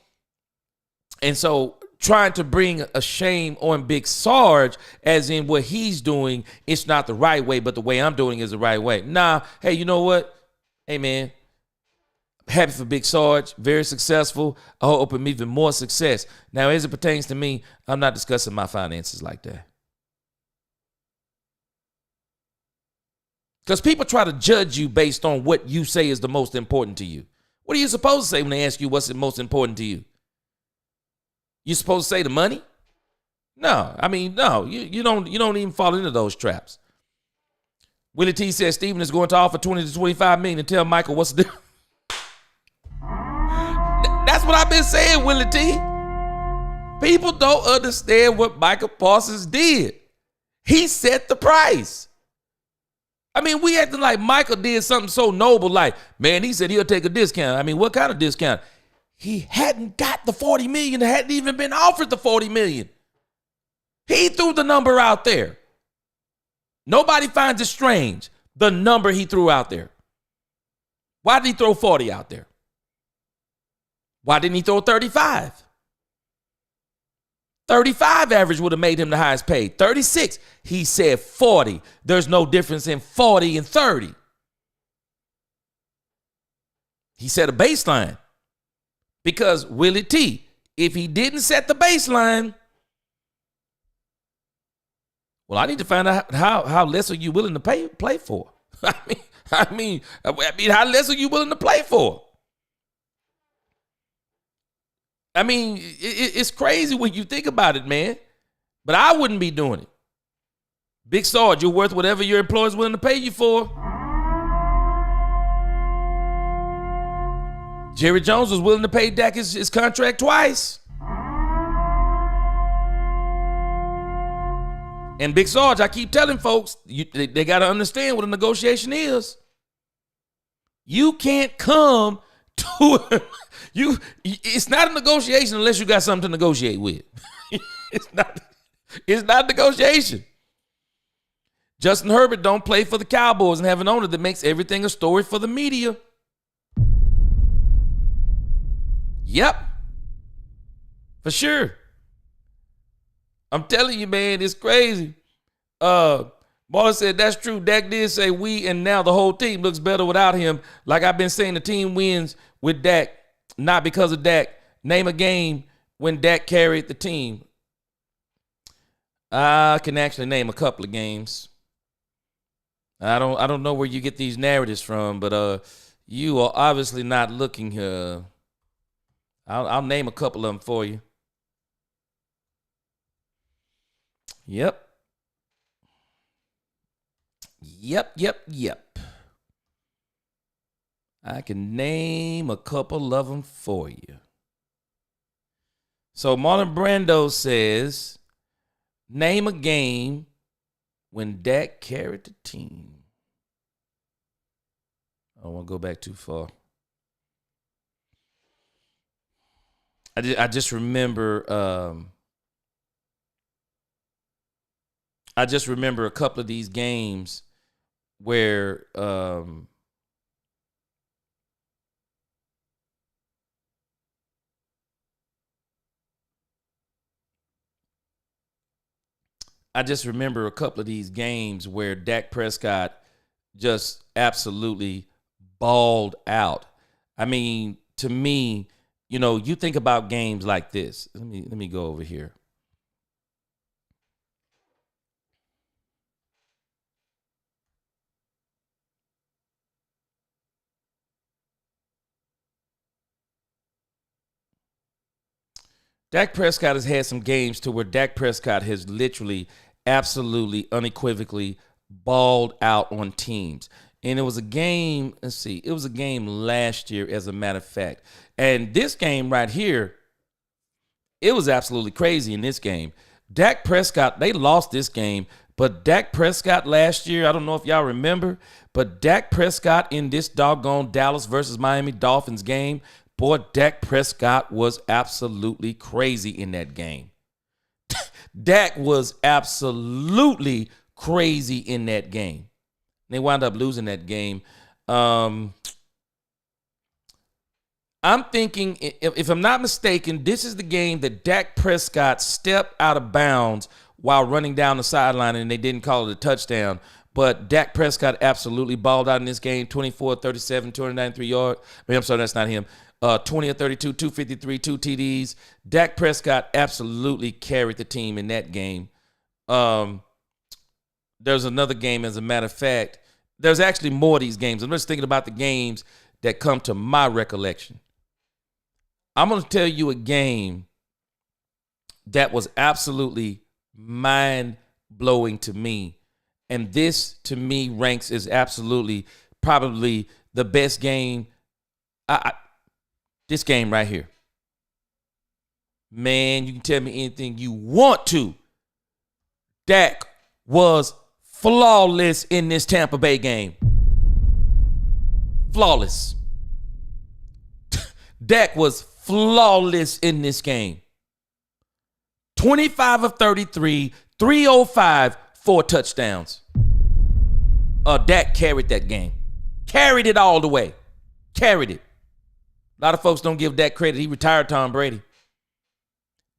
trying to bring a shame on Big Sarge as in what he's doing, it's not the right way, but the way I'm doing is the right way. Nah, hey, you know what? Hey, man, happy for Big Sarge, very successful. I hope him even more success. Now, as it pertains to me, I'm not discussing my finances like that. Because people try to judge you based on what you say is the most important to you. What are you supposed to say when they ask you what's the most important to you? You supposed to say the money? No, you don't even fall into those traps. Willie T says Steven is going to offer 20 to 25 million and tell Michael what's the difference. That's what I've been saying, Willie T. People don't understand what Micah Parsons did. He set the price. I mean, we acting like Michael did something so noble, like, man, he said he'll take a discount. I mean, what kind of discount? He hadn't got the 40 million, hadn't even been offered the 40 million. He threw the number out there. Nobody finds it strange, the number he threw out there. Why did he throw 40 out there? Why didn't he throw 35? 35 average would have made him the highest paid. 36, he said 40. There's no difference in 40 and 30. He set a baseline. Because Willie T, if he didn't set the baseline, well, I need to find out how less are you willing to play for? I mean, how less are you willing to play for? I mean, it's crazy when you think about it, man. But I wouldn't be doing it. Big Sarge, you're worth whatever your employer's willing to pay you for. Jerry Jones was willing to pay Dak his contract twice. And Big Sarge, I keep telling folks, they got to understand what a negotiation is. You can't come to it's not a negotiation unless you got something to negotiate with. It's not negotiation. Justin Herbert don't play for the Cowboys and have an owner that makes everything a story for the media. Yep. For sure. I'm telling you, man, it's crazy. Marlon said, that's true. Dak did say we, and now the whole team looks better without him. Like I've been saying, the team wins with Dak, not because of Dak. Name a game when Dak carried the team. I can actually name a couple of games. I don't know where you get these narratives from, but you are obviously not looking here. I'll name a couple of them for you. Yep. I can name a couple of them for you. So Marlon Brando says, name a game when Dak carried the team. I don't want to go back too far. I just remember a couple of these games where Dak Prescott just absolutely balled out. I mean, to me, you think about games like this. Let me go over here. Dak Prescott has had some games to where Dak Prescott has literally, absolutely, unequivocally balled out on teams. And it was a game, it was a game last year, as a matter of fact. And this game right here, it was absolutely crazy in this game. Dak Prescott, they lost this game But Dak Prescott last year, I don't know if y'all remember, but Dak Prescott in this doggone Dallas versus Miami Dolphins game, boy, Dak Prescott was absolutely crazy in that game. Dak was absolutely crazy in that game. They wound up losing that game. I'm thinking, if I'm not mistaken, this is the game that Dak Prescott stepped out of bounds while running down the sideline, and they didn't call it a touchdown. But Dak Prescott absolutely balled out in this game, 24-37, 293 yards. I'm sorry, that's not him. 20 of 32, 253, 2 TDs. Dak Prescott absolutely carried the team in that game. There's another game, as a matter of fact. There's actually more of these games. I'm just thinking about the games that come to my recollection. I'm going to tell you a game that was absolutely mind-blowing to me. And this, to me, ranks as absolutely probably the best game. This game right here. Man, you can tell me anything you want to. Dak was flawless in this Tampa Bay game. Flawless. Dak was flawless in this game. 25 of 33, 305, 4 touchdowns. Dak carried that game. Carried it all the way. Carried it. A lot of folks don't give Dak credit. He retired Tom Brady.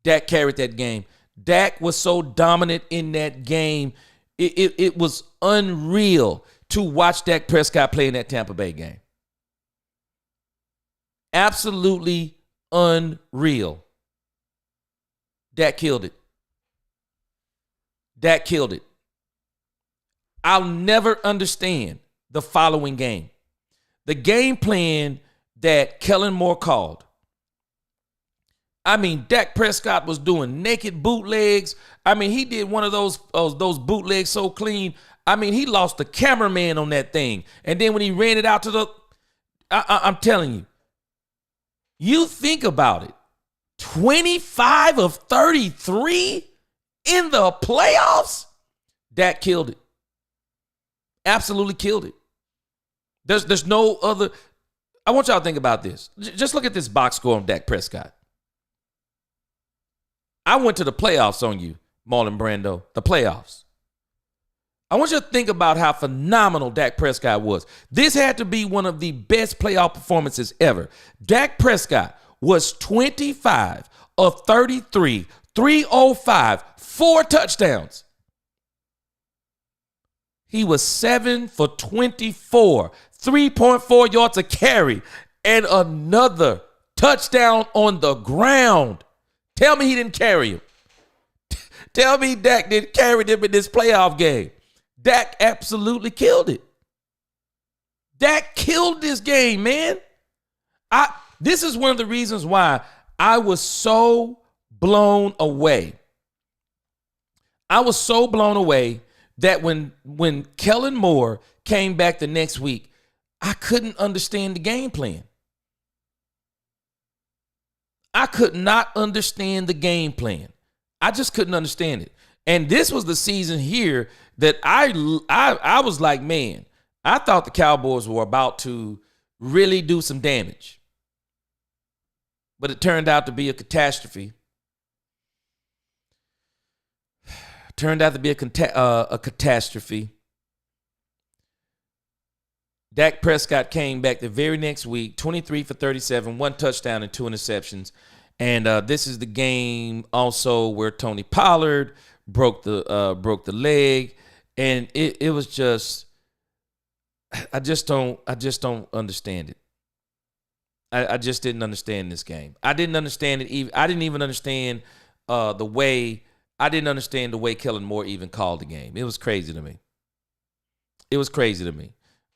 Dak carried that game. Dak was so dominant in that game. It was unreal to watch Dak Prescott play in that Tampa Bay game. Absolutely unreal. Dak killed it. Dak killed it. I'll never understand the following game. The game plan that Kellen Moore called. I mean, Dak Prescott was doing naked bootlegs. I mean, he did one of those bootlegs so clean. I mean, he lost the cameraman on that thing. And then when he ran it out to the, I'm telling you, you think about it. 25 of 33 in the playoffs? Dak killed it. Absolutely killed it. There's no other. I want y'all to think about this. Just look at this box score on Dak Prescott. I went to the playoffs on you, Marlon Brando. The playoffs. I want you to think about how phenomenal Dak Prescott was. This had to be one of the best playoff performances ever. Dak Prescott was 25 of 33, 305, 4 touchdowns. He was 7 for 24, 3.4 yards a carry, and another touchdown on the ground. Tell me he didn't carry him. Tell me Dak didn't carry them in this playoff game. Dak absolutely killed it. Dak killed this game, man. This is one of the reasons why I was so blown away. I was so blown away that when Kellen Moore came back the next week, I couldn't understand the game plan. I could not understand the game plan. I just couldn't understand it. And this was the season here that I was like, man, I thought the Cowboys were about to really do some damage. But it turned out to be a catastrophe. Turned out to be a catastrophe. Dak Prescott came back the very next week, 23 for 37, 1 touchdown and 2 interceptions. And this is the game also where Tony Pollard broke the leg, and it was just, I just don't understand it. I just didn't understand this game. I didn't understand it. I didn't even understand the way Kellen Moore even called the game. It was crazy to me.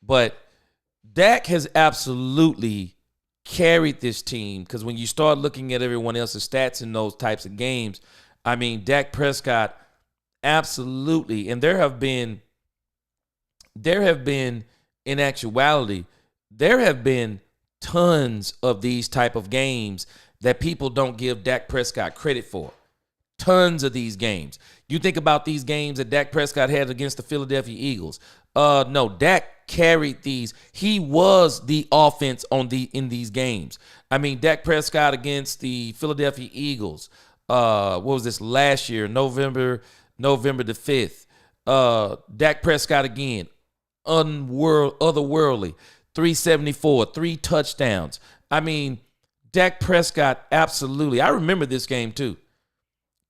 But Dak has absolutely carried this team, because when you start looking at everyone else's stats in those types of games, I mean, Dak Prescott absolutely, and there have been in actuality, there have been tons of these type of games that people don't give Dak Prescott credit for. tons of these games. You think about these games that Dak Prescott had against the Philadelphia Eagles. No, Dak carried these. He was the offense in these games. I mean, Dak Prescott against the Philadelphia Eagles. What was this last year? November the 5th. Dak Prescott again, otherworldly, 374, 3 touchdowns. I mean, Dak Prescott absolutely. I remember this game too.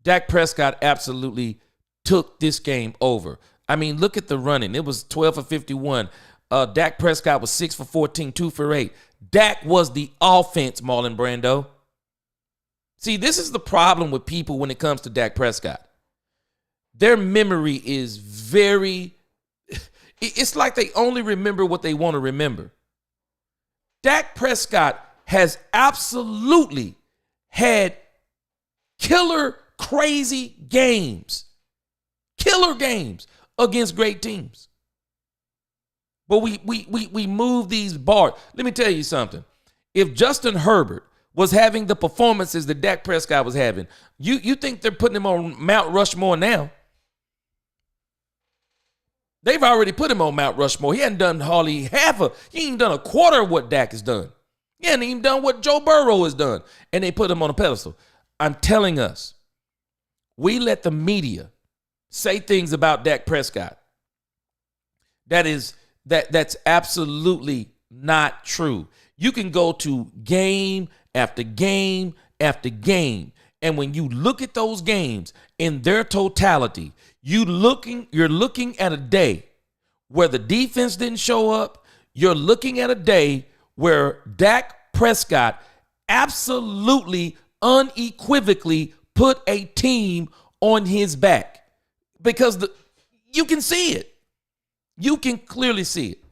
Dak Prescott absolutely took this game over. I mean, look at the running. It was 12 for 51. Dak Prescott was 6 for 14, 2 for 8. Dak was the offense, Marlon Brando. See, this is the problem with people when it comes to Dak Prescott. Their memory is it's like they only remember what they want to remember. Dak Prescott has absolutely had killer, crazy games. Killer games against great teams. But we move these bars. Let me tell you something. If Justin Herbert was having the performances that Dak Prescott was having, you think they're putting him on Mount Rushmore now? They've already put him on Mount Rushmore. He hadn't done hardly he ain't done a quarter of what Dak has done. He hadn't even done what Joe Burrow has done. And they put him on a pedestal. I'm telling us, we let the media say things about Dak Prescott that's absolutely not true. You can go to game after game after game, and when you look at those games in their totality, you're looking at a day where the defense didn't show up. You're looking at a day where Dak Prescott absolutely unequivocally put a team on his back, because you can see it. You can clearly see it.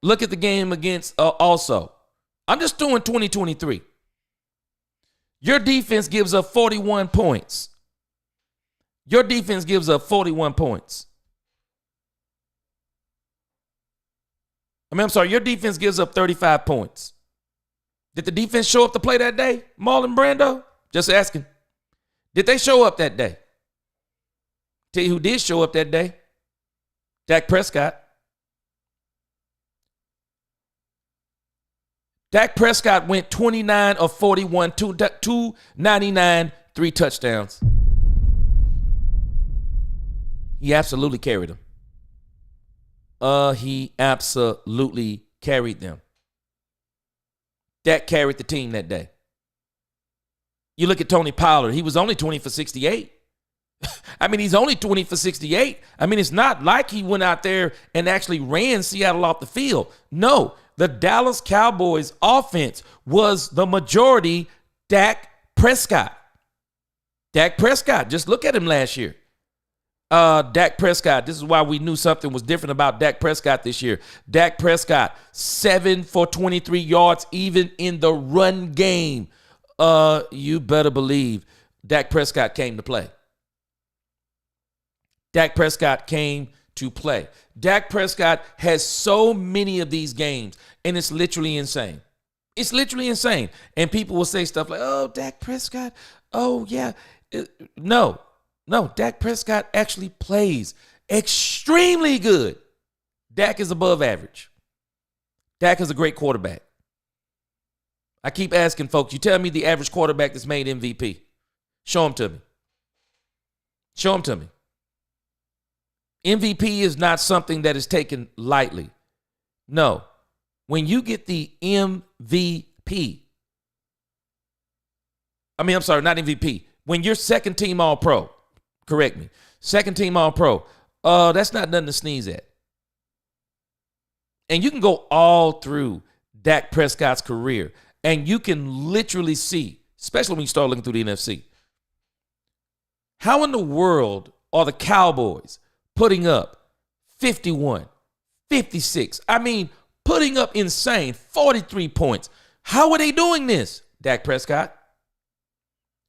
Look at the game against also. I'm just doing 2023. Your defense gives up 41 points. Your defense gives up 41 points. I'm sorry, your defense gives up 35 points. Did the defense show up to play that day, Marlon Brando? Just asking. Did they show up that day? Tell you who did show up that day. Dak Prescott. Dak Prescott went 29 of 41, 299, 3 touchdowns. He absolutely carried them. He absolutely carried them. Dak carried the team that day. You look at Tony Pollard. He was only 20 for 68. I mean, he's only 20 for 68. I mean, it's not like he went out there and actually ran Seattle off the field. No, the Dallas Cowboys offense was the majority Dak Prescott. Dak Prescott, just look at him last year. Dak Prescott, this is why we knew something was different about Dak Prescott this year. Dak Prescott, 7 for 23 yards, even in the run game. You better believe Dak Prescott came to play. Dak Prescott came to play. Dak Prescott has so many of these games, and it's literally insane. It's literally insane. And people will say stuff like, oh, Dak Prescott, oh, yeah. No, Dak Prescott actually plays extremely good. Dak is above average. Dak is a great quarterback. I keep asking folks, you tell me the average quarterback that's made MVP. Show him to me. Show him to me. MVP is not something that is taken lightly. No. When you get the MVP, not MVP. When you're second team All-Pro, correct me, second team All-Pro, that's not nothing to sneeze at. And you can go all through Dak Prescott's career, and you can literally see, especially when you start looking through the NFC, how in the world are the Cowboys putting up 51, 56? I mean, putting up insane 43 points. How are they doing this? Dak Prescott,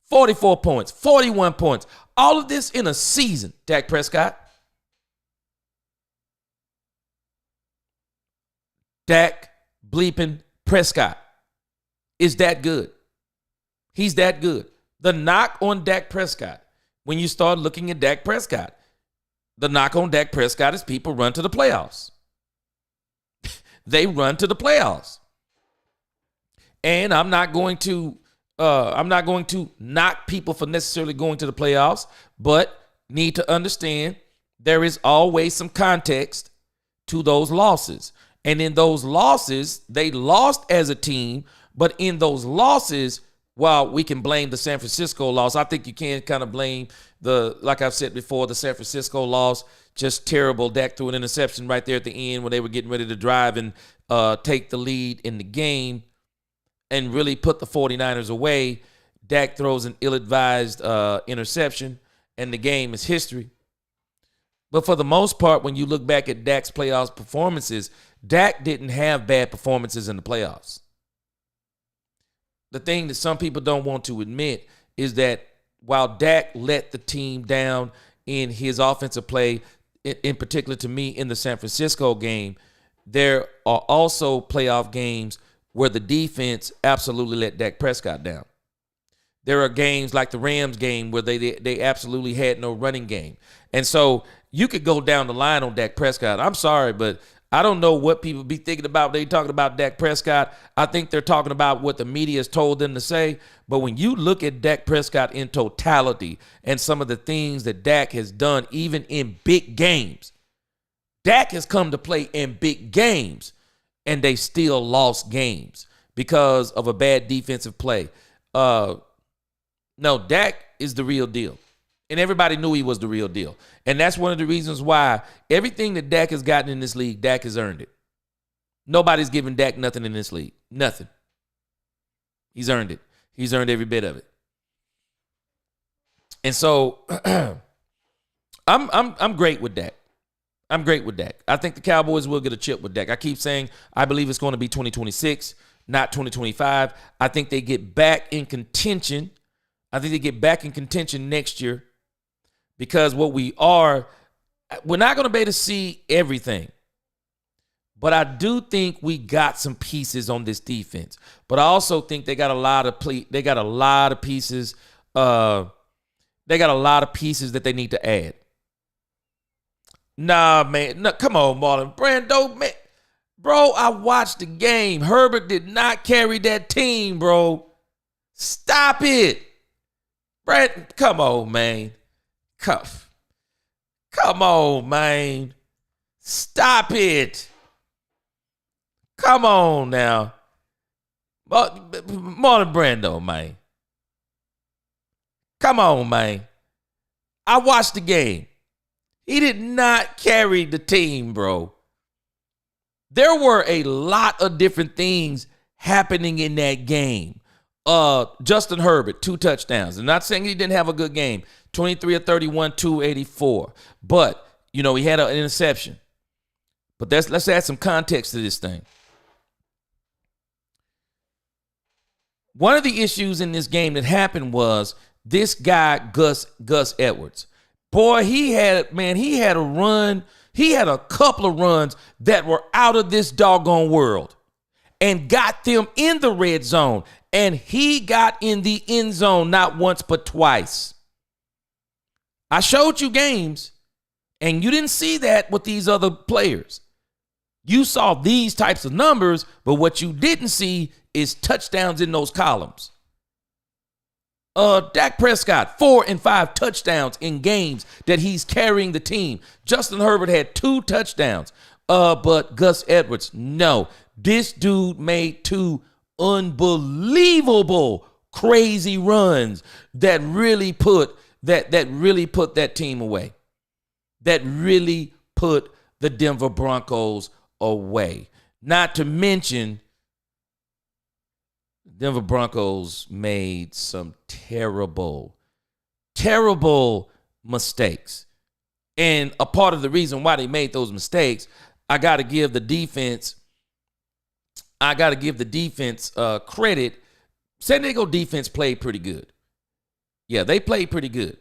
44 points, 41 points. All of this in a season, Dak Prescott. Dak bleeping Prescott is that good. He's that good. The knock on Dak Prescott, when you start looking at Dak Prescott, the knock on Dak Prescott is people run to the playoffs. They run to the playoffs. And I'm not going to knock people for necessarily going to the playoffs, but need to understand there is always some context to those losses. And in those losses, they lost as a team, but in those losses, while we can blame the San Francisco loss, I think you can kind of blame like I've said before, the San Francisco loss, just terrible. Dak threw an interception right there at the end when they were getting ready to drive and take the lead in the game and really put the 49ers away. Dak throws an ill-advised interception, and the game is history. But for the most part, when you look back at Dak's playoffs performances, Dak didn't have bad performances in the playoffs. The thing that some people don't want to admit is that while Dak let the team down in his offensive play, in particular to me in the San Francisco game, there are also playoff games where the defense absolutely let Dak Prescott down. There are games like the Rams game where they absolutely had no running game. And so you could go down the line on Dak Prescott. I'm sorry, but I don't know what people be thinking about. They talking about Dak Prescott. I think they're talking about what the media has told them to say. But when you look at Dak Prescott in totality and some of the things that Dak has done, even in big games, Dak has come to play in big games, and they still lost games because of a bad defensive play. No, Dak is the real deal. And everybody knew he was the real deal. And that's one of the reasons why everything that Dak has gotten in this league, Dak has earned it. Nobody's giving Dak nothing in this league. Nothing. He's earned it. He's earned every bit of it. And so I'm great with Dak. I'm great with Dak. I think the Cowboys will get a chip with Dak. I keep saying I believe it's going to be 2026, not 2025. I think they get back in contention. I think they get back in contention next year. Because we're not going to be able to see everything. But I do think we got some pieces on this defense. But I also think they got a lot of pieces. They got a lot of pieces that they need to add. Nah, man. No, come on, Marlon Brando, man. Bro, I watched the game. Herbert did not carry that team, bro. Stop it. Brad, come on, man. Come on, man. Stop it. Come on now. Marlon Brando, man. Come on, man. I watched the game. He did not carry the team, bro. There were a lot of different things happening in that game. Justin Herbert, 2 touchdowns. I'm not saying he didn't have a good game. 23 of 31, 284. But, he had an interception. But let's add some context to this thing. One of the issues in this game that happened was this guy, Gus Edwards. Boy, he had a run. He had a couple of runs that were out of this doggone world and got them in the red zone. And he got in the end zone not once but twice. I showed you games, and you didn't see that with these other players. You saw these types of numbers, but what you didn't see is touchdowns in those columns. Dak Prescott, 4 and 5 touchdowns in games that he's carrying the team. Justin Herbert had 2 touchdowns. But Gus Edwards, no. This dude made 2 unbelievable, crazy runs that really put that team away. That really put the Denver Broncos away. Not to mention, Denver Broncos made some terrible, terrible mistakes. And a part of the reason why they made those mistakes, I got to give the defense credit. San Diego defense played pretty good. Yeah, they played pretty good.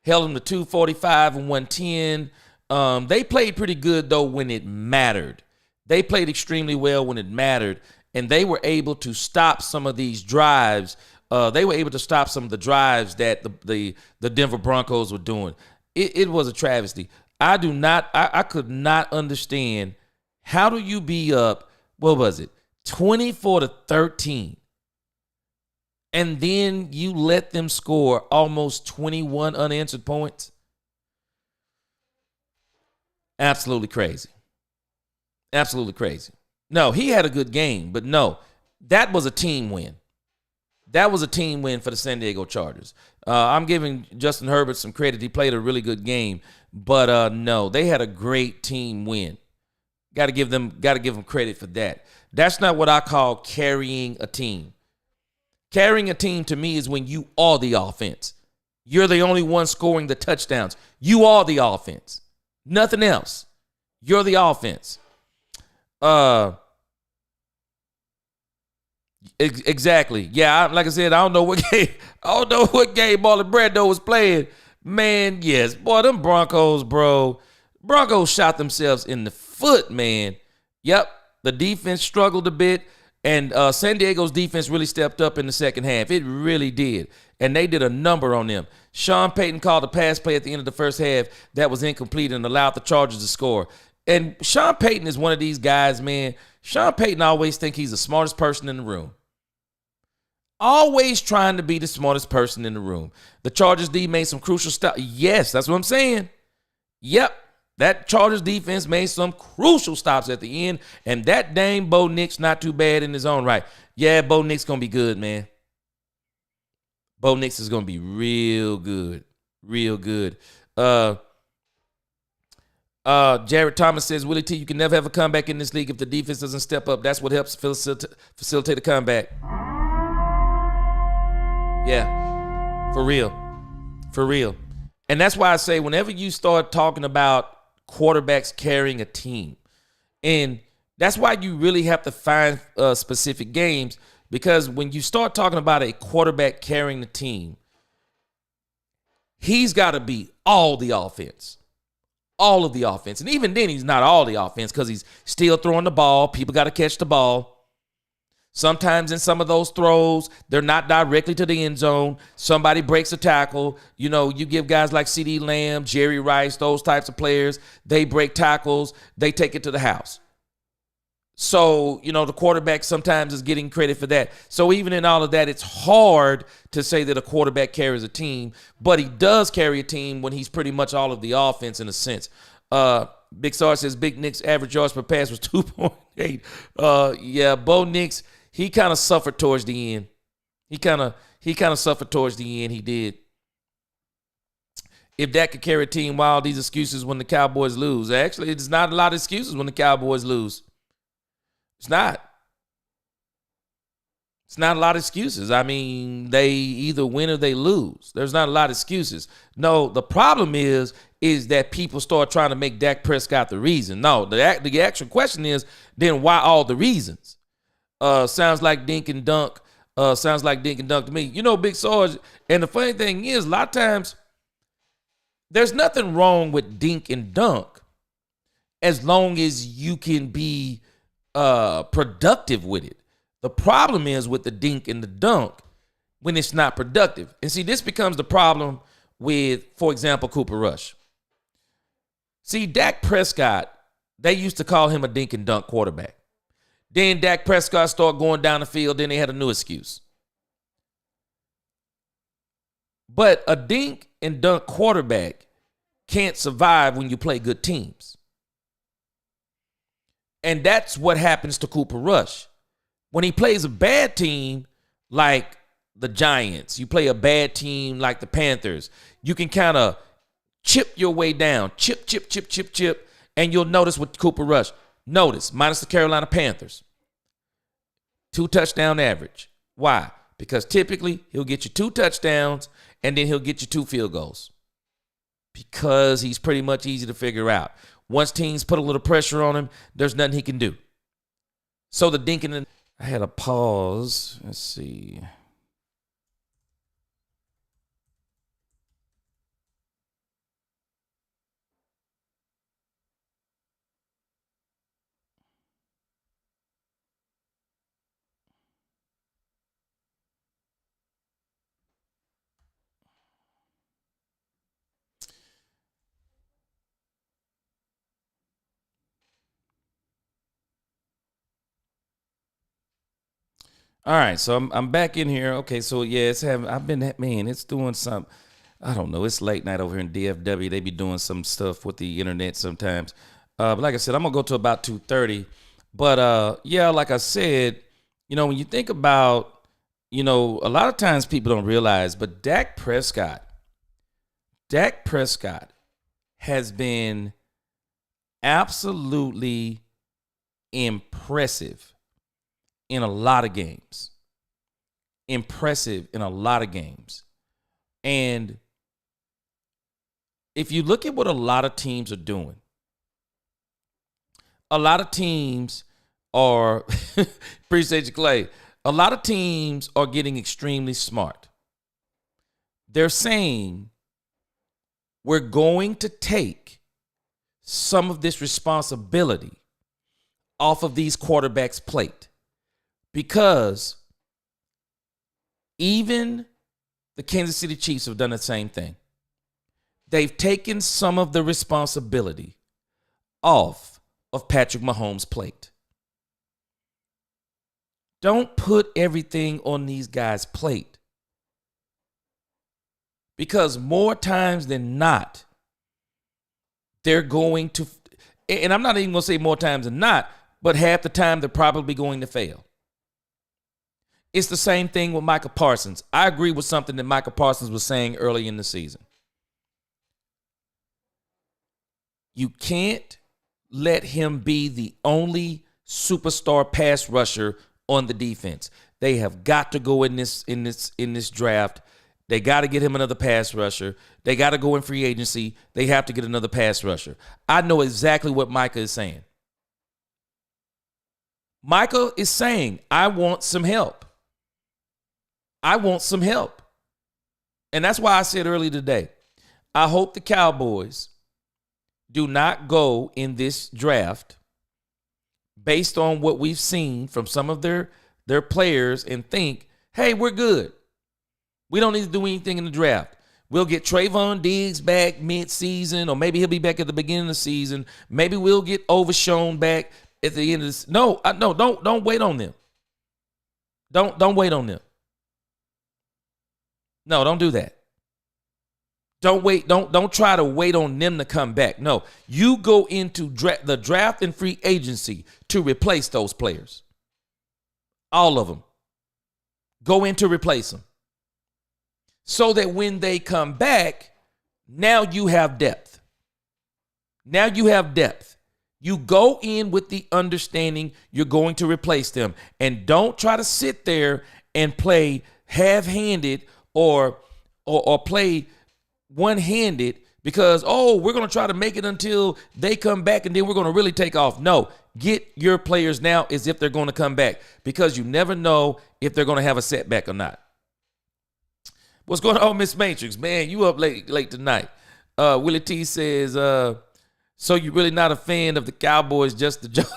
Held them to 245 and 110. They played pretty good, though, when it mattered. They played extremely well when it mattered, and they were able to stop some of these drives They were able to stop some of the drives that the Denver Broncos were doing. It was a travesty. I could not understand, how do you be up, what was it, 24-13, and then you let them score almost 21 unanswered points? Absolutely crazy. Absolutely crazy. No, he had a good game, but no, that was a team win. That was a team win for the San Diego Chargers. I'm giving Justin Herbert some credit. He played a really good game, but no, they had a great team win. Got to give them credit for that. That's not what I call carrying a team. Carrying a team to me is when you are the offense. You're the only one scoring the touchdowns. You are the offense. Nothing else. You're the offense. Exactly. Yeah, like I said, I don't know what game Marlon Brando was playing. Man, yes. Boy, them Broncos, bro. Broncos shot themselves in the foot, man. Yep. The defense struggled a bit, and San Diego's defense really stepped up in the second half. It really did. And they did a number on them. Sean Payton called a pass play at the end of the first half that was incomplete and allowed the Chargers to score. And Sean Payton is one of these guys, man. Sean Payton always think he's the smartest person in the room. Always trying to be the smartest person in the room. The Chargers D made some crucial stops. Yes, that's what I'm saying. Yep, that Chargers defense made some crucial stops at the end, and that dang Bo Nix not too bad in his own right. Yeah, Bo Nix going to be good, man. Bo Nix is going to be real good. Real good. Jared Thomas says, Willie T, you can never have a comeback in this league if the defense doesn't step up. That's what helps facilitate a comeback. Yeah, for real. For real. And that's why I say whenever you start talking about quarterbacks carrying a team, and that's why you really have to find specific games, because when you start talking about a quarterback carrying the team, he's got to be all the offense. All of the offense. And even then, he's not all the offense because he's still throwing the ball. People got to catch the ball. Sometimes in some of those throws, they're not directly to the end zone. Somebody breaks a tackle. You know, you give guys like CeeDee Lamb, Jerry Rice, those types of players, they break tackles. They take it to the house. So, you know, the quarterback sometimes is getting credit for that. So even in all of that, it's hard to say that a quarterback carries a team, but he does carry a team when he's pretty much all of the offense in a sense. Big Star says Big Nick's average yards per pass was 2.8. Yeah, Bo Nix, he kind of suffered towards the end. He kind of suffered towards the end. He did. If that could carry a team, why all these excuses when the Cowboys lose? Actually, there's not a lot of excuses when the Cowboys lose. It's not. It's not a lot of excuses. I mean, they either win or they lose. There's not a lot of excuses. No, the problem is that people start trying to make Dak Prescott the reason. No, the actual question is, then why all the reasons? Sounds like dink and dunk. Sounds like dink and dunk to me. You know, Big Sarge, and the funny thing is, a lot of times, there's nothing wrong with dink and dunk as long as you can be productive with it. The problem is with the dink and the dunk when it's not productive. And see, this becomes the problem with, for example, Cooper Rush. See, Dak Prescott, they used to call him a dink and dunk quarterback. Then Dak Prescott started going down the field, then they had a new excuse. But a dink and dunk quarterback can't survive when you play good teams. And that's what happens to Cooper Rush. When he plays a bad team like the Giants, you play a bad team like the Panthers, you can kind of chip your way down. Chip, and you'll notice with Cooper Rush. Notice, minus the Carolina Panthers. 2 touchdown average. Why? Because typically he'll get you 2 touchdowns and then he'll get you 2 field goals. Because he's pretty much easy to figure out. Once teams put a little pressure on him, there's nothing he can do. So the dinking and I had a pause. Let's see. All right, so I'm back in here. Okay, so yeah, it's doing some. I don't know. It's late night over here in DFW. They be doing some stuff with the internet sometimes. But like I said, I'm gonna go to about 2:30. But yeah, like I said, when you think about, a lot of times people don't realize, but Dak Prescott has been absolutely impressive in a lot of games. And if you look at what a lot of teams are doing, a lot of teams are, appreciate you, Clay, a lot of teams are getting extremely smart. They're saying, we're going to take some of this responsibility off of these quarterbacks' plate, because even the Kansas City Chiefs have done the same thing. They've taken some of the responsibility off of Patrick Mahomes' plate. Don't put everything on these guys' plate, because more times than not, they're going to, and I'm not even going to say more times than not, but half the time they're probably going to fail. It's the same thing with Micah Parsons. I agree with something that Micah Parsons was saying early in the season. You can't let him be the only superstar pass rusher on the defense. They have got to go in this draft. They got to get him another pass rusher. They got to go in free agency. They have to get another pass rusher. I know exactly what Micah is saying. Micah is saying, I want some help. And that's why I said earlier today, I hope the Cowboys do not go in this draft based on what we've seen from some of their players and think, hey, we're good. We don't need to do anything in the draft. We'll get Trayvon Diggs back mid-season, or maybe he'll be back at the beginning of the season. Maybe we'll get Overshown back at the end of this. No, don't wait on them. Don't wait on them. No, don't do that. Don't wait. Don't try to wait on them to come back. No, you go into the draft and free agency to replace those players. All of them. Go in to replace them. So that when they come back, now you have depth. You go in with the understanding you're going to replace them. And don't try to sit there and play half-handed or play one-handed because, we're going to try to make it until they come back and then we're going to really take off. No, get your players now as if they're going to come back, because you never know if they're going to have a setback or not. What's going on, Miss Matrix? Man, you up late tonight. Willie T says, so you're really not a fan of the Cowboys, just the joke.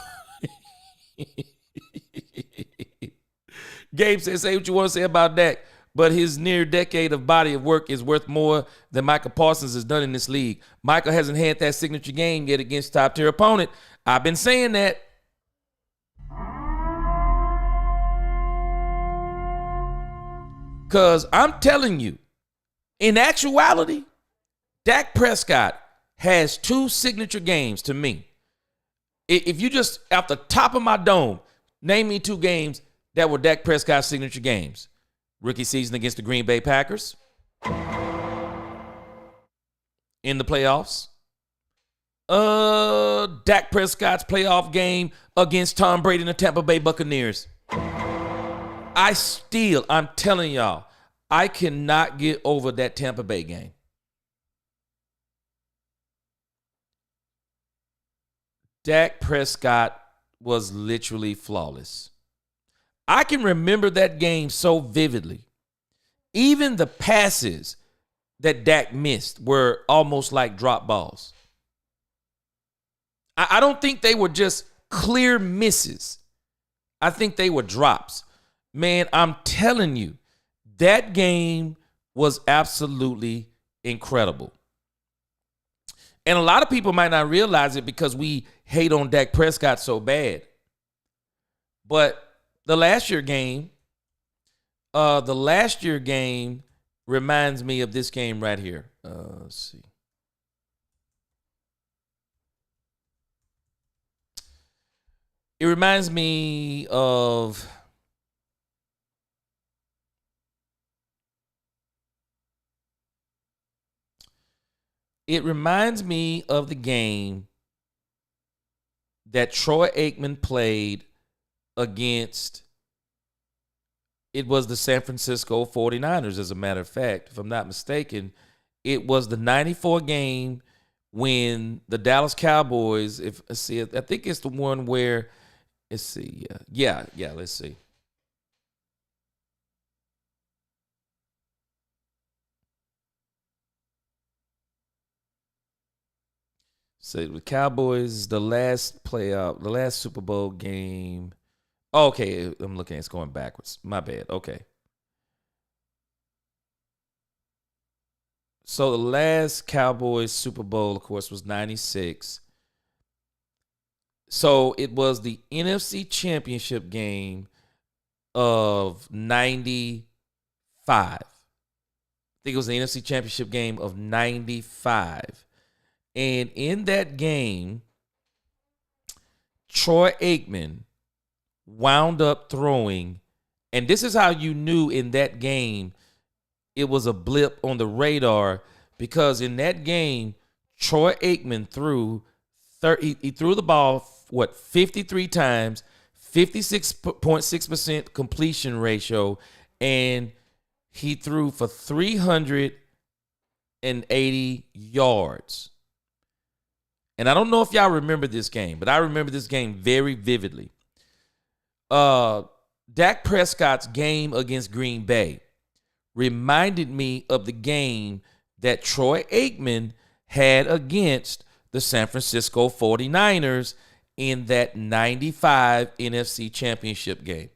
Gabe says, say what you want to say about Dak, but his near decade of body of work is worth more than Micah Parsons has done in this league. Micah hasn't had that signature game yet against top-tier opponent. I've been saying that. Because I'm telling you, in actuality, Dak Prescott has two signature games to me. If you just, at the top of my dome, name me two games that were Dak Prescott's signature games. Rookie season against the Green Bay Packers in the playoffs. Dak Prescott's playoff game against Tom Brady and the Tampa Bay Buccaneers. I'm telling y'all, I cannot get over that Tampa Bay game. Dak Prescott was literally flawless. I can remember that game so vividly. Even the passes that Dak missed were almost like drop balls. I don't think they were just clear misses. I think they were drops. Man, I'm telling you, that game was absolutely incredible. And a lot of people might not realize it because we hate on Dak Prescott so bad. But the last year game, The last year game reminds me of this game right here. Let's see. It reminds me of the game that Troy Aikman played against. It was the San Francisco 49ers, as a matter of fact, if I'm not mistaken. It was the 94 game when the Dallas Cowboys, I think it's the one where, let's see. Yeah, let's see. So the Cowboys, the last Super Bowl game. Okay, I'm looking. It's going backwards. My bad. Okay. So the last Cowboys Super Bowl, of course, was 96. So it was the NFC Championship game of 95. I think it was the NFC Championship game of 95. And in that game, Troy Aikman wound up throwing, and this is how you knew in that game it was a blip on the radar, because in that game, Troy Aikman threw the ball 53 times, 56.6% completion ratio, and he threw for 380 yards. And I don't know if y'all remember this game, but I remember this game very vividly. Dak Prescott's game against Green Bay reminded me of the game that Troy Aikman had against the San Francisco 49ers in that 95 NFC Championship game.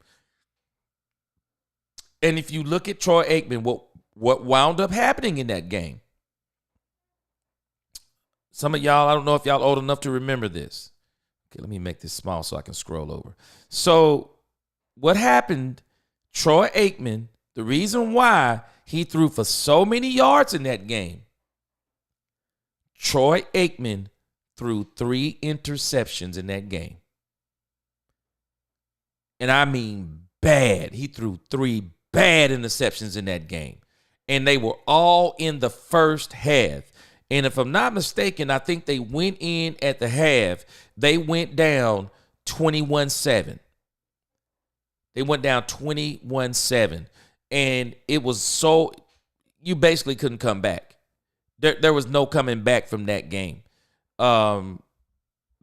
And if you look at Troy Aikman, what wound up happening in that game? Some of y'all, I don't know if y'all old enough to remember this. Okay, let me make this small so I can scroll over. So what happened, Troy Aikman, the reason why he threw for so many yards in that game, Troy Aikman threw 3 interceptions in that game. And I mean bad. He threw 3 bad interceptions in that game. And they were all in the first half. And if I'm not mistaken, I think they went in at the half. They went down 21-7. They went down 21-7. And it was so, you basically couldn't come back. There was no coming back from that game. The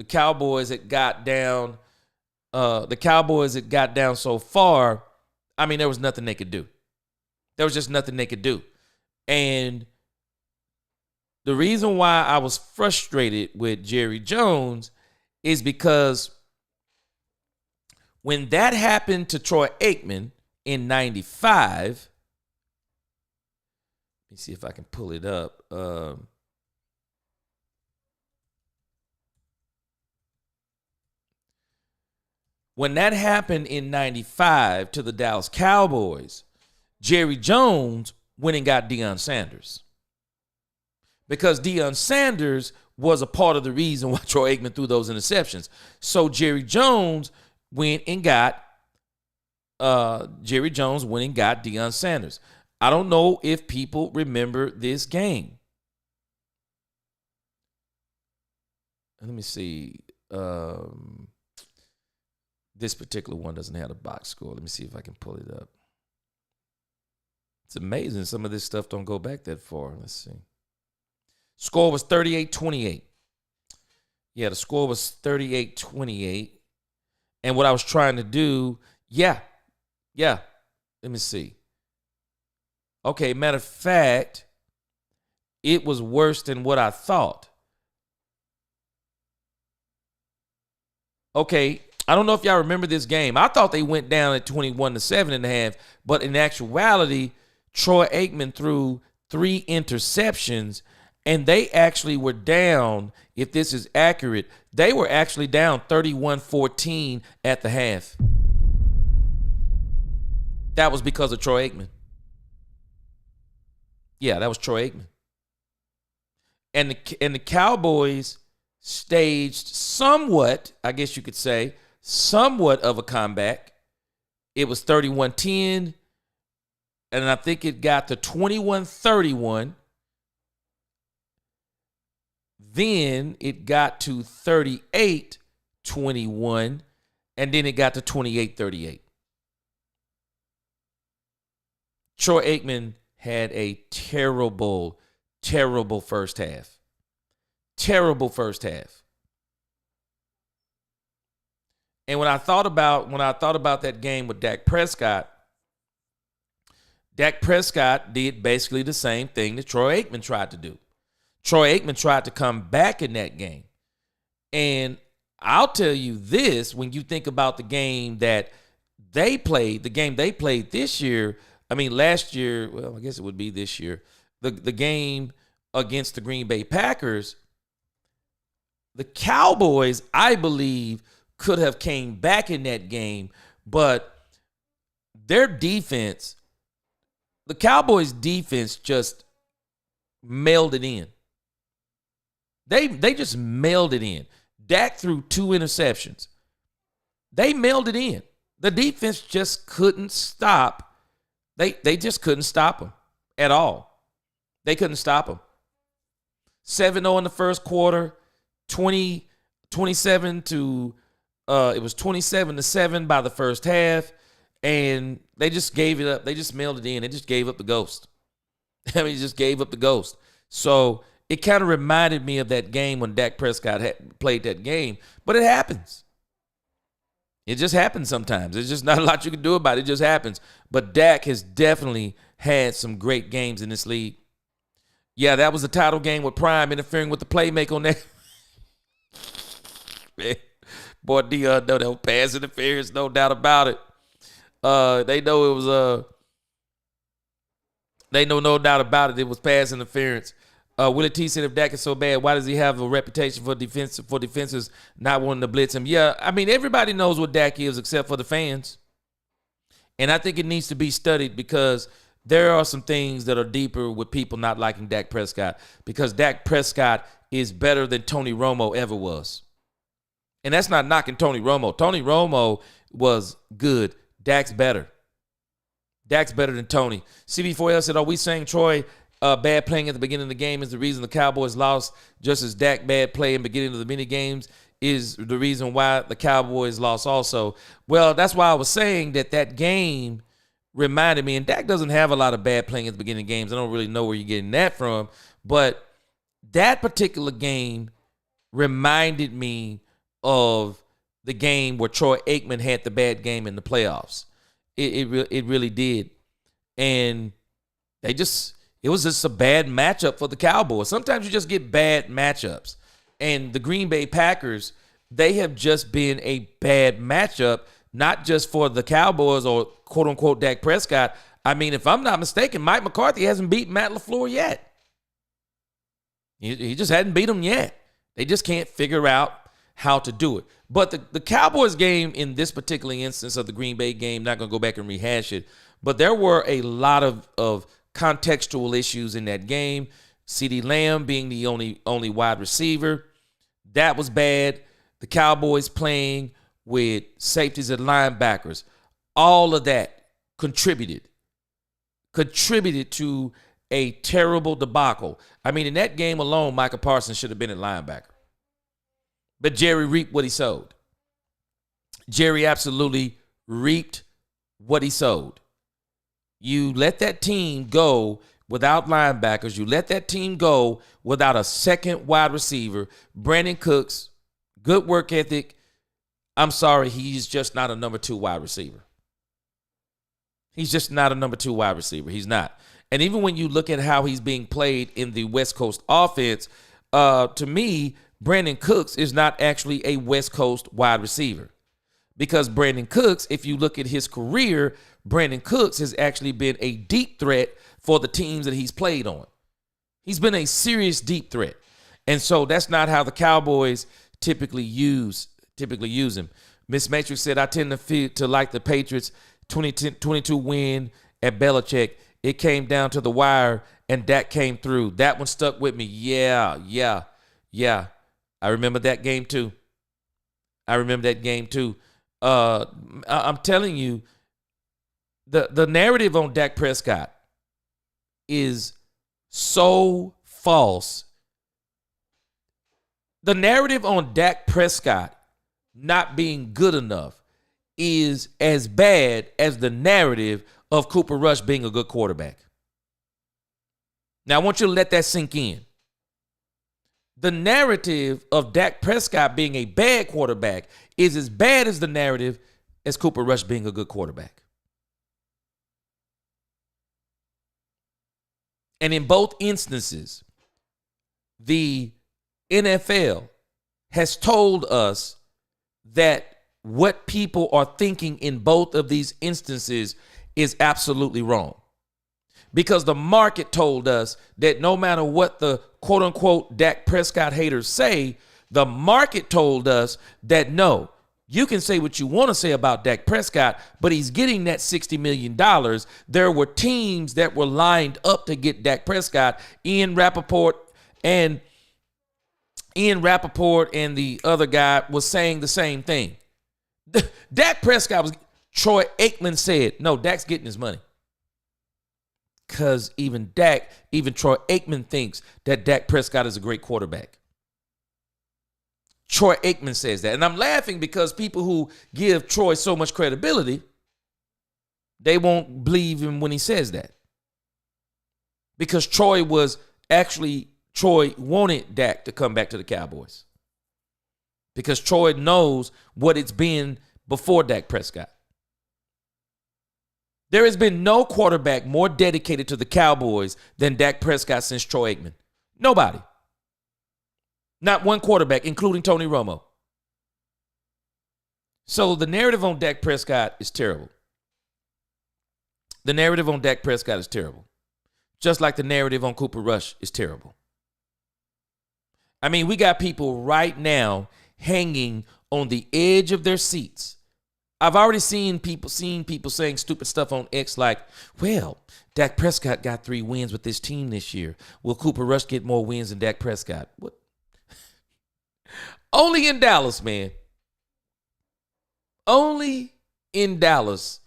Cowboys had got down. So far. I mean, there was nothing they could do. There was just nothing they could do. And the reason why I was frustrated with Jerry Jones is because when that happened to Troy Aikman in 95, let me see if I can pull it up. When that happened in 95 to the Dallas Cowboys, Jerry Jones went and got Deion Sanders. Because Deion Sanders was a part of the reason why Troy Aikman threw those interceptions. So Jerry Jones went and got Deion Sanders. I don't know if people remember this game. Let me see. This particular one doesn't have a box score. Let me see if I can pull it up. It's amazing. Some of this stuff don't go back that far. Let's see. Score was 38-28. Yeah, the score was 38-28. And what I was trying to do, yeah. Let me see. Okay, matter of fact, it was worse than what I thought. Okay, I don't know if y'all remember this game. I thought they went down at 21-7.5, but in actuality, Troy Aikman threw 3 interceptions, and they actually were down, if this is accurate, they were actually down 31-14 at the half. That was because of Troy Aikman. Yeah, that was Troy Aikman. And the Cowboys staged somewhat, I guess you could say, somewhat of a comeback. It was 31-10, and I think it got to 21-31. Then it got to 38-21, and then it got to 28-38. Troy Aikman had a terrible first half. Terrible first half. And when I thought about that game with Dak Prescott did basically the same thing that Troy Aikman tried to do. Troy Aikman tried to come back in that game. And I'll tell you this, when you think about the game that they played, this year, last year, well, I guess it would be this year, the game against the Green Bay Packers, the Cowboys, I believe, could have came back in that game, but their defense, the Cowboys' defense just mailed it in. They just mailed it in. Dak threw 2 interceptions. They mailed it in. The defense just couldn't stop. They just couldn't stop them at all. They couldn't stop them. 7-0 in the first quarter, 27 to it was 27-7 by the first half, and they just gave it up. They just mailed it in. They just gave up the ghost. Just gave up the ghost. So it kind of reminded me of that game when Dak Prescott played that game, but it happens. It just happens sometimes. There's just not a lot you can do about it. It just happens. But Dak has definitely had some great games in this league. Yeah, that was the title game with Prime interfering with the playmaker on that. Man, boy, Dion know that was pass interference, no doubt about it. They know it was they know no doubt about it. It was pass interference. Willie T said, if Dak is so bad, why does he have a reputation for defenses not wanting to blitz him? Yeah, everybody knows what Dak is except for the fans. And I think it needs to be studied because there are some things that are deeper with people not liking Dak Prescott, because Dak Prescott is better than Tony Romo ever was. And that's not knocking Tony Romo. Tony Romo was good. Dak's better. Dak's better than Tony. CB4L said, are we saying Troy bad playing at the beginning of the game is the reason the Cowboys lost, just as Dak bad play in the beginning of the mini games is the reason why the Cowboys lost also? Well, that's why I was saying that game reminded me, and Dak doesn't have a lot of bad playing at the beginning of games. I don't really know where you're getting that from, but that particular game reminded me of the game where Troy Aikman had the bad game in the playoffs. It really did. And it was just a bad matchup for the Cowboys. Sometimes you just get bad matchups. And the Green Bay Packers, they have just been a bad matchup, not just for the Cowboys or quote-unquote Dak Prescott. If I'm not mistaken, Mike McCarthy hasn't beat Matt LaFleur yet. He just hadn't beat him yet. They just can't figure out how to do it. But the Cowboys game in this particular instance of the Green Bay game, not going to go back and rehash it, but there were a lot of contextual issues in that game. CeeDee Lamb being the only wide receiver, that was bad. The Cowboys playing with safeties and linebackers, all of that contributed to a terrible debacle. In that game alone, Micah Parsons should have been a linebacker. But Jerry reaped what he sowed. Jerry absolutely reaped what he sowed. You let that team go without linebackers. You let that team go without a second wide receiver. Brandon Cooks, good work ethic. I'm sorry, he's just not a number 2 wide receiver. He's just not a number 2 wide receiver. He's not. And even when you look at how he's being played in the West Coast offense, to me, Brandon Cooks is not actually a West Coast wide receiver. Because Brandon Cooks, if you look at his career, Brandon Cooks has actually been a deep threat for the teams that he's played on. He's been a serious deep threat. And so that's not how the Cowboys typically use him. Miss Matrix said, I tend to like the Patriots 2022 win at Belichick. It came down to the wire, and Dak came through. That one stuck with me. Yeah. I remember that game too. I'm telling you, the narrative on Dak Prescott is so false. The narrative on Dak Prescott not being good enough is as bad as the narrative of Cooper Rush being a good quarterback. Now, I want you to let that sink in. The narrative of Dak Prescott being a bad quarterback is as bad as the narrative as Cooper Rush being a good quarterback. And in both instances, the NFL has told us that what people are thinking in both of these instances is absolutely wrong. Because the market told us that no matter what the quote-unquote Dak Prescott haters say, the market told us that no, you can say what you want to say about Dak Prescott, but he's getting that $60 million. There were teams that were lined up to get Dak Prescott. Ian Rappaport and the other guy was saying the same thing. Dak Prescott was, Troy Aikman said, no, Dak's getting his money. Because even Troy Aikman thinks that Dak Prescott is a great quarterback. Troy Aikman says that. And I'm laughing because people who give Troy so much credibility, they won't believe him when he says that. Because Troy wanted Dak to come back to the Cowboys. Because Troy knows what it's been before Dak Prescott. There has been no quarterback more dedicated to the Cowboys than Dak Prescott since Troy Aikman. Nobody. Not one quarterback, including Tony Romo. So the narrative on Dak Prescott is terrible. Just like the narrative on Cooper Rush is terrible. I mean, we got people right now hanging on the edge of their seats. I've already seen people saying stupid stuff on X like, well, Dak Prescott got 3 wins with this team this year. Will Cooper Rush get more wins than Dak Prescott? What? Only in Dallas, man. Only in Dallas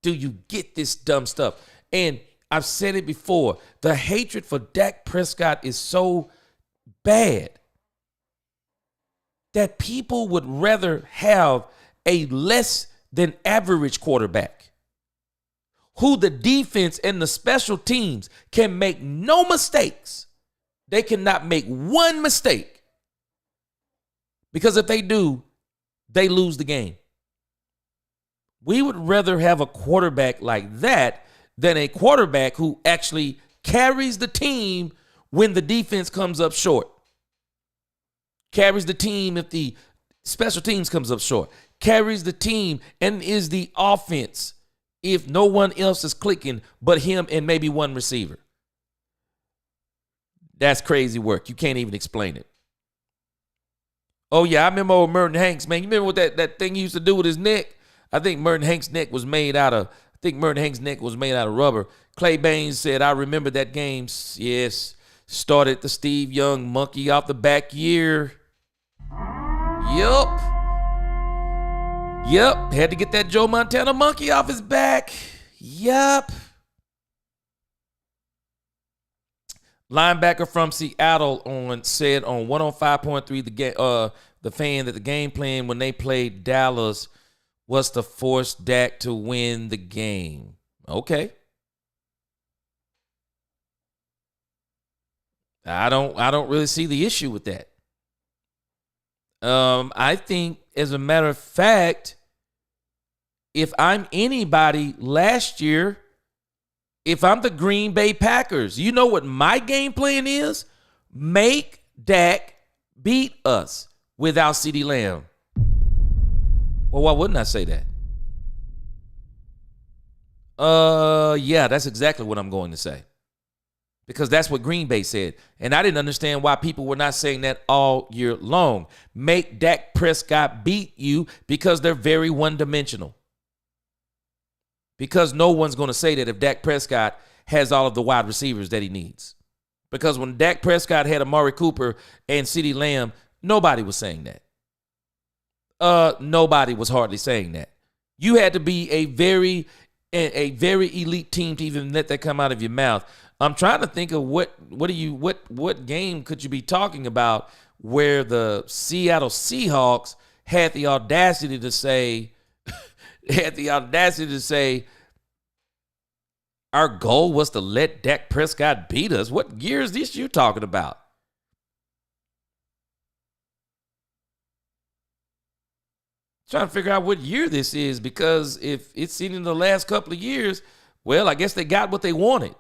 do you get this dumb stuff. And I've said it before. The hatred for Dak Prescott is so bad that people would rather have a less than average quarterback who the defense and the special teams can make no mistakes. They cannot make one mistake. Because if they do, they lose the game. We would rather have a quarterback like that than a quarterback who actually carries the team when the defense comes up short. Carries the team if the special teams comes up short. Carries the team and is the offense if no one else is clicking but him and maybe one receiver. That's crazy work. You can't even explain it. Oh, yeah, I remember old Merton Hanks, man. You remember what that thing he used to do with his neck? I think Merton Hanks' neck was made out of rubber. Clay Baines said, I remember that game. Yes, started the Steve Young monkey off the back year. Yep. Had to get that Joe Montana monkey off his back. Yep. Linebacker from Seattle said on 105.3 the Fan that the game plan when they played Dallas was to force Dak to win the game. Okay. I don't really see the issue with that. I think, as a matter of fact, if I'm anybody last year, if I'm the Green Bay Packers, you know what my game plan is? Make Dak beat us without CeeDee Lamb. Well, why wouldn't I say that? Yeah, that's exactly what I'm going to say. Because that's what Green Bay said. And I didn't understand why people were not saying that all year long. Make Dak Prescott beat you because they're very one-dimensional. because no one's going to say that if Dak Prescott has all of the wide receivers that he needs. Because when Dak Prescott had Amari Cooper and CeeDee Lamb, nobody was saying that. Nobody was hardly saying that. You had to be a very elite team to even let that come out of your mouth. I'm trying to think of what game could you be talking about where the Seattle Seahawks had the audacity to say our goal was to let Dak Prescott beat us. What year is this you talking about? Trying to figure out what year this is, because if it's seen in the last couple of years, well, I guess they got what they wanted.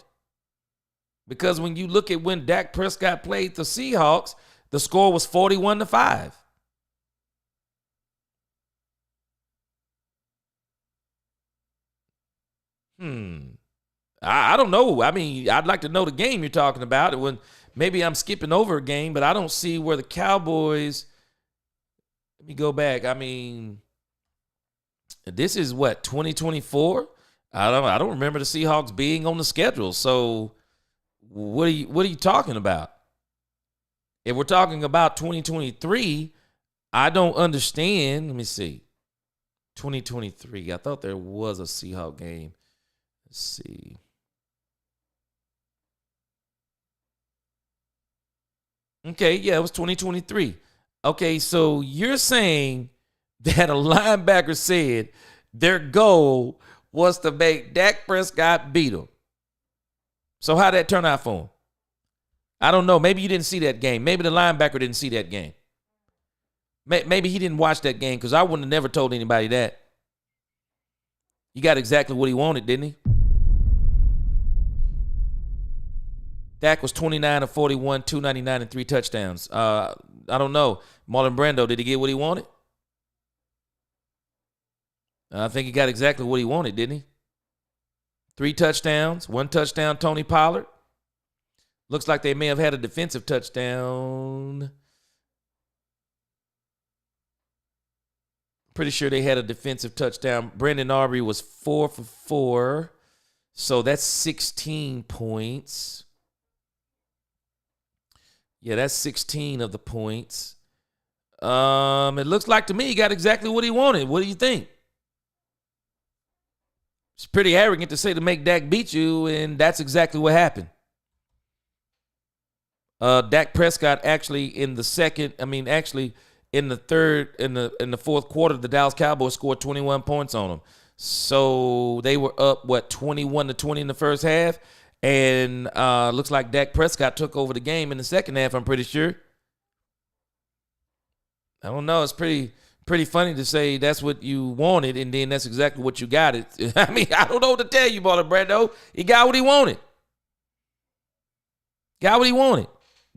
Because when you look at when Dak Prescott played the Seahawks, the score was 41-5. I don't know. I mean, I'd like to know the game you're talking about. When maybe I'm skipping over a game, but I don't see where the Cowboys. Let me go back. I mean, this is what, 2024? I don't remember the Seahawks being on the schedule. So what are you talking about? If we're talking about 2023, I don't understand. Let me see. 2023. I thought there was a Seahawks game. Let's see. Okay, yeah, it was 2023. Okay, so you're saying that a linebacker said their goal was to make Dak Prescott beat him. So how'd that turn out for him? I don't know. Maybe you didn't see that game. Maybe the linebacker didn't see that game. Maybe he didn't watch that game, because I wouldn't have never told anybody that. He got exactly what he wanted, didn't he? Dak was 29 of 41, 299, and 3 touchdowns. I don't know. Marlon Brando, did he get what he wanted? I think he got exactly what he wanted, didn't he? 3 touchdowns, 1 touchdown, Tony Pollard. Looks like they may have had a defensive touchdown. Pretty sure they had a defensive touchdown. Brandon Aubrey was 4 for 4. So that's 16 points. Yeah, that's 16 of the points. It looks like to me he got exactly what he wanted. What do you think? It's pretty arrogant to say to make Dak beat you, and that's exactly what happened. Dak Prescott actually in the fourth quarter, the Dallas Cowboys scored 21 points on them. So they were up, 21-20 in the first half. And looks like Dak Prescott took over the game in the second half, I'm pretty sure. I don't know. It's pretty funny to say that's what you wanted, and then that's exactly what you got. I mean, I don't know what to tell you, Marlon Brando. He got what he wanted.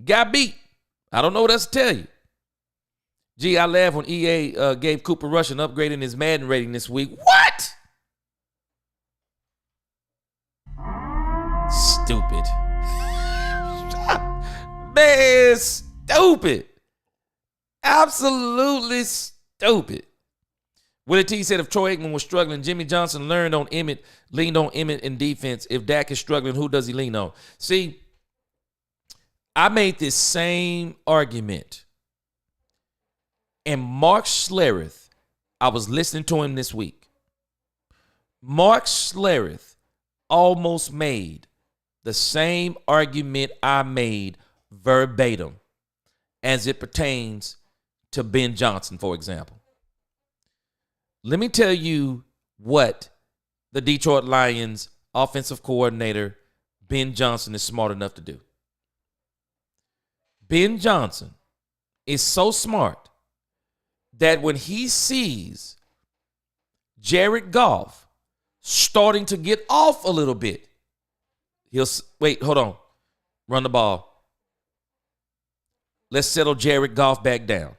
Got beat. I don't know what else to tell you. Gee, I laughed when EA gave Cooper Rush an upgrade in his Madden rating this week. What? Stupid. Man, stupid. Absolutely stupid. Willie T said if Troy Aikman was struggling, Jimmy Johnson leaned on Emmett in defense. If Dak is struggling, who does he lean on? See, I made this same argument. And Mark Schlereth, I was listening to him this week. Mark Schlereth almost made the same argument I made verbatim as it pertains to Ben Johnson, for example. Let me tell you what the Detroit Lions offensive coordinator, Ben Johnson, is smart enough to do. Ben Johnson is so smart that when he sees Jared Goff starting to get off a little bit, he'll wait, hold on, run the ball. Let's settle Jared Goff back down.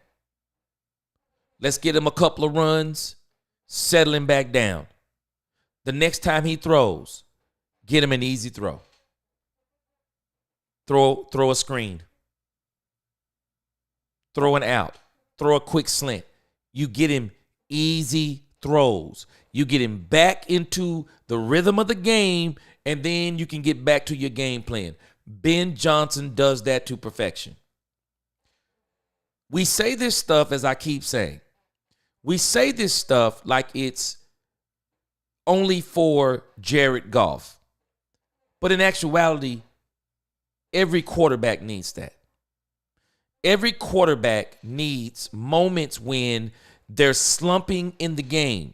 Let's get him a couple of runs, settle him back down. The next time he throws, get him an easy throw. Throw a screen. Throw an out. Throw a quick slant. You get him easy throws. You get him back into the rhythm of the game, and then you can get back to your game plan. Ben Johnson does that to perfection. We say this stuff, as I keep saying, we say this stuff like it's only for Jared Goff. But in actuality, every quarterback needs that. Every quarterback needs moments when they're slumping in the game.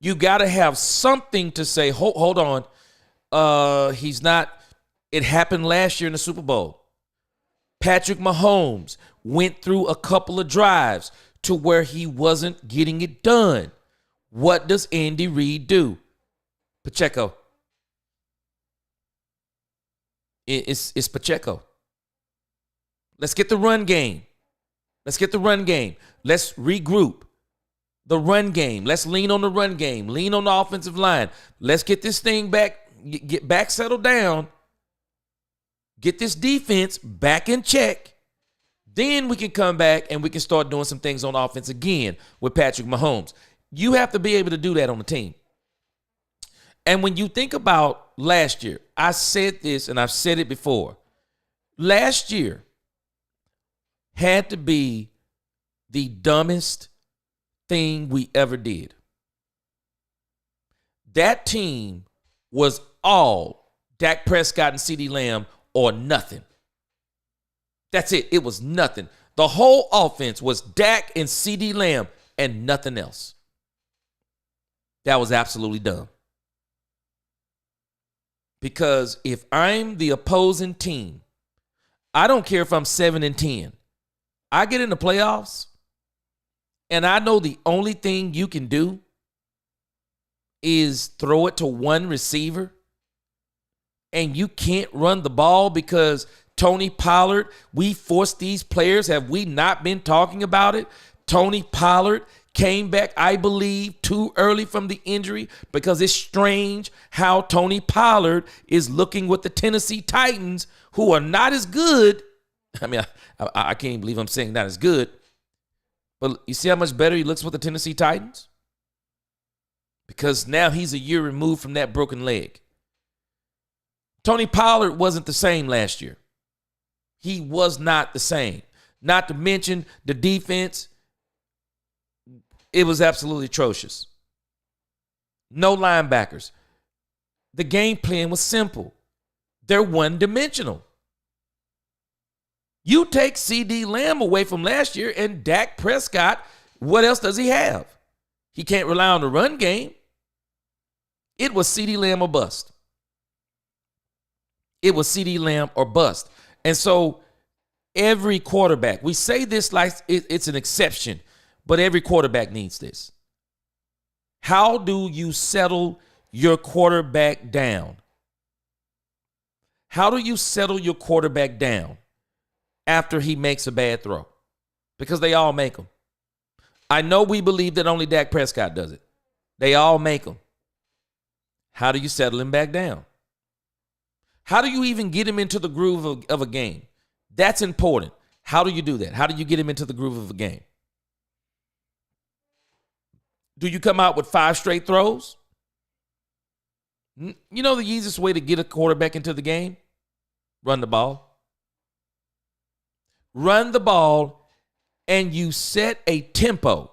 You got to have something to say, hold on, he's not. It happened last year in the Super Bowl. Patrick Mahomes went through a couple of drives to where he wasn't getting it done. What does Andy Reid do? Pacheco. It's Pacheco. Let's get the run game. Let's regroup. The run game. Let's lean on the run game. Lean on the offensive line. Let's get this thing back, get back settled down. Get this defense back in check. Then we can come back and we can start doing some things on offense again with Patrick Mahomes. You have to be able to do that on the team. And when you think about last year, I said this and I've said it before. Last year had to be the dumbest thing we ever did. That team was all Dak Prescott and CeeDee Lamb or nothing. That's it. It was nothing. The whole offense was Dak and CeeDee Lamb and nothing else. That was absolutely dumb. Because if I'm the opposing team, I don't care if I'm 7-10. I get in the playoffs, and I know the only thing you can do is throw it to one receiver, and you can't run the ball because Tony Pollard, we forced these players. Have we not been talking about it? Tony Pollard came back, I believe, too early from the injury because it's strange how Tony Pollard is looking with the Tennessee Titans, who are not as good. I mean, I can't believe I'm saying not as good. But you see how much better he looks with the Tennessee Titans? Because now he's a year removed from that broken leg. Tony Pollard wasn't the same last year. He was not the same. Not to mention the defense. It was absolutely atrocious. No linebackers. The game plan was simple. They're one-dimensional. You take CeeDee Lamb away from last year and Dak Prescott, what else does he have? He can't rely on the run game. It was CeeDee Lamb or bust. It was CeeDee Lamb or bust. And so every quarterback, we say this like it's an exception, but every quarterback needs this. How do you settle your quarterback down? How do you settle your quarterback down after he makes a bad throw? Because they all make them. I know we believe that only Dak Prescott does it. They all make them. How do you settle him back down? How do you even get him into the groove of a game? That's important. How do you do that? How do you get him into the groove of a game? Do you come out with 5 straight throws? You know the easiest way to get a quarterback into the game? Run the ball. Run the ball, and you set a tempo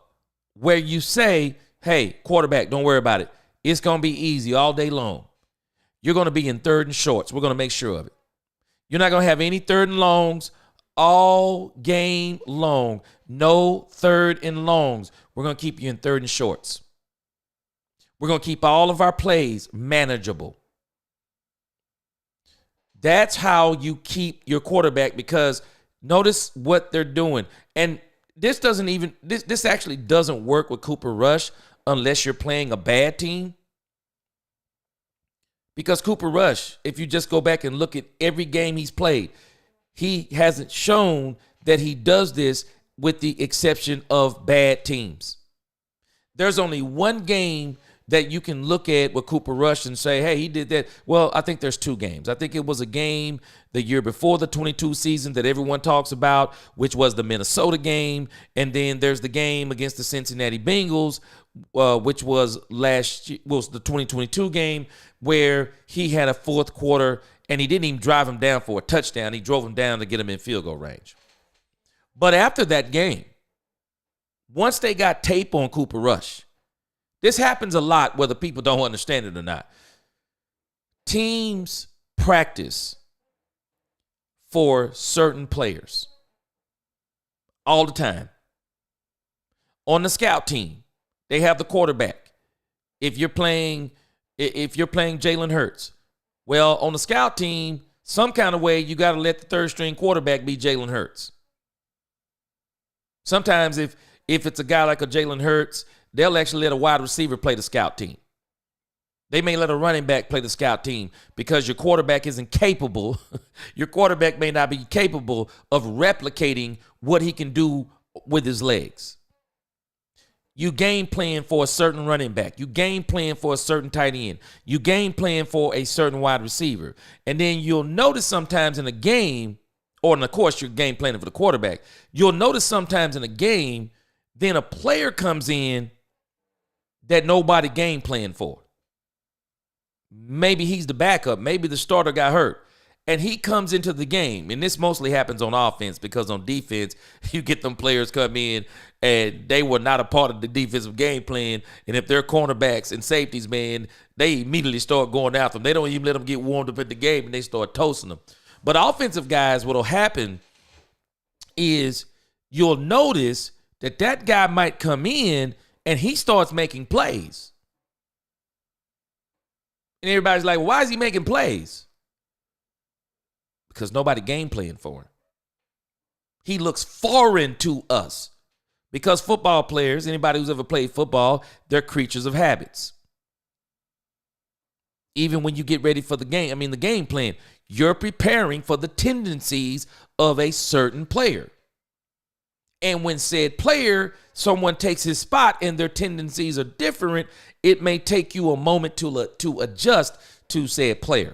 where you say, hey, quarterback, don't worry about it. It's going to be easy all day long. You're going to be in 3rd and shorts. We're going to make sure of it. You're not going to have any 3rd and longs all game long. No 3rd and longs. We're going to keep you in 3rd and shorts. We're going to keep all of our plays manageable. That's how you keep your quarterback, because notice what they're doing. And this actually doesn't work with Cooper Rush unless you're playing a bad team. Because Cooper Rush, if you just go back and look at every game he's played, he hasn't shown that he does this with the exception of bad teams. There's only one game that you can look at with Cooper Rush and say, hey, he did that. Well, I think there's 2 games. I think it was a game the year before the 22 season that everyone talks about, which was the Minnesota game. And then there's the game against the Cincinnati Bengals which was was the 2022 game, where he had a fourth quarter and he didn't even drive him down for a touchdown. He drove him down to get him in field goal range. But after that game, once they got tape on Cooper Rush, this happens a lot whether people don't understand it or not. Teams practice for certain players all the time. On the scout team, they have the quarterback. If you're playing Jalen Hurts, well, on the scout team, some kind of way you got to let the third string quarterback be Jalen Hurts. Sometimes if it's a guy like a Jalen Hurts, they'll actually let a wide receiver play the scout team. They may let a running back play the scout team because your quarterback isn't capable. Your quarterback may not be capable of replicating what he can do with his legs. You game plan for a certain running back. You game plan for a certain tight end. You game plan for a certain wide receiver. And then you'll notice sometimes in a game, or of course you're game planning for the quarterback, you'll notice sometimes in a game, then a player comes in that nobody game planned for. Maybe he's the backup. Maybe the starter got hurt. And he comes into the game. And this mostly happens on offense because on defense, you get them players come in and they were not a part of the defensive game plan. And if they're cornerbacks and safeties, man, they immediately start going after them. They don't even let them get warmed up in the game and they start toasting them. But offensive guys, what will happen is you'll notice that guy might come in and he starts making plays. And everybody's like, why is he making plays? Because nobody game playing for him. He looks foreign to us. Because football players, anybody who's ever played football, they're creatures of habits. Even when you get ready for the game plan, you're preparing for the tendencies of a certain player. And when said player, someone takes his spot and their tendencies are different, it may take you a moment to adjust to said player.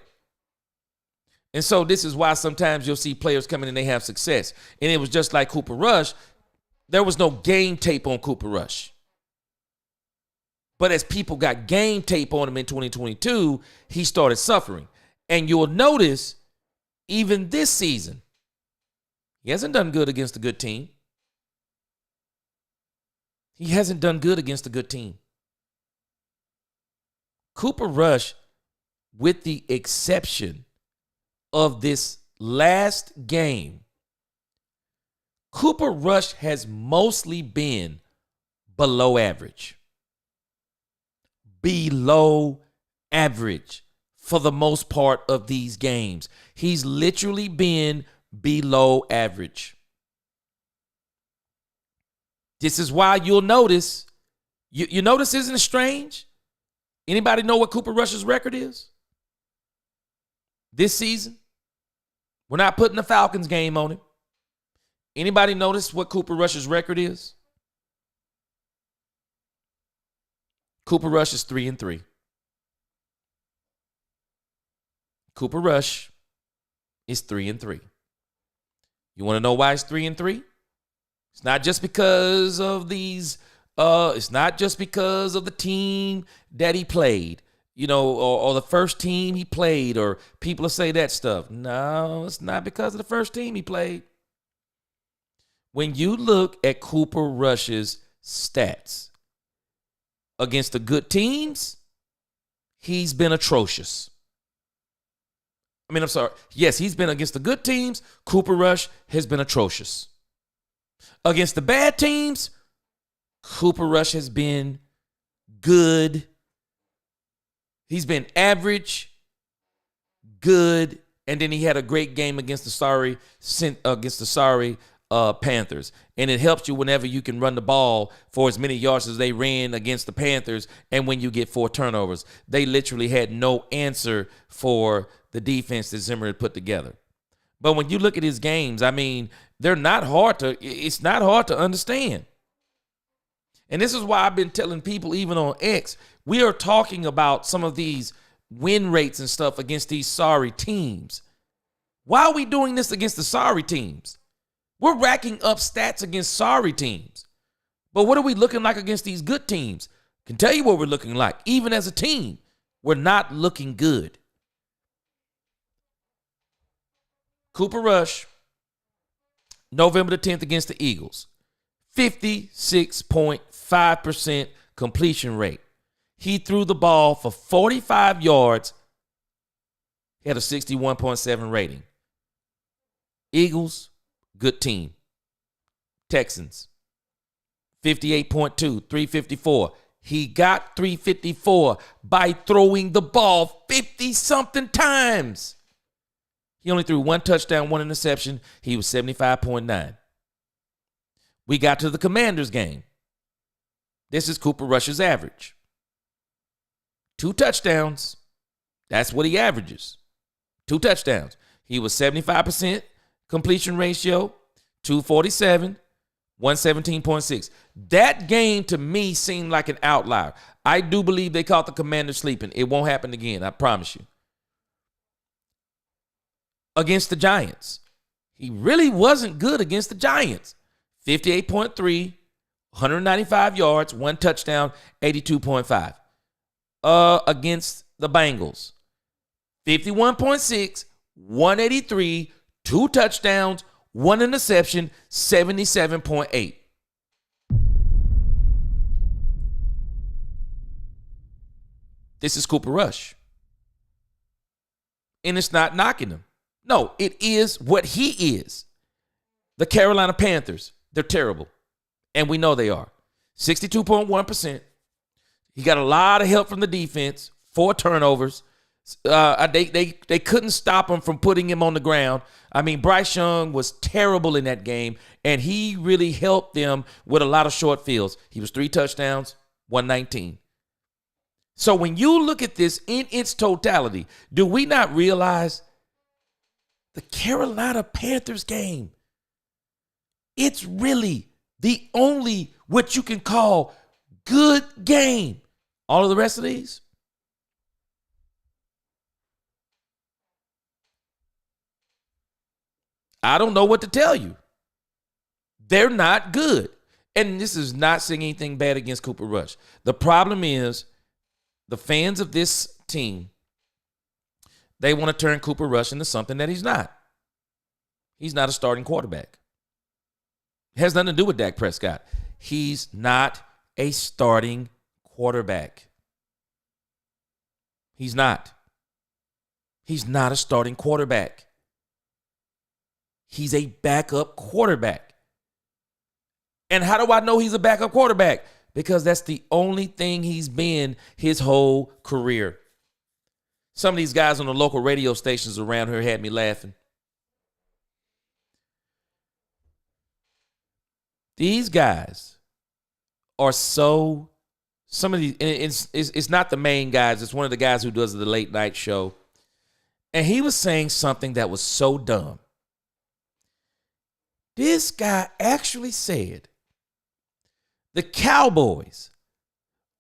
And so this is why sometimes you'll see players come in and they have success. And it was just like Cooper Rush. There was no game tape on Cooper Rush. But as people got game tape on him in 2022, he started suffering. And you'll notice even this season, he hasn't done good against a good team. He hasn't done good against a good team. Cooper Rush, with the exception of this last game, Cooper Rush has mostly been below average. Below average for the most part of these games. He's literally been below average. This is why you'll notice, you notice, isn't it strange? Anybody know what Cooper Rush's record is this season? We're not putting the Falcons game on him. Anybody notice what Cooper Rush's record is? Cooper Rush is 3-3. Cooper Rush is 3-3. You want to know why it's 3-3? It's not just because of it's not just because of the team that he played, or the first team he played, or people will say that stuff. No, it's not because of the first team he played. When you look at Cooper Rush's stats against the good teams, he's been atrocious. Yes, he's been against the good teams. Cooper Rush has been atrocious. Against the bad teams, Cooper Rush has been good. He's been average, good, and then he had a great game against the sorry Panthers. And it helps you whenever you can run the ball for as many yards as they ran against the Panthers, and when you get 4 turnovers. They literally had no answer for the defense that Zimmer had put together. But when you look at his games, they're not hard it's not hard to understand. And this is why I've been telling people, even on X, we are talking about some of these win rates and stuff against these sorry teams. Why are we doing this against the sorry teams? We're racking up stats against sorry teams. But what are we looking like against these good teams? Can tell you what we're looking like. Even as a team, we're not looking good. Cooper Rush, November the 10th against the Eagles, 56.5% completion rate. He threw the ball for 45 yards. He had a 61.7 rating. Eagles, good team. Texans, 58.2, 354. He got 354 by throwing the ball 50-something times. He only threw one touchdown, one interception. He was 75.9. We got to the Commanders game. This is Cooper Rush's average. 2 touchdowns. That's what he averages. 2 touchdowns. He was 75% completion ratio, 247, 117.6. That game to me seemed like an outlier. I do believe they caught the Commanders sleeping. It won't happen again, I promise you. Against the Giants, he really wasn't good against the Giants. 58.3, 195 yards, 1 touchdown, 82.5. Against the Bengals, 51.6, 183, 2 touchdowns, 1 interception, 77.8. This is Cooper Rush. And it's not knocking him. No, it is what he is. The Carolina Panthers, they're terrible. And we know they are. 62.1%. He got a lot of help from the defense. 4 turnovers. They couldn't stop him from putting him on the ground. I mean, Bryce Young was terrible in that game, and he really helped them with a lot of short fields. He was 3 touchdowns, 119. So when you look at this in its totality, do we not realize the Carolina Panthers game, it's really the only what you can call good game. All of the rest of these, I don't know what to tell you. They're not good. And this is not saying anything bad against Cooper Rush. The problem is the fans of this team, they want to turn Cooper Rush into something that he's not. He's not a starting quarterback. It has nothing to do with Dak Prescott. He's not a starting quarterback. He's not. He's not a starting quarterback. He's a backup quarterback. And how do I know he's a backup quarterback? Because that's the only thing he's been his whole career. Some of these guys on the local radio stations around here had me laughing. These guys are some of these, it's not the main guys. It's one of the guys who does the late night show. And he was saying something that was so dumb. This guy actually said the Cowboys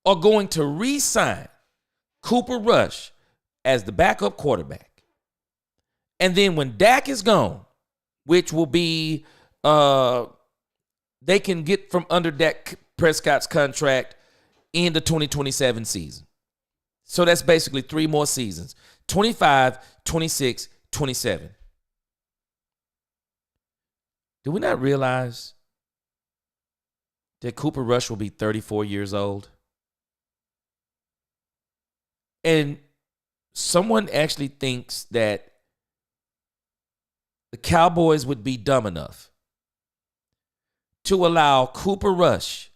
are going to re-sign Cooper Rush as the backup quarterback. And then when Dak is gone, which will be, they can get from under Dak Prescott's contract in the 2027 season. So that's basically 3 more seasons, 25, 26, 27. Do we not realize that Cooper Rush will be 34 years old? And someone actually thinks that the Cowboys would be dumb enough to allow Cooper Rush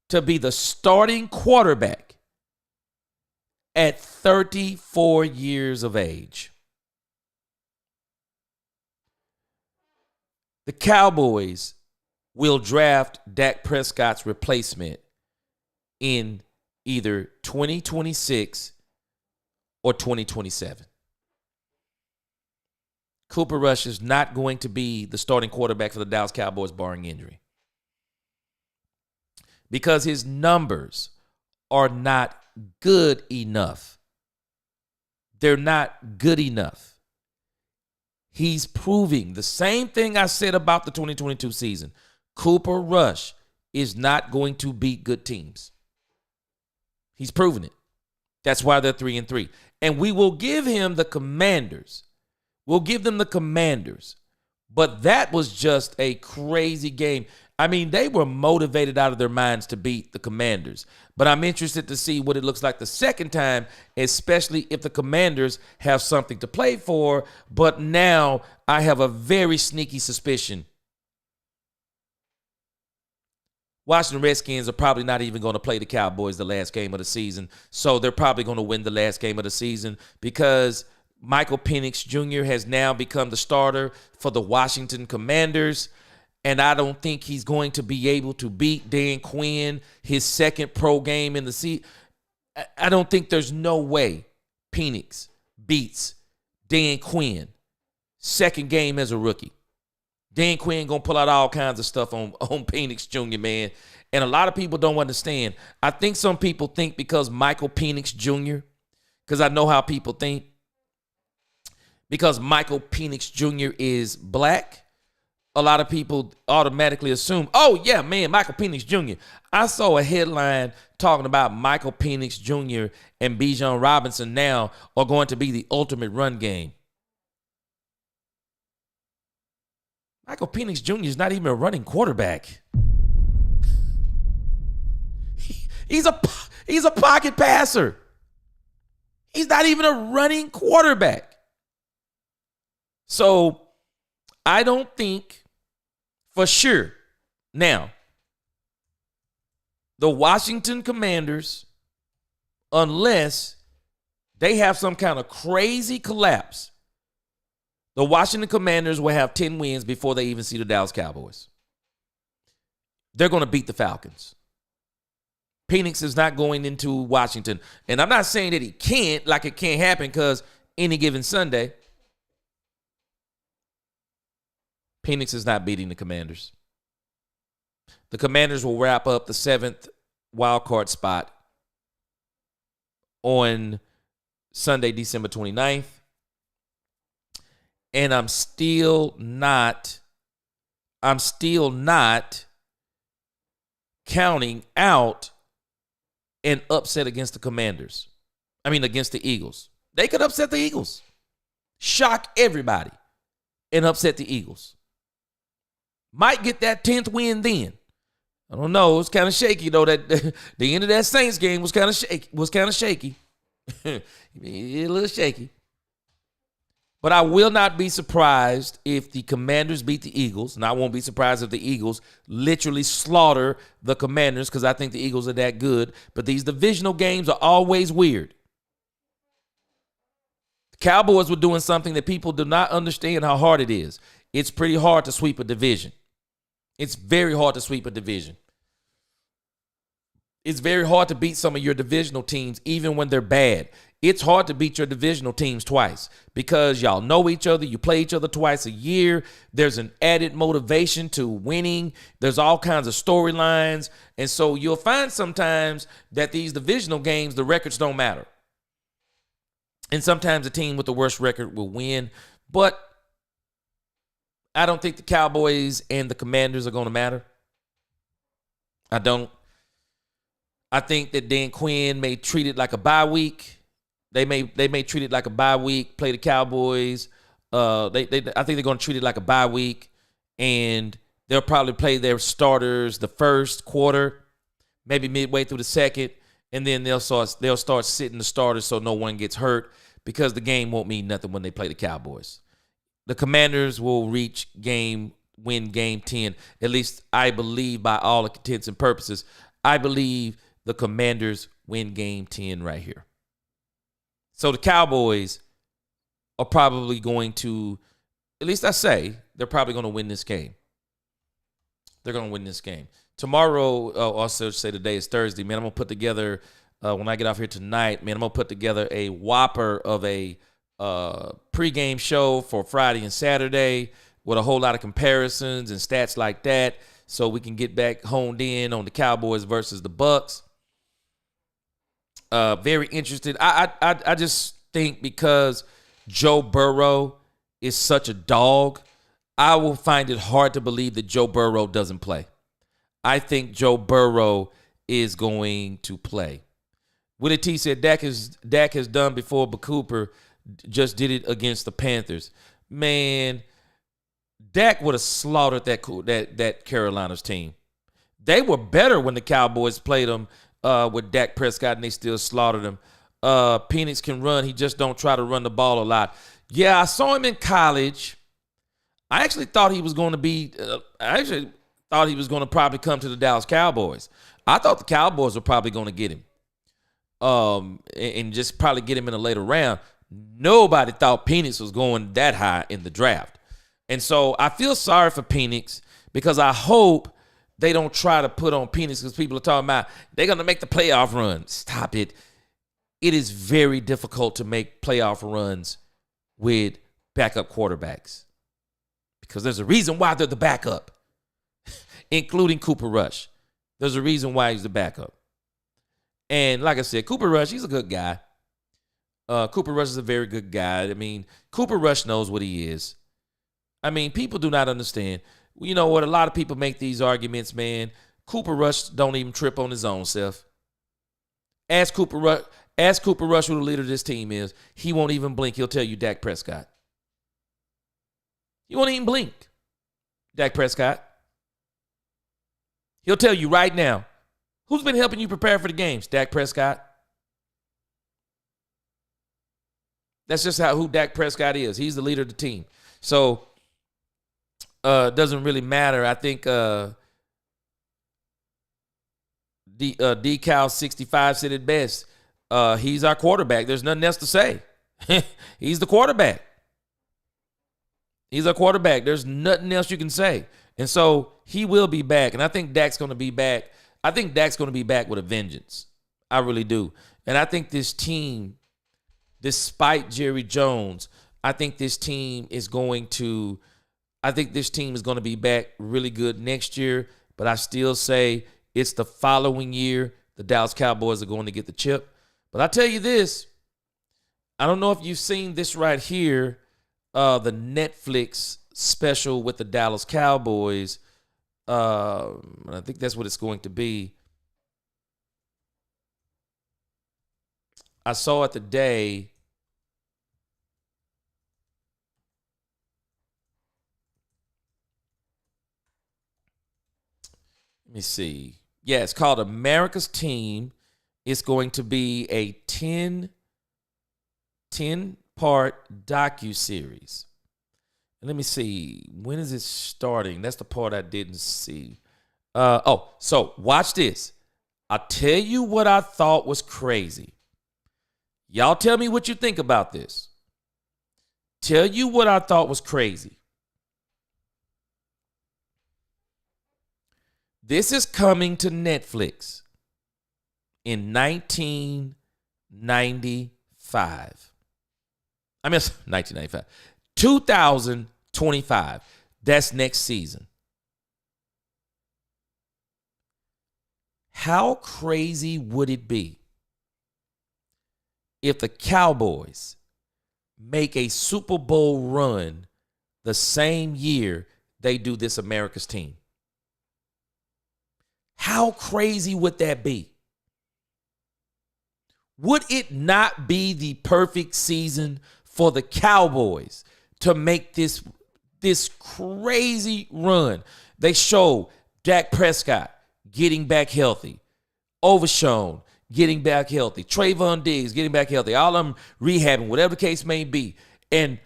to be the starting quarterback at 34 years of age. The Cowboys will draft Dak Prescott's replacement in either 2026 or 2027. Cooper Rush is not going to be the starting quarterback for the Dallas Cowboys barring injury, because his numbers are not good enough. They're not good enough. He's proving the same thing I said about the 2022 season. Cooper Rush is not going to beat good teams. He's proven it. That's why they're 3-3. And we will give him the Commanders. We'll give them the Commanders. But that was just a crazy game. I mean, they were motivated out of their minds to beat the Commanders. But I'm interested to see what it looks like the second time, especially if the Commanders have something to play for. But now I have a very sneaky suspicion Washington Redskins are probably not even going to play the Cowboys the last game of the season. So they're probably going to win the last game of the season because Michael Penix Jr. has now become the starter for the Washington Commanders. And I don't think he's going to be able to beat Dan Quinn, his second pro game in the season. I don't think there's no way Penix beats Dan Quinn, second game as a rookie. Dan Quinn going to pull out all kinds of stuff on Penix Jr., man. And a lot of people don't understand. I think some people think because Michael Penix Jr., because I know how people think, because Michael Penix Jr. is black, a lot of people automatically assume, oh, yeah, man, Michael Penix Jr. I saw a headline talking about Michael Penix Jr. and Bijan Robinson now are going to be the ultimate run game. Michael Penix Jr. is not even a running quarterback. He's a pocket passer. He's not even a running quarterback. So I don't think for sure. Now, the Washington Commanders, unless they have some kind of crazy collapse, the Washington Commanders will have 10 wins before they even see the Dallas Cowboys. They're going to beat the Falcons. Penix is not going into Washington. And I'm not saying that he can't, like it can't happen, because any given Sunday, Penix is not beating the Commanders. The Commanders will wrap up the 7th wild card spot on Sunday, December 29th. And I'm still not counting out an upset against the Commanders. Against the Eagles. They could upset the Eagles. Shock everybody and upset the Eagles. Might get that 10th win then. I don't know. It's kind of shaky, though. That the end of that Saints game was kind of shaky. A little shaky. But I will not be surprised if the Commanders beat the Eagles, and I won't be surprised if the Eagles literally slaughter the Commanders because I think the Eagles are that good. But these divisional games are always weird. The Cowboys were doing something that people do not understand how hard it is. It's pretty hard to sweep a division. It's very hard to sweep a division. It's very hard to beat some of your divisional teams even when they're bad. It's hard to beat your divisional teams twice because y'all know each other. You play each other twice a year. There's an added motivation to winning. There's all kinds of storylines. And so you'll find sometimes that these divisional games, the records don't matter. And sometimes the team with the worst record will win. But I don't think the Cowboys and the Commanders are going to matter. I don't. I think that Dan Quinn may treat it like a bye week. They may treat it like a bye week, play the Cowboys. I think they're going to treat it like a bye week, and they'll probably play their starters the first quarter, maybe midway through the second, and then they'll start sitting the starters so no one gets hurt because the game won't mean nothing when they play the Cowboys. The Commanders will win game 10, at least I believe by all intents and purposes. I believe the Commanders win game 10 right here. So the Cowboys are probably going to, at least I say, they're probably going to win this game. They're going to win this game. Tomorrow, also say today is Thursday, man, I'm going to put together, when I get off here tonight, man, I'm going to put together a whopper of a pregame show for Friday and Saturday with a whole lot of comparisons and stats like that so we can get back honed in on the Cowboys versus the Bucs. Very interested. I just think because Joe Burrow is such a dog, I will find it hard to believe that Joe Burrow doesn't play. I think Joe Burrow is going to play. Willie T said Dak has done before, but Cooper just did it against the Panthers. Man, Dak would have slaughtered that Carolina's team. They were better when the Cowboys played them with Dak Prescott, and they still slaughtered them. Penix can run. He just don't try to run the ball a lot. Yeah, I saw him in college. I actually thought he was going to be probably come to the Dallas Cowboys. I thought the Cowboys were probably going to get him. And just probably get him in a later round. Nobody thought Penix was going that high in the draft. And so I feel sorry for Penix because I hope they don't try to put on Penix because people are talking about they're going to make the playoff run. Stop it. It is very difficult to make playoff runs with backup quarterbacks because there's a reason why they're the backup, including Cooper Rush. There's a reason why he's the backup. And like I said, Cooper Rush, he's a good guy. Cooper Rush is a very good guy. I mean, Cooper Rush knows what he is. I mean, people do not understand. You know what? A lot of people make these arguments, man. Cooper Rush don't even trip on his own self. Ask Cooper Rush who the leader of this team is. He won't even blink. He'll tell you Dak Prescott. He won't even blink. Dak Prescott. He'll tell you right now. Who's been helping you prepare for the games? Dak Prescott. That's just who Dak Prescott is. He's the leader of the team. So it doesn't really matter. I think Decal 65 said it best. He's our quarterback. There's nothing else to say. He's the quarterback. He's our quarterback. There's nothing else you can say. And so he will be back. And I think Dak's going to be back. I think Dak's going to be back with a vengeance. I really do. And I think this team, despite Jerry Jones, I think this team is going to be back really good next year. But I still say it's the following year the Dallas Cowboys are going to get the chip. But I tell you this, I don't know if you've seen this right here, the Netflix special with the Dallas Cowboys. I think that's what it's going to be. I saw it today. Let me see. Yeah, it's called America's Team. It's going to be a 10-part docuseries. Let me see. When is it starting? That's the part I didn't see. So watch this. I'll tell you what I thought was crazy. Y'all tell me what you think about this. Tell you what I thought was crazy. This is coming to Netflix in 1995. I mean, 1995. 2025. That's next season. How crazy would it be if the Cowboys make a Super Bowl run the same year they do this America's Team? How crazy would that be? Would it not be the perfect season for the Cowboys to make this crazy run? They show Dak Prescott getting back healthy, Overshown getting back healthy, Trayvon Diggs getting back healthy, all of them rehabbing, whatever the case may be. And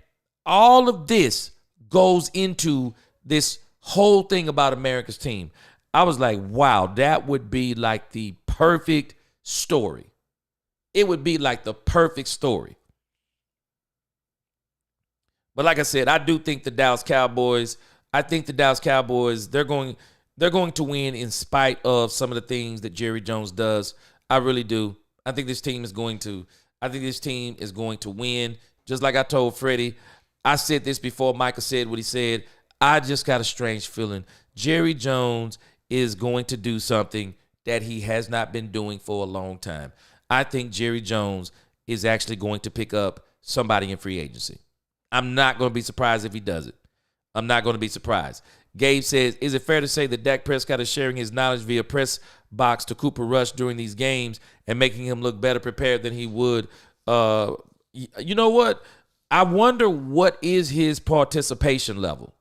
all of this goes into this whole thing about America's Team. I was like, wow, that would be like the perfect story. It would be like the perfect story. But like I said, I do think the Dallas Cowboys, they're going to win in spite of some of the things that Jerry Jones does. I really do. I think this team is going to win. Just like I told Freddie, I said this before Micah said what he said. I just got a strange feeling. Jerry Jones is going to do something that he has not been doing for a long time. I think Jerry Jones is actually going to pick up somebody in free agency. I'm not going to be surprised if he does it. I'm not going to be surprised. Gabe says, is it fair to say that Dak Prescott is sharing his knowledge via press box to Cooper Rush during these games and making him look better prepared than he would? You know what? I wonder what is his participation level.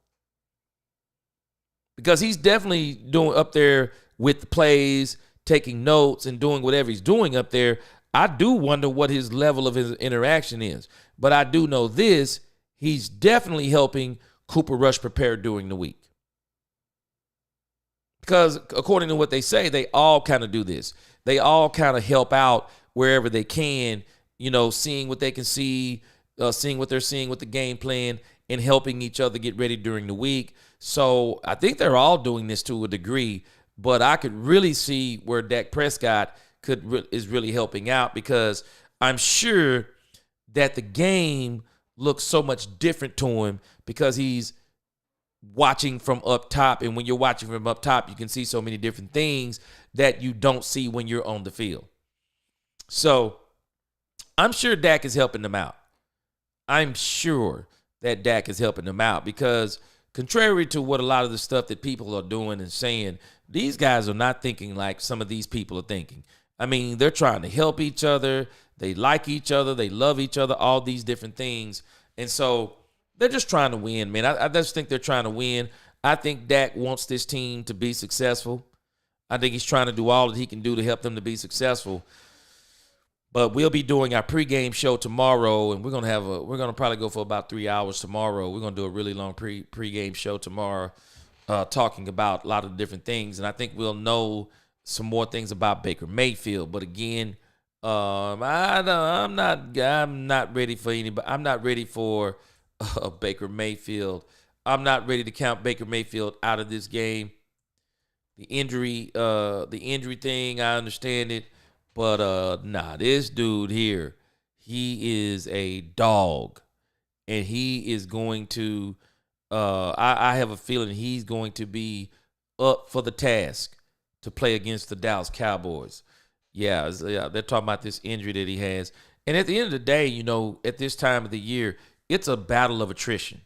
Because he's definitely doing up there with the plays, taking notes and doing whatever he's doing up there. I do wonder what his level of his interaction is. But I do know this, he's definitely helping Cooper Rush prepare during the week. Because according to what they say, they all kind of do this. They all kind of help out wherever they can, seeing what they can see, seeing what they're seeing with the game plan, and helping each other get ready during the week. So I think they're all doing this to a degree, but I could really see where Dak Prescott is really helping out, because I'm sure that the game looks so much different to him because he's watching from up top. And when you're watching from up top, you can see so many different things that you don't see when you're on the field. So I'm sure Dak is helping them out. I'm sure that Dak is helping them out, because contrary to what a lot of the stuff that people are doing and saying, these guys are not thinking like some of these people are thinking. I mean, they're trying to help each other. They like each other. They love each other, all these different things. And so they're just trying to win, man. I just think they're trying to win. I think Dak wants this team to be successful. I think he's trying to do all that he can do to help them to be successful. But we'll be doing our pregame show tomorrow, and we're gonna probably go for about 3 hours tomorrow. We're gonna do a really long pregame show tomorrow, talking about a lot of different things, and I think we'll know some more things about Baker Mayfield. But again, I'm not ready for anybody. I'm not ready for Baker Mayfield. I'm not ready to count Baker Mayfield out of this game. The injury thing, I understand it. But this dude here, he is a dog, and he is going to. I have a feeling he's going to be up for the task to play against the Dallas Cowboys. Yeah, they're talking about this injury that he has, and at the end of the day, at this time of the year, it's a battle of attrition.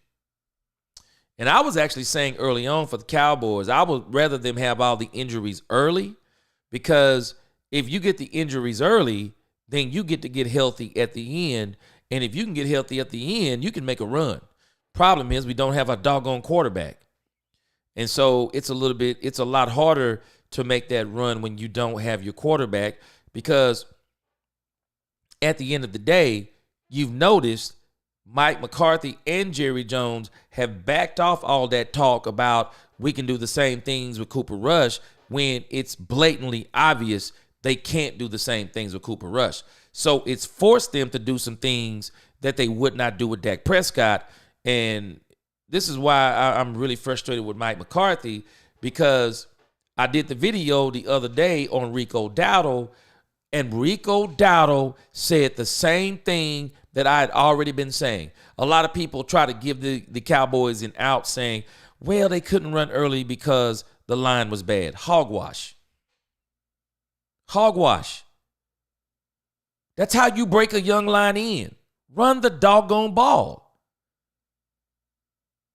And I was actually saying early on for the Cowboys, I would rather them have all the injuries early, because if you get the injuries early, then you get to get healthy at the end. And if you can get healthy at the end, you can make a run. Problem is, we don't have a doggone quarterback. And so it's a lot harder to make that run when you don't have your quarterback, because at the end of the day, you've noticed Mike McCarthy and Jerry Jones have backed off all that talk about we can do the same things with Cooper Rush, when it's blatantly obvious they can't do the same things with Cooper Rush. So it's forced them to do some things that they would not do with Dak Prescott. And this is why I'm really frustrated with Mike McCarthy, because I did the video the other day on Rico Dowdle, and Rico Dowdle said the same thing that I had already been saying. A lot of people try to give the Cowboys an out, saying, well, they couldn't run early because the line was bad. Hogwash. Hogwash. That's how you break a young line in. Run the doggone ball.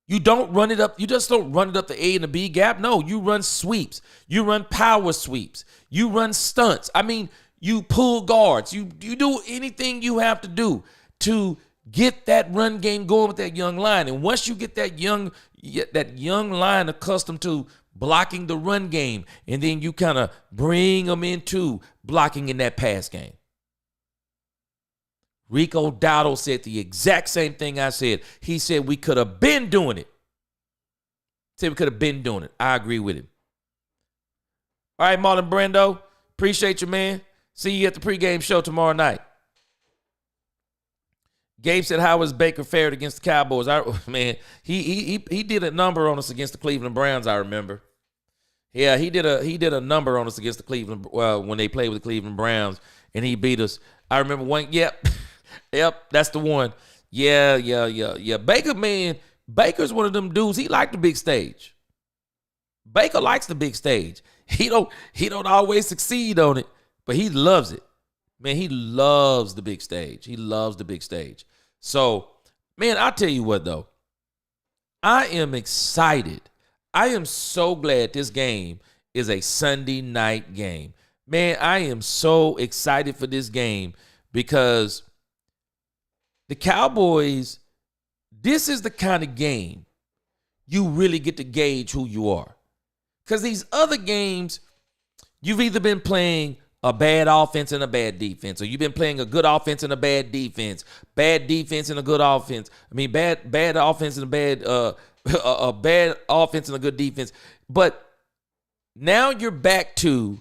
You don't run it up. You just don't run it up the A and the B gap. No, you run sweeps. You run power sweeps. You run stunts. I mean, you pull guards. You do anything you have to do to get that run game going with that young line. And once you get that young line accustomed to blocking the run game, and then you kind of bring them into blocking in that pass game. Rico Dowdle said the exact same thing I said. He said we could have been doing it. I agree with him. All right, Marlon Brando, appreciate you, man. See you at the pregame show tomorrow night. Gabe said, how was Baker fared against the Cowboys? He did a number on us against the Cleveland Browns, I remember. Yeah, he did a number on us against the Cleveland when they played with the Cleveland Browns, and he beat us. I remember one. Yep, that's the one. Yeah. Baker, man, Baker's one of them dudes. He liked the big stage. Baker likes the big stage. He don't always succeed on it, but he loves it. Man, he loves the big stage. So, man, I'll tell you what, though. I am excited. I am so glad this game is a Sunday night game. Man, I am so excited for this game because the Cowboys, this is the kind of game you really get to gauge who you are. Because these other games, you've either been playing a bad offense and a bad defense, or you've been playing a good offense and a bad defense and a good offense. I mean, bad offense and a bad offense and a good defense. But now you're back to,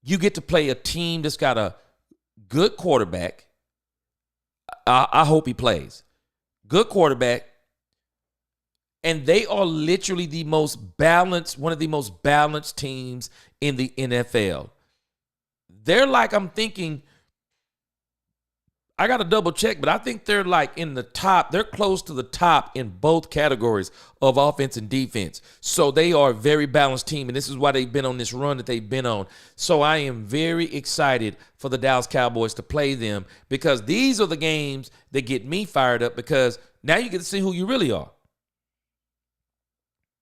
you get to play a team that's got a good quarterback. I hope he plays. Good quarterback. And they are literally the most balanced, one of the most balanced teams in the NFL. They're like, I'm thinking, I got to double check, but I think they're like in the top. They're close to the top in both categories of offense and defense. So they are a very balanced team, and this is why they've been on this run that they've been on. So I am very excited for the Dallas Cowboys to play them, because these are the games that get me fired up, because now you get to see who you really are.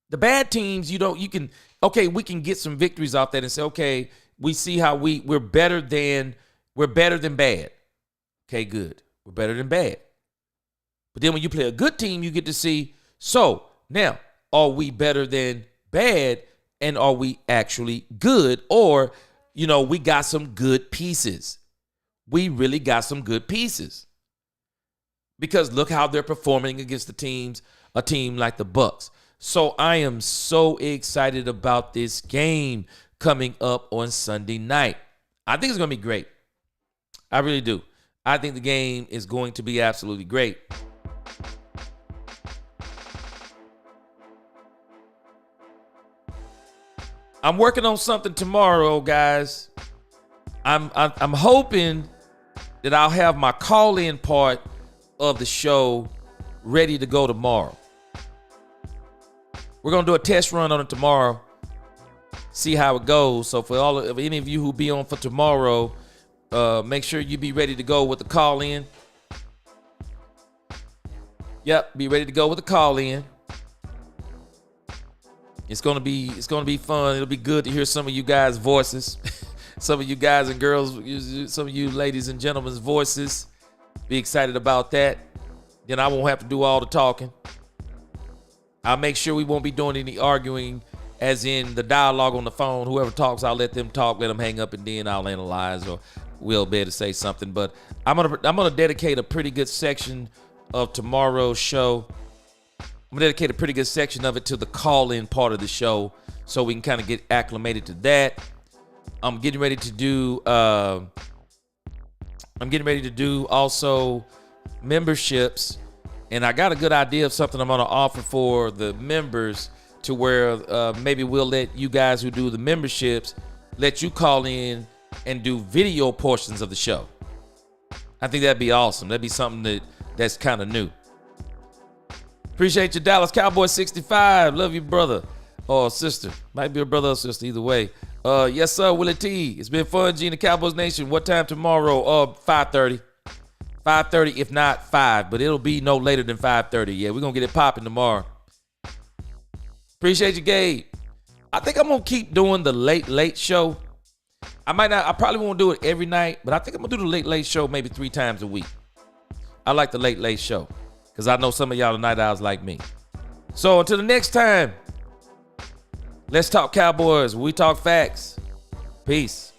The bad teams, we can get some victories off that and say, okay, we see how we're better than bad. Okay, good. We're better than bad. But then when you play a good team, you get to see, so now, are we better than bad, and are we actually good? Or, we got some good pieces. We really got some good pieces. Because look how they're performing against a team like the Bucs. So I am so excited about this game coming up on Sunday night. I think it's going to be great. I really do. I think the game is going to be absolutely great. I'm working on something tomorrow, guys. I'm hoping that I'll have my call-in part of the show ready to go tomorrow. We're going to do a test run on it tomorrow, see how it goes. So for any of you who be on for tomorrow, make sure you be ready to go with the call-in. Yep, be ready to go with the call-in. It's gonna be fun. It'll be good to hear some of you guys' voices, some of you guys and girls, some of you ladies and gentlemen's voices. Be excited about that. Then I won't have to do all the talking. I'll make sure we won't be doing any arguing, as in the dialogue on the phone. Whoever talks, I'll let them talk, let them hang up, and then I'll analyze, or we'll be able to say something. But I'm gonna dedicate a pretty good section of tomorrow's show. I'm gonna dedicate a pretty good section of it to the call-in part of the show, so we can kind of get acclimated to that. I'm getting ready to do also memberships. And I got a good idea of something I'm going to offer for the members, to where maybe we'll let you guys who do the memberships, let you call in and do video portions of the show. I think that'd be awesome. That'd be something that's kind of new. Appreciate you, Dallas Cowboys 65. Love you, brother or sister. Might be a brother or sister, either way. Yes, sir, Willie T. It's been fun, G, in the Cowboys Nation. What time tomorrow? 5:30. 5:30, if not 5, but it'll be no later than 5:30. Yeah, we're going to get it popping tomorrow. Appreciate you, Gabe. I think I'm going to keep doing the late show. I probably won't do it every night, but I think I'm going to do the late show maybe 3 times a week. I like the late show, because I know some of y'all are night owls like me. So until the next time, let's talk Cowboys. We talk facts. Peace.